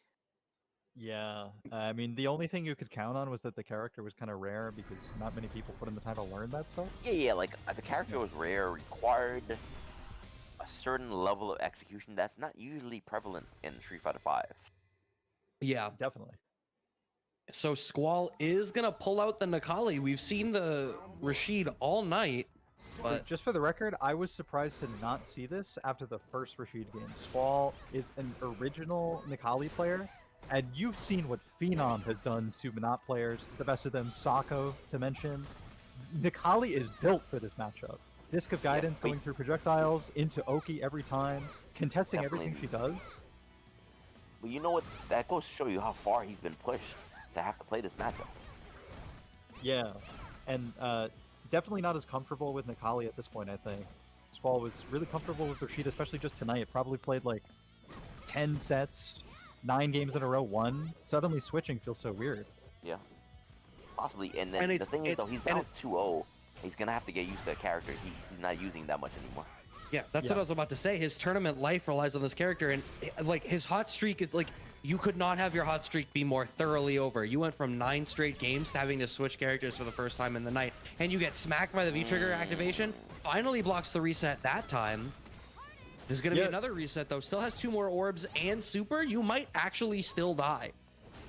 Yeah, I mean, the only thing you could count on was that the character was kind of rare because not many people put in the time to learn that stuff. Yeah, like the character was rare, required a certain level of execution that's not usually prevalent in Street Fighter V. Yeah. Definitely. So Squall is gonna pull out the Necalli. We've seen the Rashid all night, but Just for the record, I was surprised to not see this after the first Rashid game. Squall is an original Necalli player, and you've seen what Phenom has done to Menat players, the best of them, Sako to mention. Necalli is built for this matchup. Disc of Guidance going through projectiles into Oki every time, contesting everything she does. But you know what? That goes to show you how far he's been pushed to have to play this matchup. Yeah, and definitely not as comfortable with Necalli at this point, I think. Squall was really comfortable with Rashid, especially just tonight. Probably played like 10 sets, 9 games in a row, won. Suddenly switching feels so weird. Yeah. Possibly. And then the thing is, though, he's down 2-0. He's going to have to get used to a character he's not using that much anymore. yeah, that's what I was about to say. His tournament life relies on this character, and like his hot streak is like, you could not have your hot streak be more thoroughly over. You went from 9 straight games to having to switch characters for the first time in the night, and you get smacked by the V-trigger activation. Finally blocks the reset that time. There's going to be another reset, though. Still has 2 more orbs and super. You might actually still die.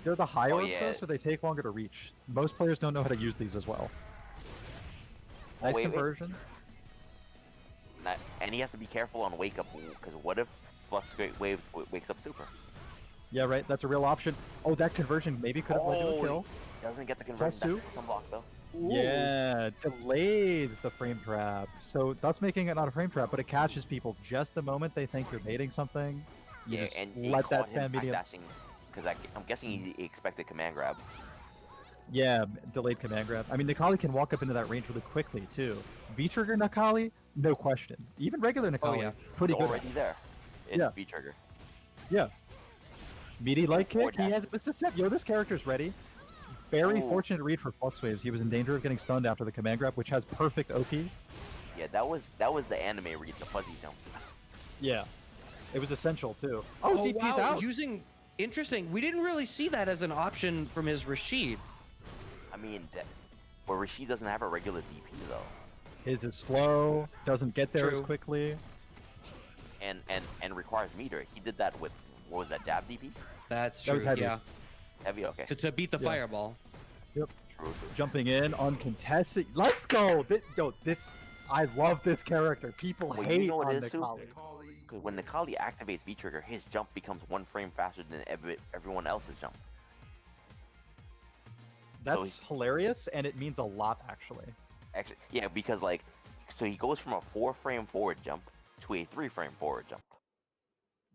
They're the high orbs, though, so they take longer to reach. Most players don't know how to use these as well. Nice conversion. And he has to be careful on wake up, because what if Fluxwavez wakes up super? Yeah, right. That's a real option. Oh, that conversion maybe could have led to a kill. Doesn't get the conversion. That's block, though. Ooh. Yeah, delays the frame trap. So that's making it not a frame trap, but it catches people just the moment they think you're baiting something. You just and let that stand medium. Because I'm guessing he expected command grab. Yeah, delayed command grab. I mean, Necalli can walk up into that range really quickly, too. V-trigger Necalli, no question. Even regular Necalli, pretty good. Already there in V-trigger. Yeah. Meaty light kick, he has it's a set. Yo, this character's ready. Very fortunate read for Fluxwavez. He was in danger of getting stunned after the command grab, which has perfect OP. Yeah, that was the anime read, the fuzzy jump. Yeah. It was essential, too. Oh, DP's out! Interesting. We didn't really see that as an option from his Rashid. I mean, but Rashid doesn't have a regular DP, though. His is slow, doesn't get there as quickly. And requires meter. He did that with, what was that, jab DP? That's true, yeah. Heavy, okay. To beat the fireball. Yep. True. Jumping in, uncontested. Let's go! I love this character. People hate on Necalli. Because when Necalli activates V-trigger, his jump becomes 1 frame faster than everyone else's jump. That's hilarious, and it means a lot, actually. Yeah, because so he goes from a 4-frame forward jump to a 3-frame forward jump.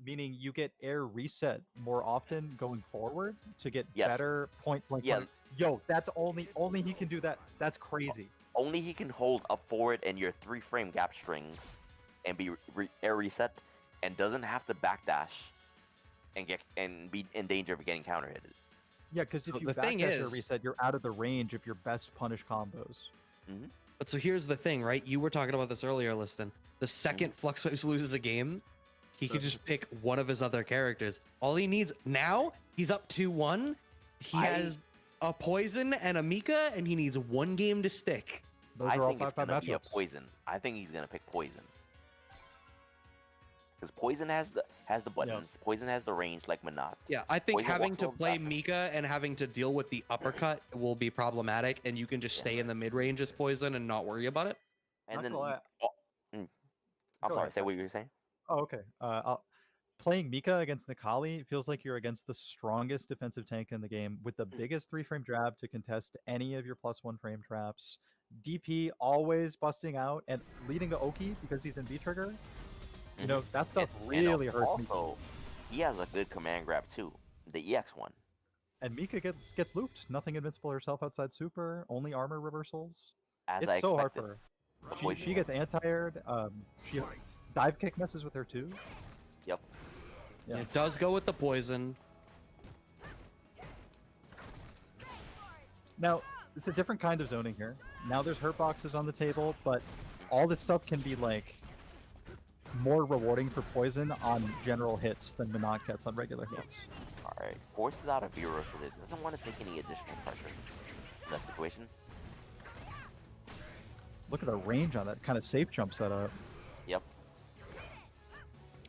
Meaning you get air reset more often going forward to get better point blank. Yeah. Yo, that's only he can do that. That's crazy. Only he can hold up forward and your 3-frame gap strings and be air reset, and doesn't have to backdash and be in danger of getting counter hit. Yeah, because if you backdash or reset, you're out of the range of your best punish combos. Mm-hmm. But so here's the thing, right? You were talking about this earlier, Liston. The second Fluxwavez loses a game, he could just pick one of his other characters. All he needs now, he's up 2-1. He has a Poison and a Mika, and he needs 1 game to stick. I think it's gonna be a Poison. I think he's gonna pick Poison. Because Poison has the buttons. Yeah. Poison has the range like Menat. Yeah, I think having to play Mika and having to deal with the uppercut will be problematic, and you can just stay in the mid range as Poison and not worry about it. And then, I'm sorry, say what you were saying. Oh, okay. playing Mika against Necalli feels like you're against the strongest defensive tank in the game with the biggest 3-frame jab to contest any of your +1 frame traps. DP always busting out and leading to Oki because he's in V-trigger. You know, that stuff really hurts Mika. Also, he has a good command grab too, the EX one. And Mika gets looped. Nothing invincible herself outside super, only armor reversals. As It's I so hard expected. for her. She gets anti-aired. She dive kick messes with her too. Yep. Yeah. It does go with the poison. Now, it's a different kind of zoning here. Now there's hurt boxes on the table, but all this stuff can be like more rewarding for poison on general hits than Menat gets on regular hits. Alright, forces out a viewer so it doesn't want to take any additional pressure in that situation. Look at the range on that kind of safe jump setup. Yep.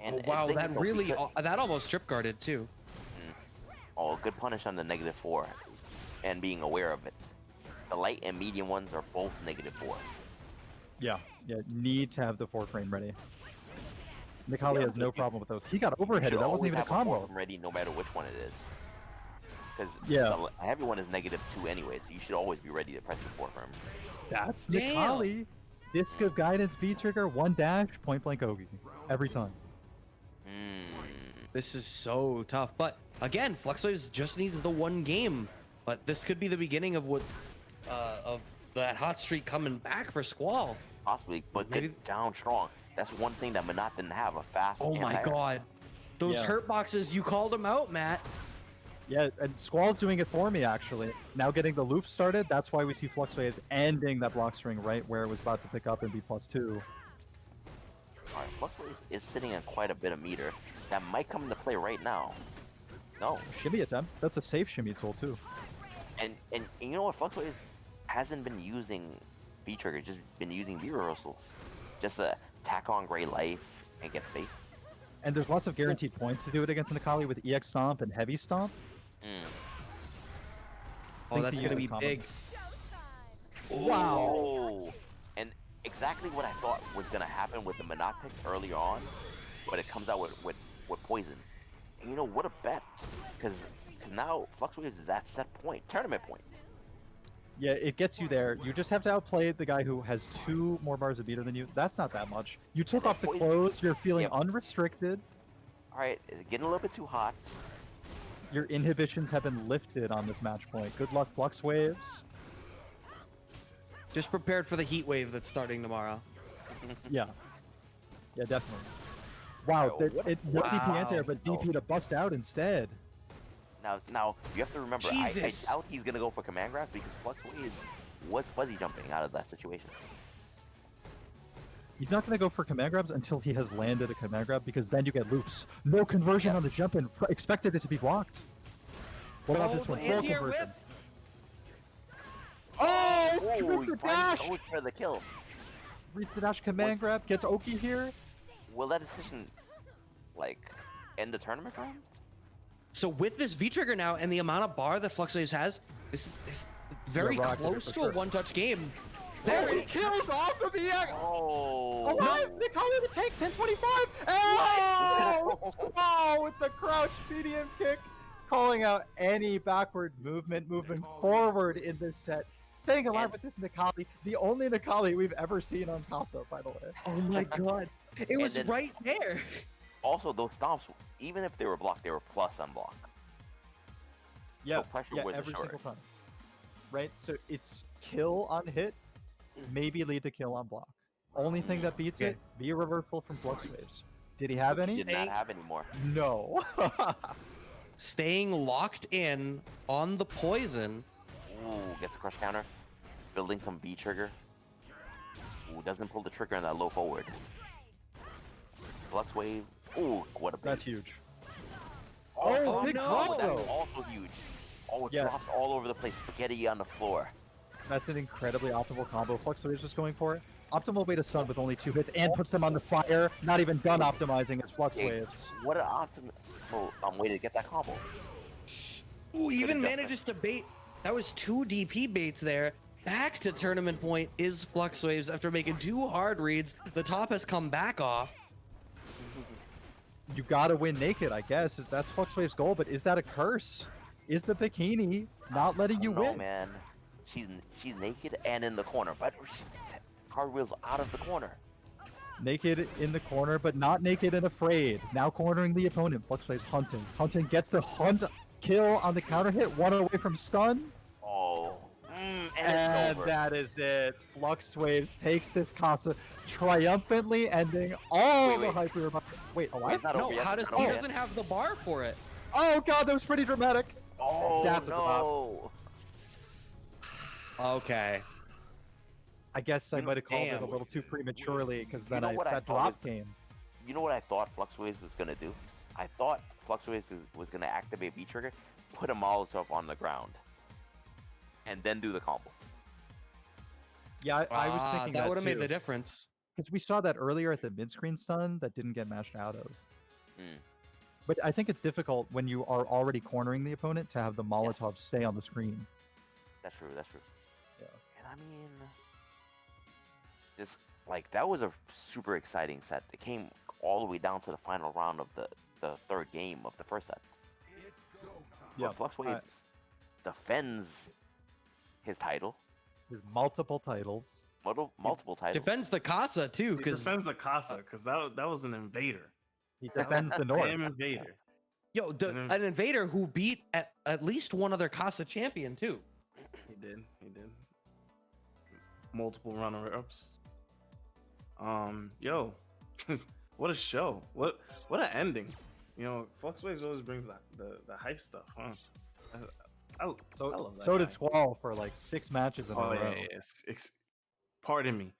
Oh, wow, the thing that is, though, really because- that almost trip guarded too. Oh, good punish on the -4 and being aware of it. The light and medium ones are both -4. Yeah, need to have the 4-frame ready. Necalli has no problem with those. He got overheaded. That wasn't even a combo. Ready no matter which one it is. Because Yeah. the heavy one is -2 anyway, so you should always be ready to press the 4-frame. That's Damn. Necalli. Disc of Guidance, V-trigger, 1 dash, point blank Ogi. Every time. This is so tough. But again, Fluxwavez just needs the one game. But this could be the beginning of what of that hot streak coming back for Squall. Possibly, but Maybe- get down strong. That's one thing that Menat didn't have, a fast Oh my anti-air. god. Those Yeah. hurt boxes, you called them out, Matt. Yeah, and Squall's doing it for me, actually. Now getting the loop started, that's why we see Fluxwavez ending that block string right where it was about to pick up and be +2. Alright, Fluxwavez is sitting on quite a bit of meter. That might come into play right now. No. Shimmy attempt. That's a safe shimmy tool, too. And you know what? Fluxwavez hasn't been using V-trigger, just been using V-reversals. Just to tack on Gray Life and get faith. And there's lots of guaranteed points to do it against Necalli with EX Stomp and Heavy Stomp. Oh, Think that's to gonna use be the combo. big. Wow. Oh, and exactly what I thought was gonna happen with the Menat pick earlier on, but it comes out with poison. And you know what a bet, because now Fluxwavez is at set point, tournament point. Yeah, it gets you there. You just have to outplay the guy who has 2 more bars of meter than you. That's not that much. You took off the Poison- clothes. You're feeling Yep. unrestricted. All right, it's getting a little bit too hot. Your inhibitions have been lifted on this match point. Good luck, Fluxwaves. Just prepared for the heat wave that's starting tomorrow. Yeah. Yeah, definitely. Wow, Oh, that, what- no DP wow. anti-air, but DP to bust out instead. Now you have to remember, I Jesus. doubt he's gonna go for command grab because Fluxwavez was fuzzy jumping out of that situation. He's not going to go for command grabs until he has landed a command grab because then you get loops. No conversion on the jump and expected it to be blocked. What about this one? Full anti-air conversion. whip. Oh, Oh, true he for finally dash! goes for the kill. Reads the dash command grab, gets Oki here. Will that decision, like, end the tournament for him? So with this V-trigger now and the amount of bar that Fluxwavez has, this is very Yeah, Rock did it close for to sure. a one-touch game. There There he kills off of EX! Oh, Alive! Necalli the tank, 1025! Oh! Squall with the crouch medium kick, calling out any backward movement, moving forward in this set. Staying alive with this Necalli, the only Necalli we've ever seen on Casa, by the way. Oh my god. It was then- right there. Also, those stomps, even if they were blocked, they were plus on block. Yeah, pressure yeah, was every assured. single time. Right, so it's kill on hit, maybe lead to kill on block. Only thing that beats Okay. it, be a reversal from Fluxwaves. Did he have any? Did not have any more. No. Staying locked in on the poison. Ooh, gets a crush counter. Building some B trigger. Ooh, doesn't pull the trigger on that low forward. Flux wave. Ooh, what a bait. That's huge. Oh, big no. drop That's though. also huge. Oh, it Yeah. drops all over the place. Spaghetti on the floor. That's an incredibly optimal combo Fluxwaves was going for. Optimal way to stun with only 2 hits and puts them on the fire. Not even done optimizing as Fluxwaves. What an optimal way to get that combo. Ooh, even adjustment. manages to bait. That was 2 DP baits there. Back to tournament point is Fluxwaves after making 2 hard reads. The top has come back off. you gotta win naked, I guess. That's Fluxwave's goal, but is that a curse? Is the bikini not letting you No, win? man. She's naked and in the corner, but she cartwheels out of the corner. Naked in the corner, but not naked and afraid. Now cornering the opponent. Fluxwave's hunting. Hunting gets the hunt kill on the counter hit. One away from stun. Oh. And And it's over. that is it. Fluxwaves takes this Casa, triumphantly ending all Wait, the wait. hype we were about. Wait, Wait, alive? it's not No, over yet. how It's does not he over yet. doesn't have the bar for it? Oh god, that was pretty dramatic. Oh, That's a drop. no. Okay. I guess I might have called it Damn. a little too prematurely because then know what I that thought drop was- came. You know what I thought Fluxwavez was going to do? I thought Fluxwavez was going to activate V-Trigger, put a Molotov on the ground, and then do the combo. Yeah, I was thinking that would have made too. the difference. Because we saw that earlier at the mid-screen stun that didn't get mashed out of. Hmm. But I think it's difficult when you are already cornering the opponent to have the Molotov stay on the screen. That's true, that's true. Yeah. And I mean, just, like, that was a super exciting set. It came all the way down to the final round of the third game of the first set. Yeah, But Fluxwavez defends his title, There's multiple titles. multiple titles. Defends the Casa too, He because defends the Casa because that was an invader. He defends the North. Damn invader. an invader who beat at least one other Casa champion too. He did. Multiple runner-ups. Yo, what a show! What an ending! You know, Fluxwaves always brings the hype stuff, huh? I love that So did guy. Squall for like 6 matches in a Oh row. yeah, pardon me.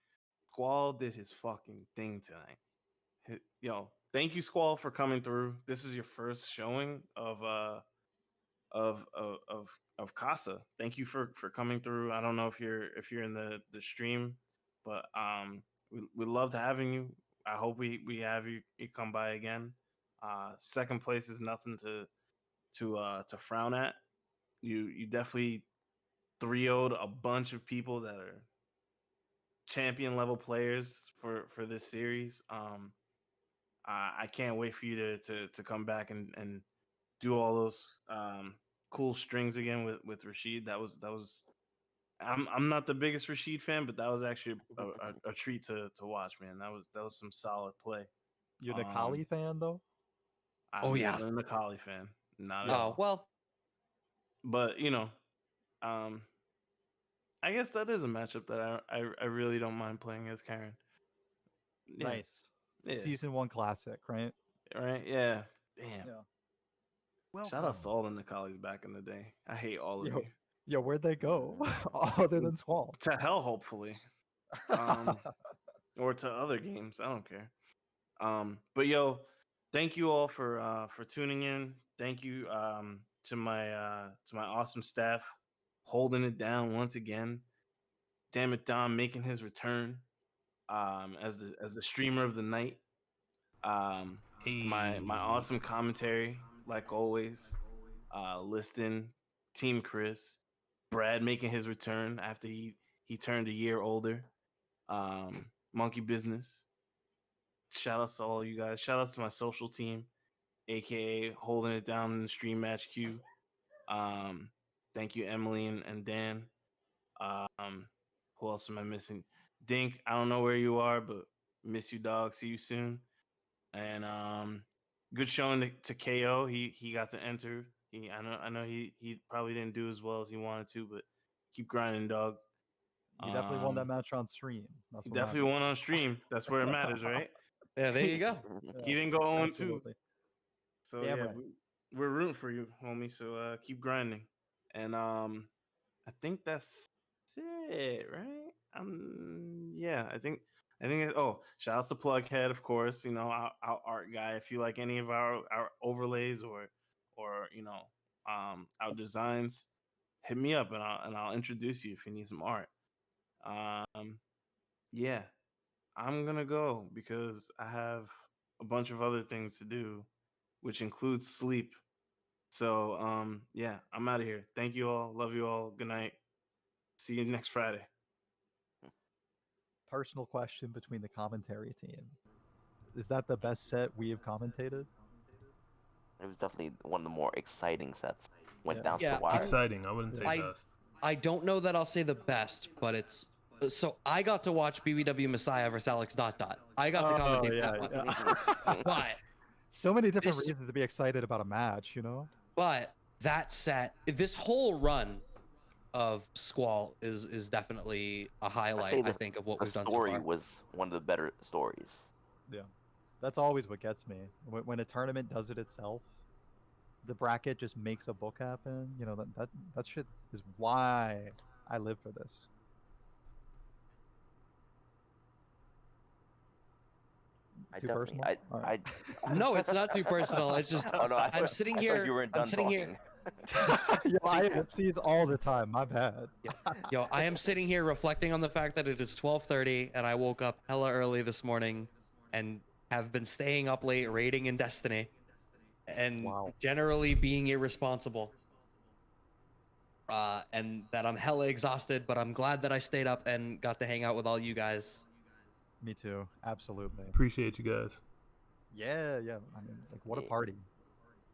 Squall did his fucking thing tonight. Yo, thank you, Squall, for coming through. This is your first showing of Casa. Thank you for coming through. I don't know if you're in the stream, but we loved having you. I hope we have you come by again. Second place is nothing to frown at. You definitely 3-0'd a bunch of people that are champion level players for this series. I can't wait for you to come back and do all those cool strings again with Rashid. That was I'm not the biggest Rashid fan, but that was actually a treat to watch, man. That was some solid play. You're a Necalli fan though? Oh, I'm yeah. not a Necalli fan, not at Oh all. well, But you know, I guess that is a matchup that I really don't mind playing as Karen. Yeah, Nice. yeah, Season 1 classic, right? right, yeah. Damn. Yeah. Shout out to all the Necallis back in the day. I hate all of Yo. you. Yo, where'd they go? Other than Squall. To hell, hopefully. Or to other games. I don't care. But yo, thank you all for tuning in. Thank you to my awesome staff holding it down once again. Damn it, Dom making his return as the streamer of the night. My awesome commentary, like always. Liston, Team Chris, Brad making his return after he turned a year older. MonkeyBizness. Shout outs to all you guys. Shout outs to my social team, aka holding it down in the stream match queue. Thank you, Emily and Dan. Who else am I missing? Dink, I don't know where you are, but miss you, dog. See you soon. And good showing to KO. He got to enter. I know he probably didn't do as well as he wanted to, but keep grinding, dog. You definitely won that match on stream. That's He what definitely won on stream. That's where it matters, right? yeah, there you go. matters. He didn't go 0-2. Absolutely. So Damn yeah, right. we're rooting for you, homie. So keep grinding. And I think that's it, right? Yeah, I think oh, shout out to Plughead, of course, you know, our art guy. If you like any of our overlays or you know, our designs, hit me up and I'll introduce you if you need some art. Yeah, I'm gonna go because I have a bunch of other things to do, which includes sleep. So yeah, I'm out of here. Thank you all. Love you all. Good night. See you next Friday. Personal question between the commentary team. Is that the best set we have commentated? It was definitely one of the more exciting sets. Went Yeah. down to Yeah, the wire. Exciting. I wouldn't say I- best. I don't know that I'll say the best, but it's so I got to watch BBW Messiah versus Alex Dot Dot. I got to Oh, commentate yeah, that one. yeah. But So many different This- reasons to be excited about a match, you know? but that set, this whole run of Squall is definitely a highlight, I think, of what The we've done so story far. was one of the better stories. Yeah. That's always what gets me. When a tournament does it itself, the bracket just makes a book happen. You know, that shit is why I live for this. I Too definitely, personal? Alright. No, it's not too personal. It's just Oh no, I'm sitting I here. thought you weren't I'm done sitting here. talking. Yo, I have seeds all the time. My bad. Yo, I am sitting here reflecting on the fact that it is 12:30 and I woke up hella early this morning and have been staying up late raiding in Destiny and Wow. generally being irresponsible. And that I'm hella exhausted, but I'm glad that I stayed up and got to hang out with all you guys. Me too. Absolutely. Appreciate you guys. Yeah, yeah. I mean, like, what a Yeah. party.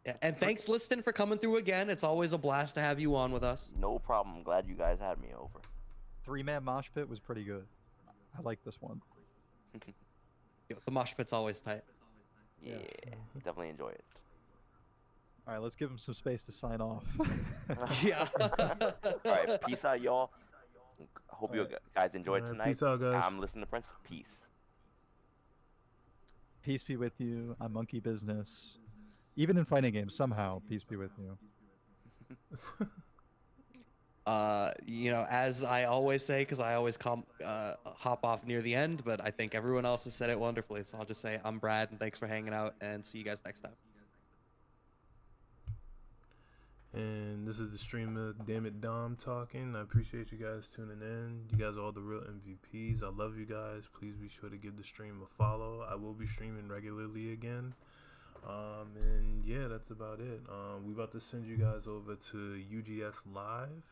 Yeah, and thanks, Liston, for coming through again. It's always a blast to have you on with us. No problem. I'm glad you guys had me over. 3-man mosh pit was pretty good. I like this one. Yo, the mosh pit's always tight. Yeah, definitely enjoy it. All right, let's give him some space to sign off. Yeah. All right, peace out, y'all. Hope you guys enjoyed Alright, tonight. peace out, guys. I'm listening to Prince. Peace. Peace be with you. I'm MonkeyBizness. Even in fighting games, somehow, peace be with you. You know, as I always say, because I always hop off near the end, but I think everyone else has said it wonderfully. So I'll just say I'm Brad, and thanks for hanging out, and see you guys next time. And this is the streamer, Damn It Dom, talking. I appreciate you guys tuning in. You guys are all the real MVPs. I love you guys. Please be sure to give the stream a follow. I will be streaming regularly again. And yeah, that's about it. We about to send you guys over to UGS Live.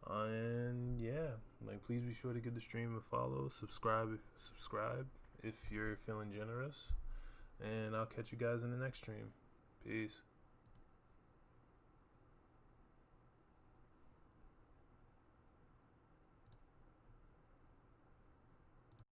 And yeah, like, please be sure to give the stream a follow. Subscribe if you're feeling generous. And I'll catch you guys in the next stream. Peace.